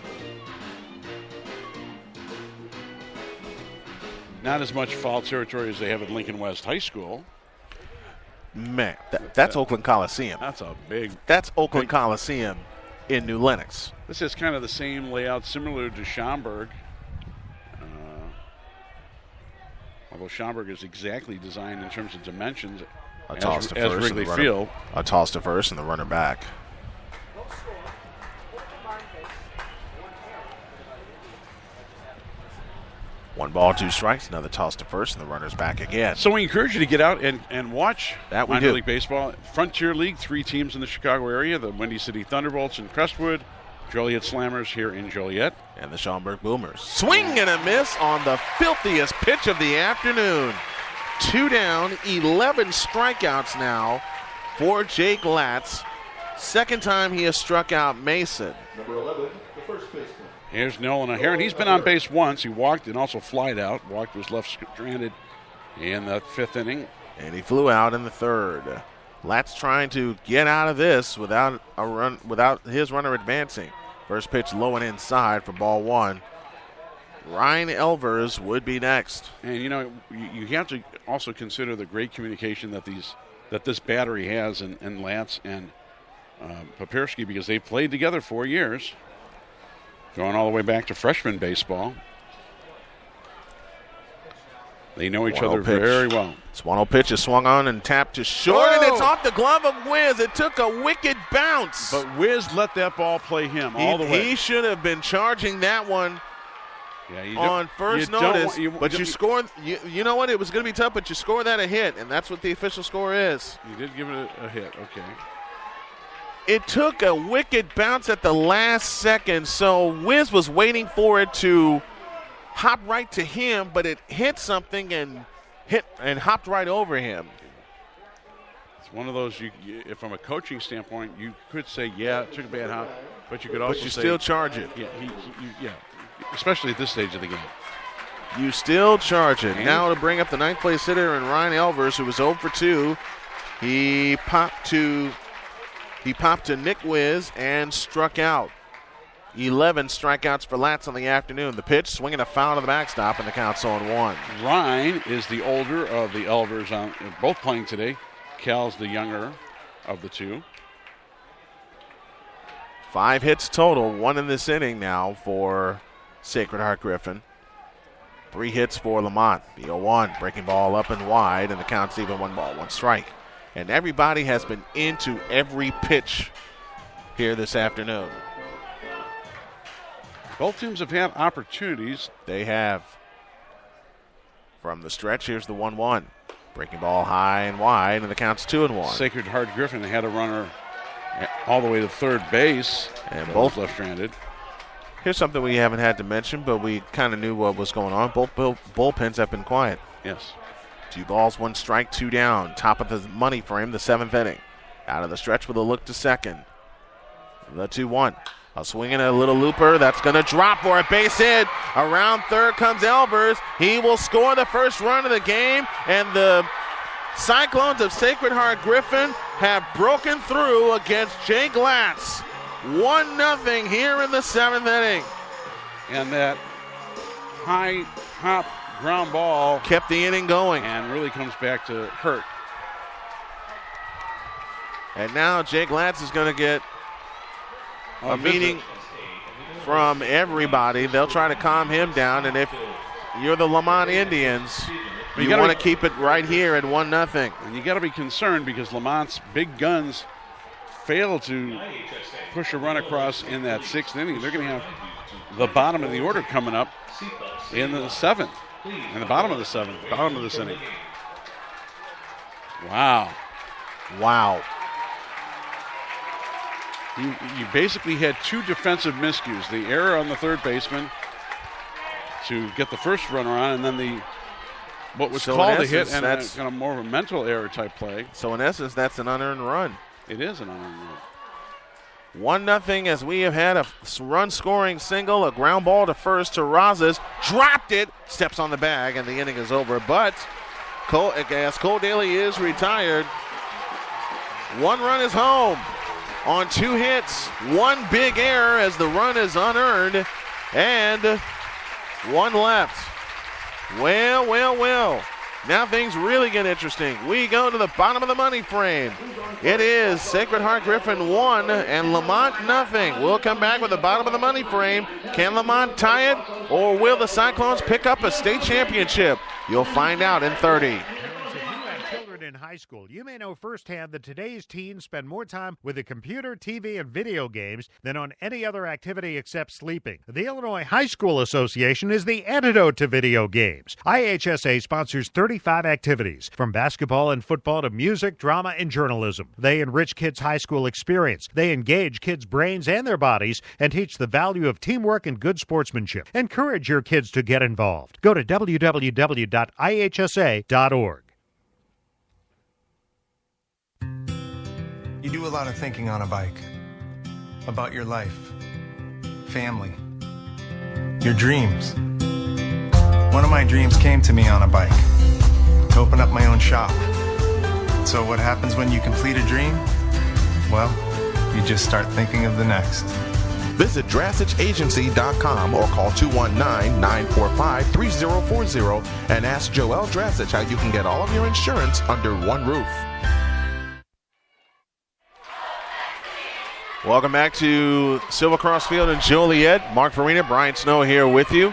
Not as much foul territory as they have at Lincoln West High School. Man, that's Oakland Coliseum. That's Oakland Coliseum in New Lenox. This is kind of the same layout, similar to Schaumburg. Although Schaumburg is exactly designed in terms of dimensions as Wrigley Field. A toss to first and the runner back. One ball, 2 strikes, another toss to first, and the runner's back again. So we encourage you to get out and watch minor league baseball. Frontier League, 3 teams in the Chicago area, the Windy City Thunderbolts in Crestwood, Joliet Slammers here in Joliet. And the Schaumburg Boomers. Swing and a miss on the filthiest pitch of the afternoon. 2 down, 11 strikeouts now for Jake Latz. Second time he has struck out Mason. Number 11, the first baseman. Here's Nolan O'Haron. He's been on base once. He walked and also flied out. Walked, was left stranded in the 5th inning. And he flew out in the 3rd. Latz trying to get out of this without his runner advancing. First pitch low and inside for ball 1. Ryan Elvers would be next. And you have to also consider the great communication that this battery has in Latz and Papierski, because they've played together 4 years, going all the way back to freshman baseball. They know each other very well. This 1-0 pitch is swung on and tapped to short, and it's off the glove of Wiz. It took a wicked bounce. But Wiz let that ball play him all the way. He should have been charging that one on first notice. But you scored. You know what? It was going to be tough, but you scored that a hit, and that's what the official score is. You did give it a hit. Okay. It took a wicked bounce at the last second, so Wiz was waiting for it to hop right to him, but it hit something and hopped right over him. It's one of those, if from a coaching standpoint, you could say, yeah, it took a bad hop, but you could also say, still charge it. Yeah, especially at this stage of the game. You still charge it. Now to bring up the 9th place hitter and Ryan Elvers, who was 0 for 2. He popped to Nick Wiz and struck out. 11 strikeouts for Latz on the afternoon. The pitch, swinging a foul to the backstop, and the count's 0-1. Ryan is the older of the Elvers, both playing today. Cal's the younger of the 2. 5 hits total, 1 in this inning now for Sacred Heart Griffin. 3 hits for Lemont. The 0-1, breaking ball up and wide, and the count's even 1 ball, 1 strike. And everybody has been into every pitch here this afternoon. Both teams have had opportunities. They have. From the stretch, here's the 1-1. Breaking ball high and wide, and the count's 2-1. Sacred Heart Griffin had a runner all the way to third base, and both left-handed. Here's something we haven't had to mention, but we kind of knew what was going on. Both bullpens have been quiet. Yes. 2 balls, 1 strike, 2 down. Top of the money frame, the 7th inning. Out of the stretch with a look to second. The 2-1. A swing and a little looper. That's going to drop for a base hit. Around third comes Elbers. He will score the first run of the game, and the Cyclones of Sacred Heart Griffin have broken through against Jay Glatz. 1-0 here in the 7th inning. And that high hop ground ball kept the inning going and really comes back to hurt. And now Jay Glatz is going to get a meeting from everybody. They'll try to calm him down, and if you're the Lemont Indians, you want to keep it right here at 1-0. And you got to be concerned because Lamont's big guns failed to push a run across in that 6th inning. They're going to have the bottom of the order coming up in the 7th, in the bottom of the 7th, bottom of this inning. Wow. You basically had 2 defensive miscues. The error on the third baseman to get the first runner on, and then what was called a hit, and that's kind of more of a mental error type play. So in essence, that's an unearned run. It is an unearned run. 1-0 as we have had a run-scoring single, a ground ball to first to Razas. Dropped it, steps on the bag, and the inning is over. But as Cole Daly is retired, 1 run is home on 2 hits. 1 big error as the run is unearned, and 1 left. Well. Now things really get interesting. We go to the bottom of the money frame. It is Sacred Heart Griffin 1 and Lemont 0. We'll come back with the bottom of the money frame. Can Lemont tie it, or will the Cyclones pick up a state championship? You'll find out in 30. In high school, you may know firsthand that today's teens spend more time with a computer, TV, and video games than on any other activity except sleeping. The Illinois High School Association is the antidote to video games. IHSA sponsors 35 activities, from basketball and football to music, drama, and journalism. They enrich kids' high school experience. They engage kids' brains and their bodies and teach the value of teamwork and good sportsmanship. Encourage your kids to get involved. Go to www.ihsa.org. You do a lot of thinking on a bike about your life, family, your dreams. One of my dreams came to me on a bike, to open up my own shop. So what happens when you complete a dream? Well, you just start thinking of the next. Visit DrassichAgency.com or call 219-945-3040 and ask Joel Drassich how you can get all of your insurance under one roof. Welcome back to Silver Cross Field in Joliet. Mark Farina, Brian Snow here with you.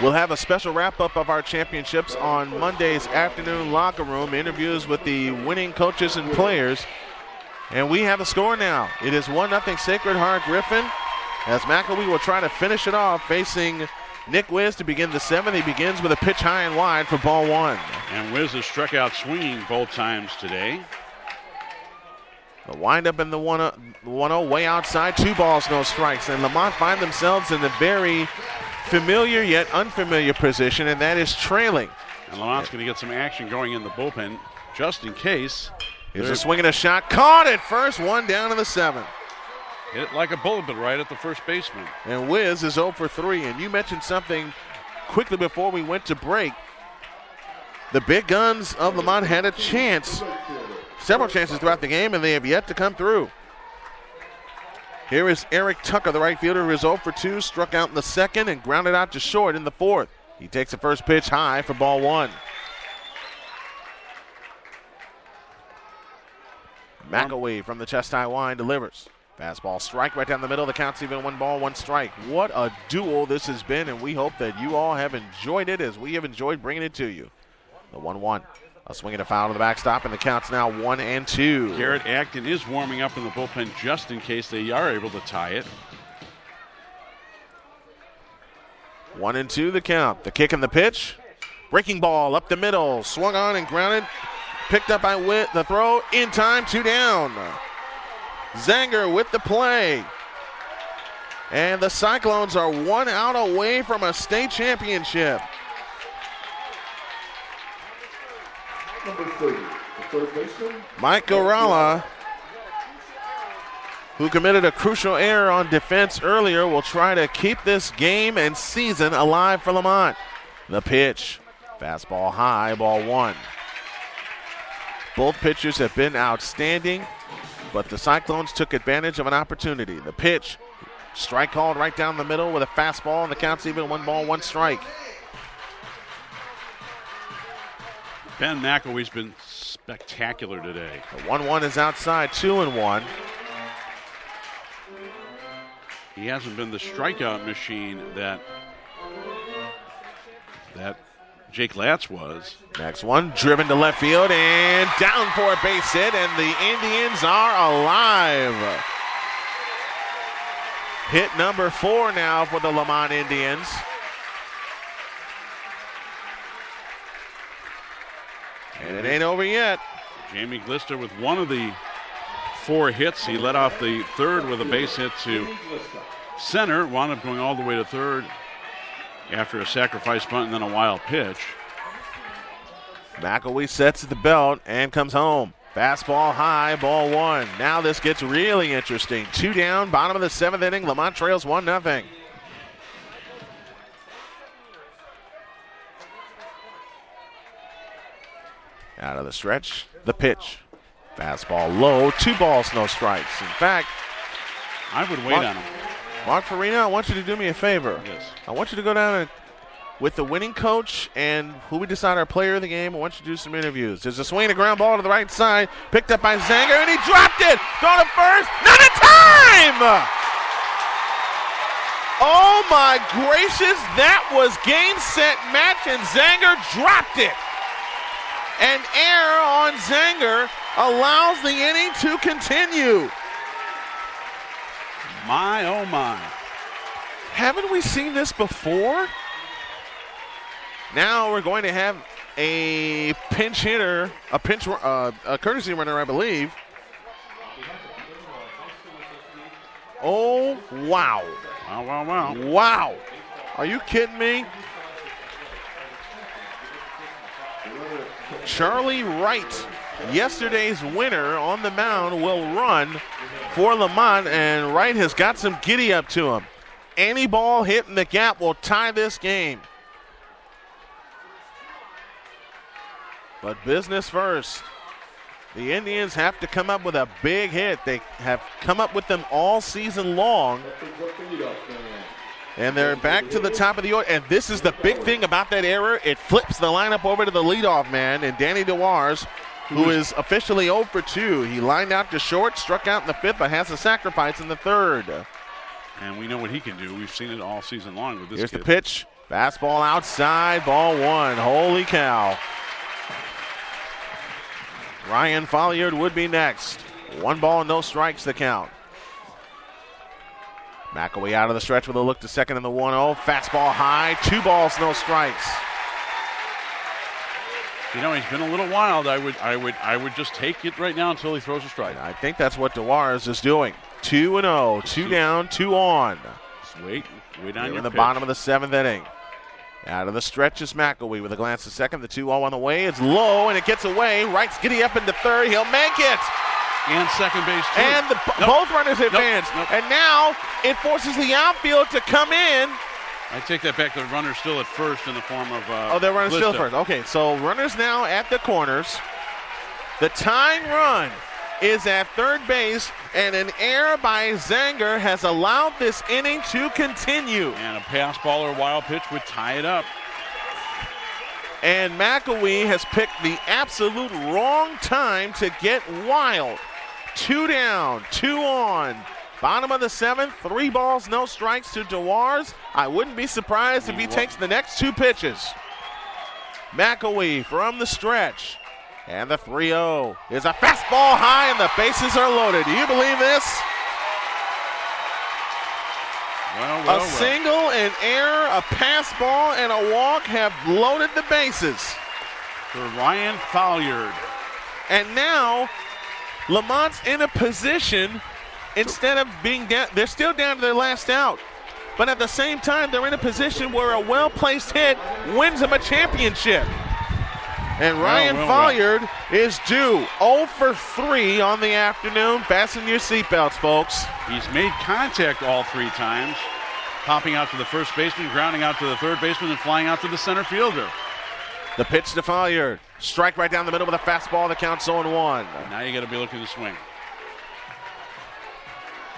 We'll have a special wrap-up of our championships on Monday's afternoon locker room, interviews with the winning coaches and players. And we have a score now. It is 1-0 Sacred Heart Griffin, as McElwee will try to finish it off, facing Nick Wiz to begin the 7th. He begins with a pitch high and wide for ball 1. And Wiz has struck out swinging both times today. The windup in the 1-0 way outside. 2 balls, no strikes. And Lemont find themselves in a very familiar yet unfamiliar position, and that is trailing. And Lamont's going to get some action going in the bullpen just in case. Here's a swing and a shot. Caught at first. 1 down in the 7th. Hit it like a bullet, but right at the first baseman. And Wiz is 0 for 3. And you mentioned something quickly before we went to break. The big guns of Lemont had a chance. Several chances throughout the game, and they have yet to come through. Here is Eric Tucker, the right fielder, who is 0 for 2, struck out in the 2nd and grounded out to short in the 4th. He takes the first pitch high for ball 1. McElwee from the chest high line delivers. Fastball strike right down the middle. The count's even 1 ball, 1 strike. What a duel this has been, and we hope that you all have enjoyed it as we have enjoyed bringing it to you. The 1-1. A swing and a foul to the backstop, and the count's now 1-2. Garrett Acton is warming up in the bullpen just in case they are able to tie it. 1-2 the count. The kick and the pitch. Breaking ball up the middle. Swung on and grounded. Picked up by Witt. The throw in time. 2 down. Zanger with the play. And the Cyclones are 1 out away from a state championship. Number 30, the third baseman. Mike Gorala, who committed a crucial error on defense earlier, will try to keep this game and season alive for Lemont. The pitch. Fastball high, ball 1. Both pitchers have been outstanding, but the Cyclones took advantage of an opportunity. The pitch. Strike called right down the middle with a fastball, and the count's even 1 ball, 1 strike. Ben McElwee's been spectacular today. The 1-1 is outside, 2-1. He hasn't been the strikeout machine that Jake Latz was. Next one, driven to left field and down for a base hit, and the Indians are alive. Hit number 4 now for the Lemont Indians. And it ain't over yet. Jamie Glister with one of the 4 hits. He led off the third with a base hit to center. Wound up going all the way to third after a sacrifice bunt and then a wild pitch. McElwee sets the belt and comes home. Fastball high, ball 1. Now this gets really interesting. 2 down, bottom of the 7th inning. Lemont trails 1-0. Out of the stretch, the pitch. Fastball low, 2 balls, no strikes. In fact, I would wait on him. Mark Farina, I want you to do me a favor. Yes. I want you to go down and, with the winning coach and who we decide our player of the game, I want you to do some interviews. There's a swing and a ground ball to the right side, picked up by Zanger, and he dropped it. Throw to first, not in time! Oh my gracious, that was game, set, match, and Zanger dropped it. An error on Zanger allows the inning to continue. My, oh my. Haven't we seen this before? Now we're going to have a pinch hitter, a courtesy runner, I believe. Oh, wow. Wow. Wow. Are you kidding me? Charlie Wright, yesterday's winner on the mound, will run for Lemont, and Wright has got some giddy up to him. Any ball hit in the gap will tie this game. But business first. The Indians have to come up with a big hit. They have come up with them all season long. And they're back to the top of the order. And this is the big thing about that error. It flips the lineup over to the leadoff man, and Danny DeWars, who is officially 0 for 2. He lined out to short, struck out in the 5th, but has a sacrifice in the 3rd. And we know what he can do. We've seen it all season long with this Here's kid. the pitch. Fastball outside, ball 1. Holy cow. Ryan Folliard would be next. 1 ball, no strikes the count. McElwee out of the stretch with a look to second in the 1-0. Fastball high, 2 balls, no strikes. You know, he's been a little wild. I would just take it right now until he throws a strike. I think that's what DeWars is doing. 2-0, 2 down, 2 on. Just wait on your in the pitch. bottom of the 7th inning. Out of the stretch is McElwee with a glance to second. The 2-0 on the way. It's low, and it gets away. Wright's giddy up into 3rd. He'll make it. And second base, too. And both runners advance. And now it forces the outfield to come in. I take that back. The runner's still at first in the form of they're running still Glister. first. Okay, so runners now at the corners. The tying run is at 3rd base, and an error by Zanger has allowed this inning to continue. And a pass ball or wild pitch would tie it up. And McElwee has picked the absolute wrong time to get wild. 2 down, 2 on. Bottom of the 7th, 3 balls, no strikes to DeWars. I wouldn't be surprised if he takes the next 2 pitches. McElwee from the stretch. And the 3-0 is a fastball high, and the bases are loaded. Do you believe this? Well. Single, an error, a pass ball, and a walk have loaded the bases. For Ryan Folliard. And now, Lemont's in a position, instead of being down, they're still down to their last out. But at the same time, they're in a position where a well-placed hit wins them a championship. And Ryan Folliard is due 0 for 3 on the afternoon. Fasten your seatbelts, folks. He's made contact all 3 times, popping out to the first baseman, grounding out to the third baseman, and flying out to the center fielder. The pitch to Folliard. Strike right down the middle with a fastball that counts 0-1. Now you got to be looking to swing.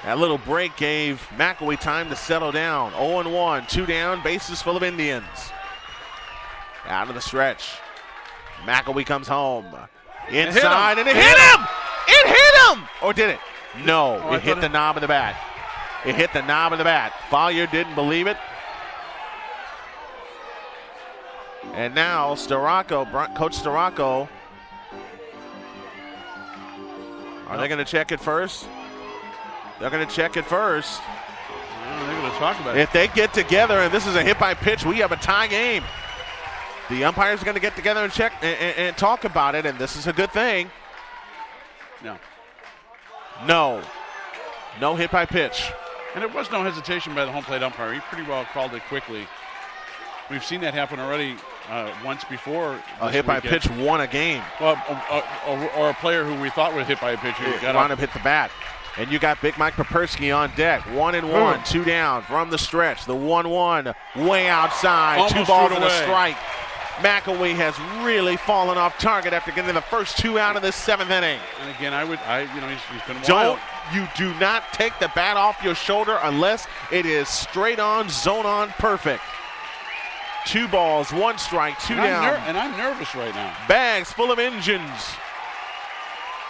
That little break gave McElwee time to settle down. 0-1, 2 down, bases full of Indians. Out of the stretch. McElwee comes home. Inside, and it hit him! It hit him! Or did it? No, it hit the knob of the bat. It hit the knob of the bat. Folliard didn't believe it. And now Coach Storako, are they going to check it first? They're going to check it first. They're going to talk about it. If they get together and this is a hit by pitch, we have a tie game. The umpires are going to get together and check and talk about it, and this is a good thing. No hit by pitch. And there was no hesitation by the home plate umpire. He pretty well called it quickly. We've seen that happen already once before. A hit by pitch won a game. Well, or a player who we thought was hit by a pitch who got wound up hit the bat. And you got Big Mike Papersky on deck. 1-1, 2 down from the stretch. The 1-1 way outside. Almost 2 balls and a strike. McElwee has really fallen off target after getting the first 2 out of this 7th inning. And again, he's been wild. You do not take the bat off your shoulder unless it is straight on, zone on, perfect. 2 balls, 1 strike, 2 down. And I'm nervous right now. Bags full of engines.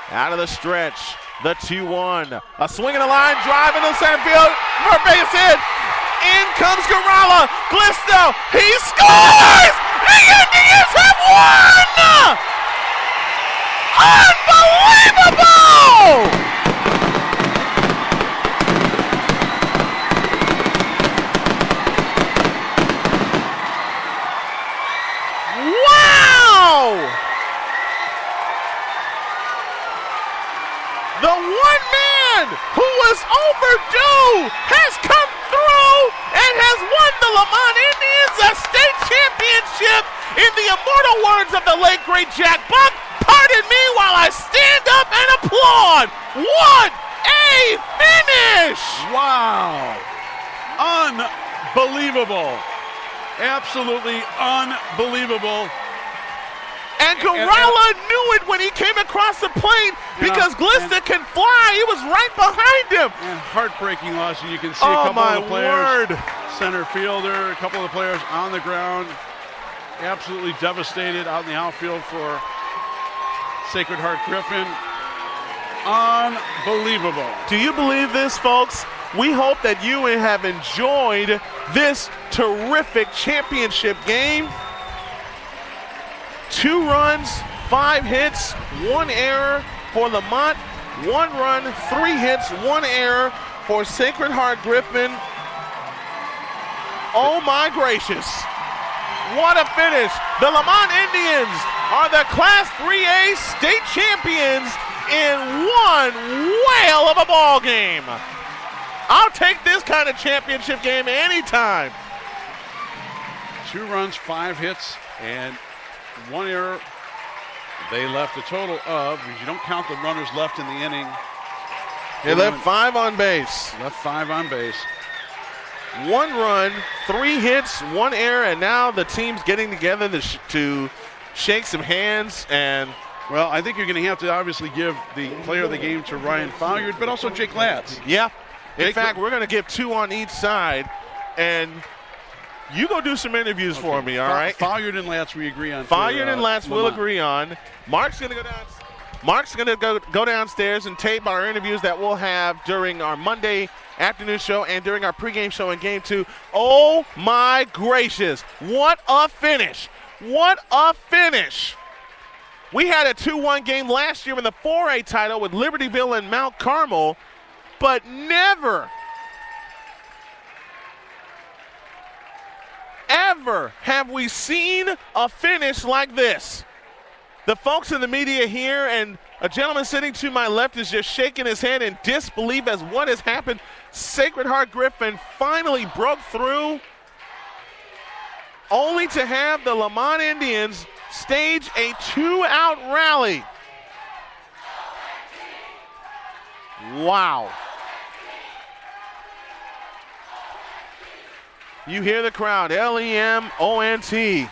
Out of the stretch, the 2-1. A swing and a line drive into center field for a base hit. In comes Garala. Glisto, he scores! The Indians have won! Unbelievable! Wow! The one man who was overdue has come through and has won the Lemont Indians a state championship in the immortal words of the late great Jack Buck. Pardon me while I stand up and applaud. What a finish! Wow. Unbelievable. Absolutely unbelievable. And Garala knew it when he came across the plate because Glista can fly. He was right behind him. And heartbreaking loss. You can see a couple of the players, center fielder, a couple of the players on the ground, absolutely devastated out in the outfield for Sacred Heart Griffin. Unbelievable. Do you believe this, folks? We hope that you have enjoyed this terrific championship game. 2 runs, 5 hits, 1 error for Lemont. 1 run, 3 hits, 1 error for Sacred Heart Griffin. Oh my gracious. What a finish. The Lemont Indians are the Class 3A state champions in one whale of a ball game. I'll take this kind of championship game anytime. 2 runs, 5 hits, and 1 error. They left a total of, if you don't count the runners left in the inning. They left 5 on base. Left 5 on base. 1 run, 3 hits, 1 error, and now the team's getting together to shake some hands. And well, I think you're going to have to obviously give the player of the game to Ryan Folliard, but also Jake Latz. Yeah. In fact, we're going to give 2 on each side, and you go do some interviews for me, all right? Folliard and Latz we agree on. Folliard and Latz we'll agree on. Mark's going to go down. Mark's going to go downstairs and tape our interviews that we'll have during our Monday afternoon show and during our pregame show in Game 2. Oh, my gracious. What a finish. What a finish. We had a 2-1 game last year in the 4A title with Libertyville and Mount Carmel, but never, ever have we seen a finish like this. The folks in the media here and a gentleman sitting to my left is just shaking his head in disbelief as what has happened. Sacred Heart Griffin finally broke through, only to have the Lemont Indians stage a 2-out rally. Wow. You hear the crowd, L-E-M-O-N-T.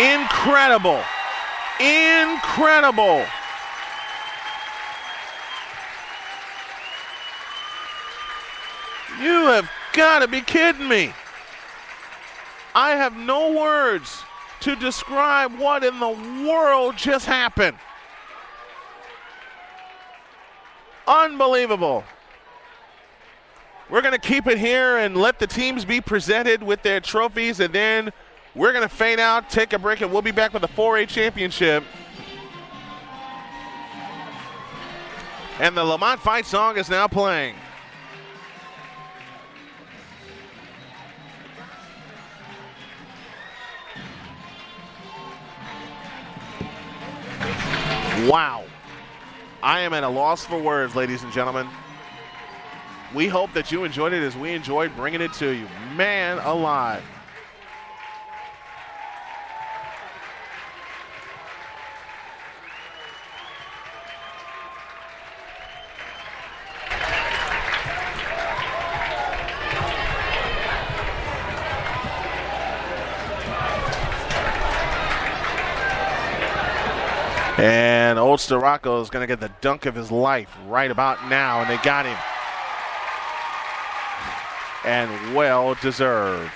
Incredible. Incredible. You have got to be kidding me. I have no words to describe what in the world just happened. Unbelievable. We're going to keep it here and let the teams be presented with their trophies, and then we're going to fade out, take a break, and we'll be back with the 4A championship. And the Lemont fight song is now playing. Wow. I am at a loss for words, ladies and gentlemen. We hope that you enjoyed it as we enjoyed bringing it to you. Man alive. And Old Storacco is going to get the dunk of his life right about now, and they got him. And well deserved.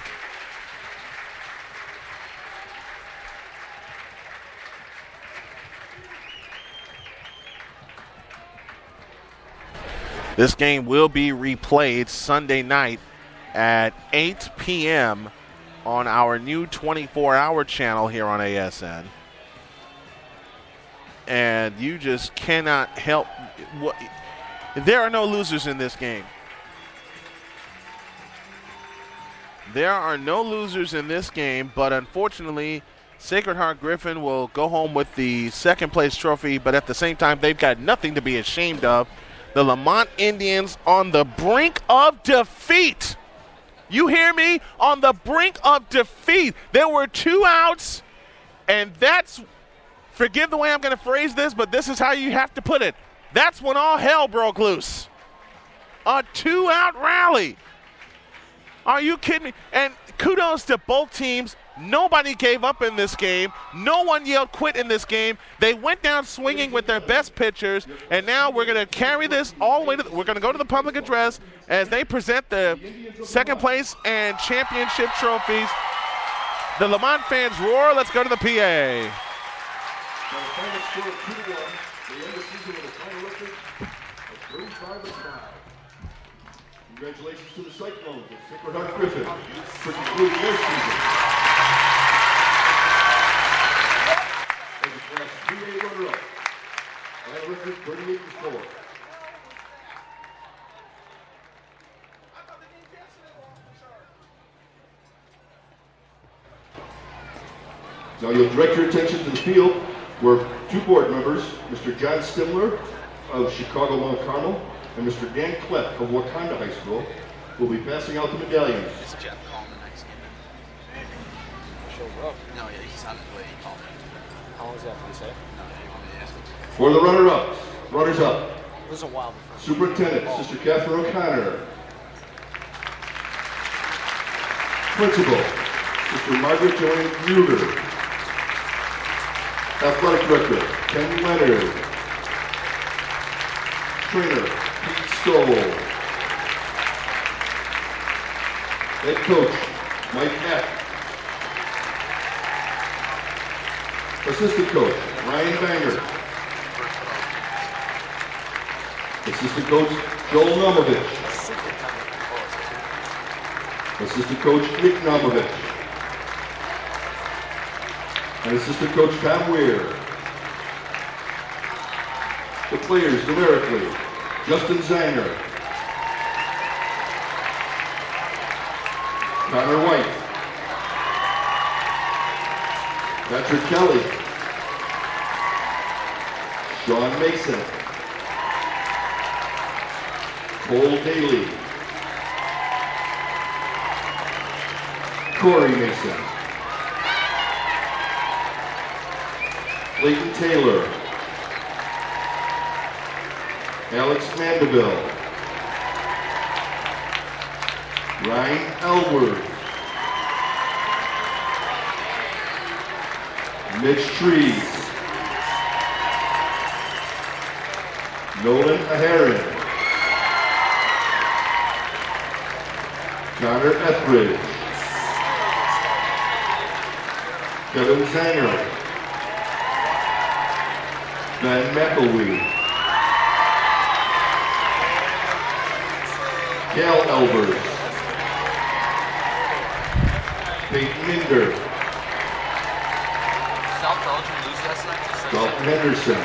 This game will be replayed Sunday night at 8 p.m. on our new 24-hour channel here on ASN. And you just cannot help. There are no losers in this game. There are no losers in this game, but unfortunately, Sacred Heart Griffin will go home with the second place trophy, but at the same time, they've got nothing to be ashamed of. The Lemont Indians on the brink of defeat. You hear me? On the brink of defeat. There were 2 outs, and that's, forgive the way I'm going to phrase this, but this is how you have to put it. That's when all hell broke loose. A 2-out rally. Are you kidding me? And kudos to both teams. Nobody gave up in this game. No one yelled quit in this game. They went down swinging with their best pitchers, and now we're going to carry this all the way to we're going to go to the public address as they present the second place and championship trophies. The Lemont fans roar. Let's go to the PA. Congratulations to the Cyclones of Sacred Heart Griffin for concluding their season as the Class 2A runner-up by a record 38-4. Now you'll direct your attention to the field where 2 board members, Mr. John Stimler of Chicago Mount Carmel and Mr. Dan Klepp of Wakanda High School will be passing out the medallions. It's Jeff calling the next game. Showed up. No, yeah, he's on his way. He called me. How long is that? Did he say? No, he wanted to ask him. For the runner-ups, runners-up, It was a while before. Superintendent, Sister Catherine O'Connor. Principal, Sister Margaret Joanne Muter. Athletic Director, Ken Leonard. Trainer, Pete Stoll. Head coach, Mike Eck. Assistant coach, Ryan Banger. Assistant coach, Joel Nomovich. Assistant coach, Nick Nomovich. And assistant coach, Tom Weir. The players numerically, Justin Zanger, Connor White, Patrick Kelly, Sean Mason, Cole Daly, Corey Mason, Clayton Taylor, Alex Mandeville, Ryan Elworth, Mitch Trees, Nolan Aheron, Connor Etheridge, Kevin Zanger, Ben McElwee, Cal Elvers, Peyton Minder, Dalton Henderson,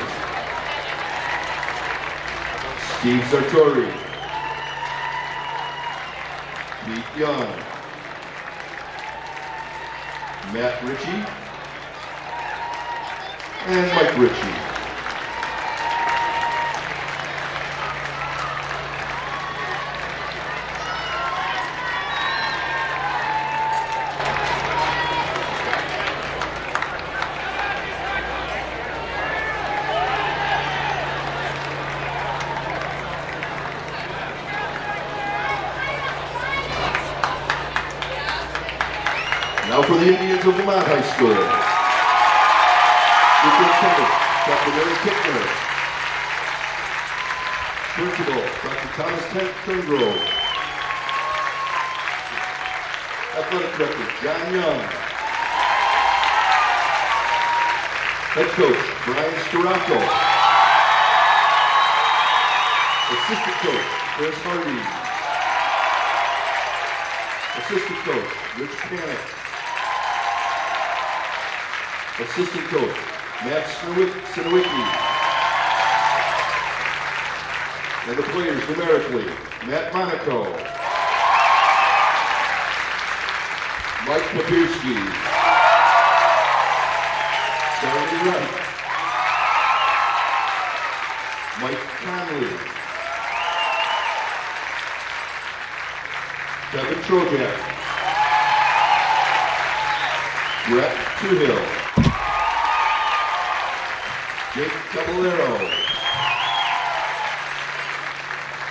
Steve Sartori, Pete Young, Matt Ritchie, and Mike Ritchie. Now for the Indians of Lemont High School. Superintendent, Dr. Mary Kickner. Principal, Dr. Thomas Turngrove. Athletic Director, John Young. Head Coach, Brian Scirocco. Assistant Coach, Chris Hardy. Assistant Coach, Rich Panic. Assistant Coach, Matt Sinowicki. And the players numerically, Matt Monaco, Mike Papirski, Charlie Wright, Mike Conley, Kevin Trojak, Brett Tuhill, Jake Caballero,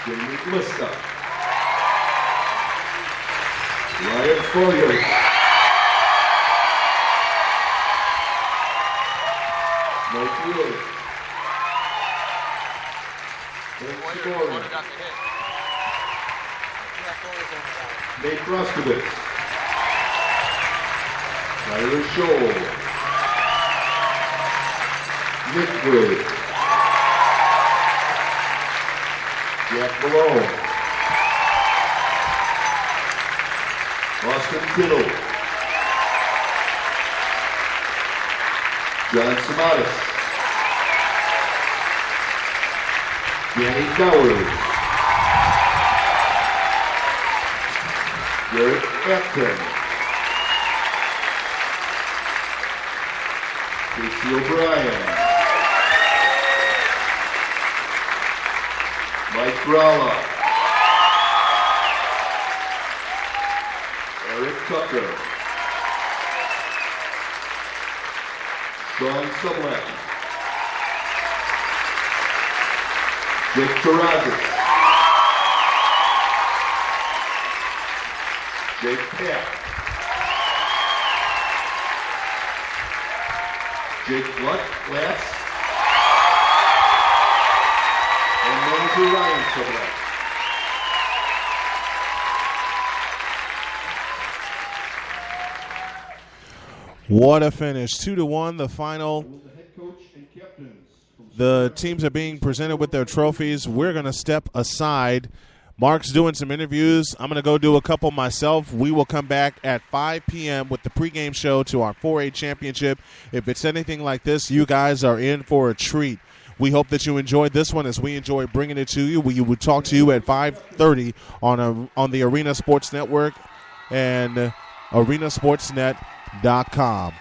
Jamie Glista, Ryan Foyer, Mike Wood, Vince Gordon, Nate Rostovich, Tyler Scholl, Nick Wood, Jack Malone, Austin Kittle, John Samatis, Danny Gowers, Derek Afton, Casey O'Brien, Mike Gralla, Eric Tucker, Sean Sublett, Jake Tarazis, Jake Pat, Jake Lutz, and manager Ryan Sublett. What a finish. 2-1, the final. The teams are being presented with their trophies. We're going to step aside. Mark's doing some interviews. I'm going to go do a couple myself. We will come back at 5 p.m. with the pregame show to our 4A championship. If it's anything like this, you guys are in for a treat. We hope that you enjoyed this one as we enjoy bringing it to you. We would talk to you at 5:30 on the Arena Sports Network and arenasportsnet.com.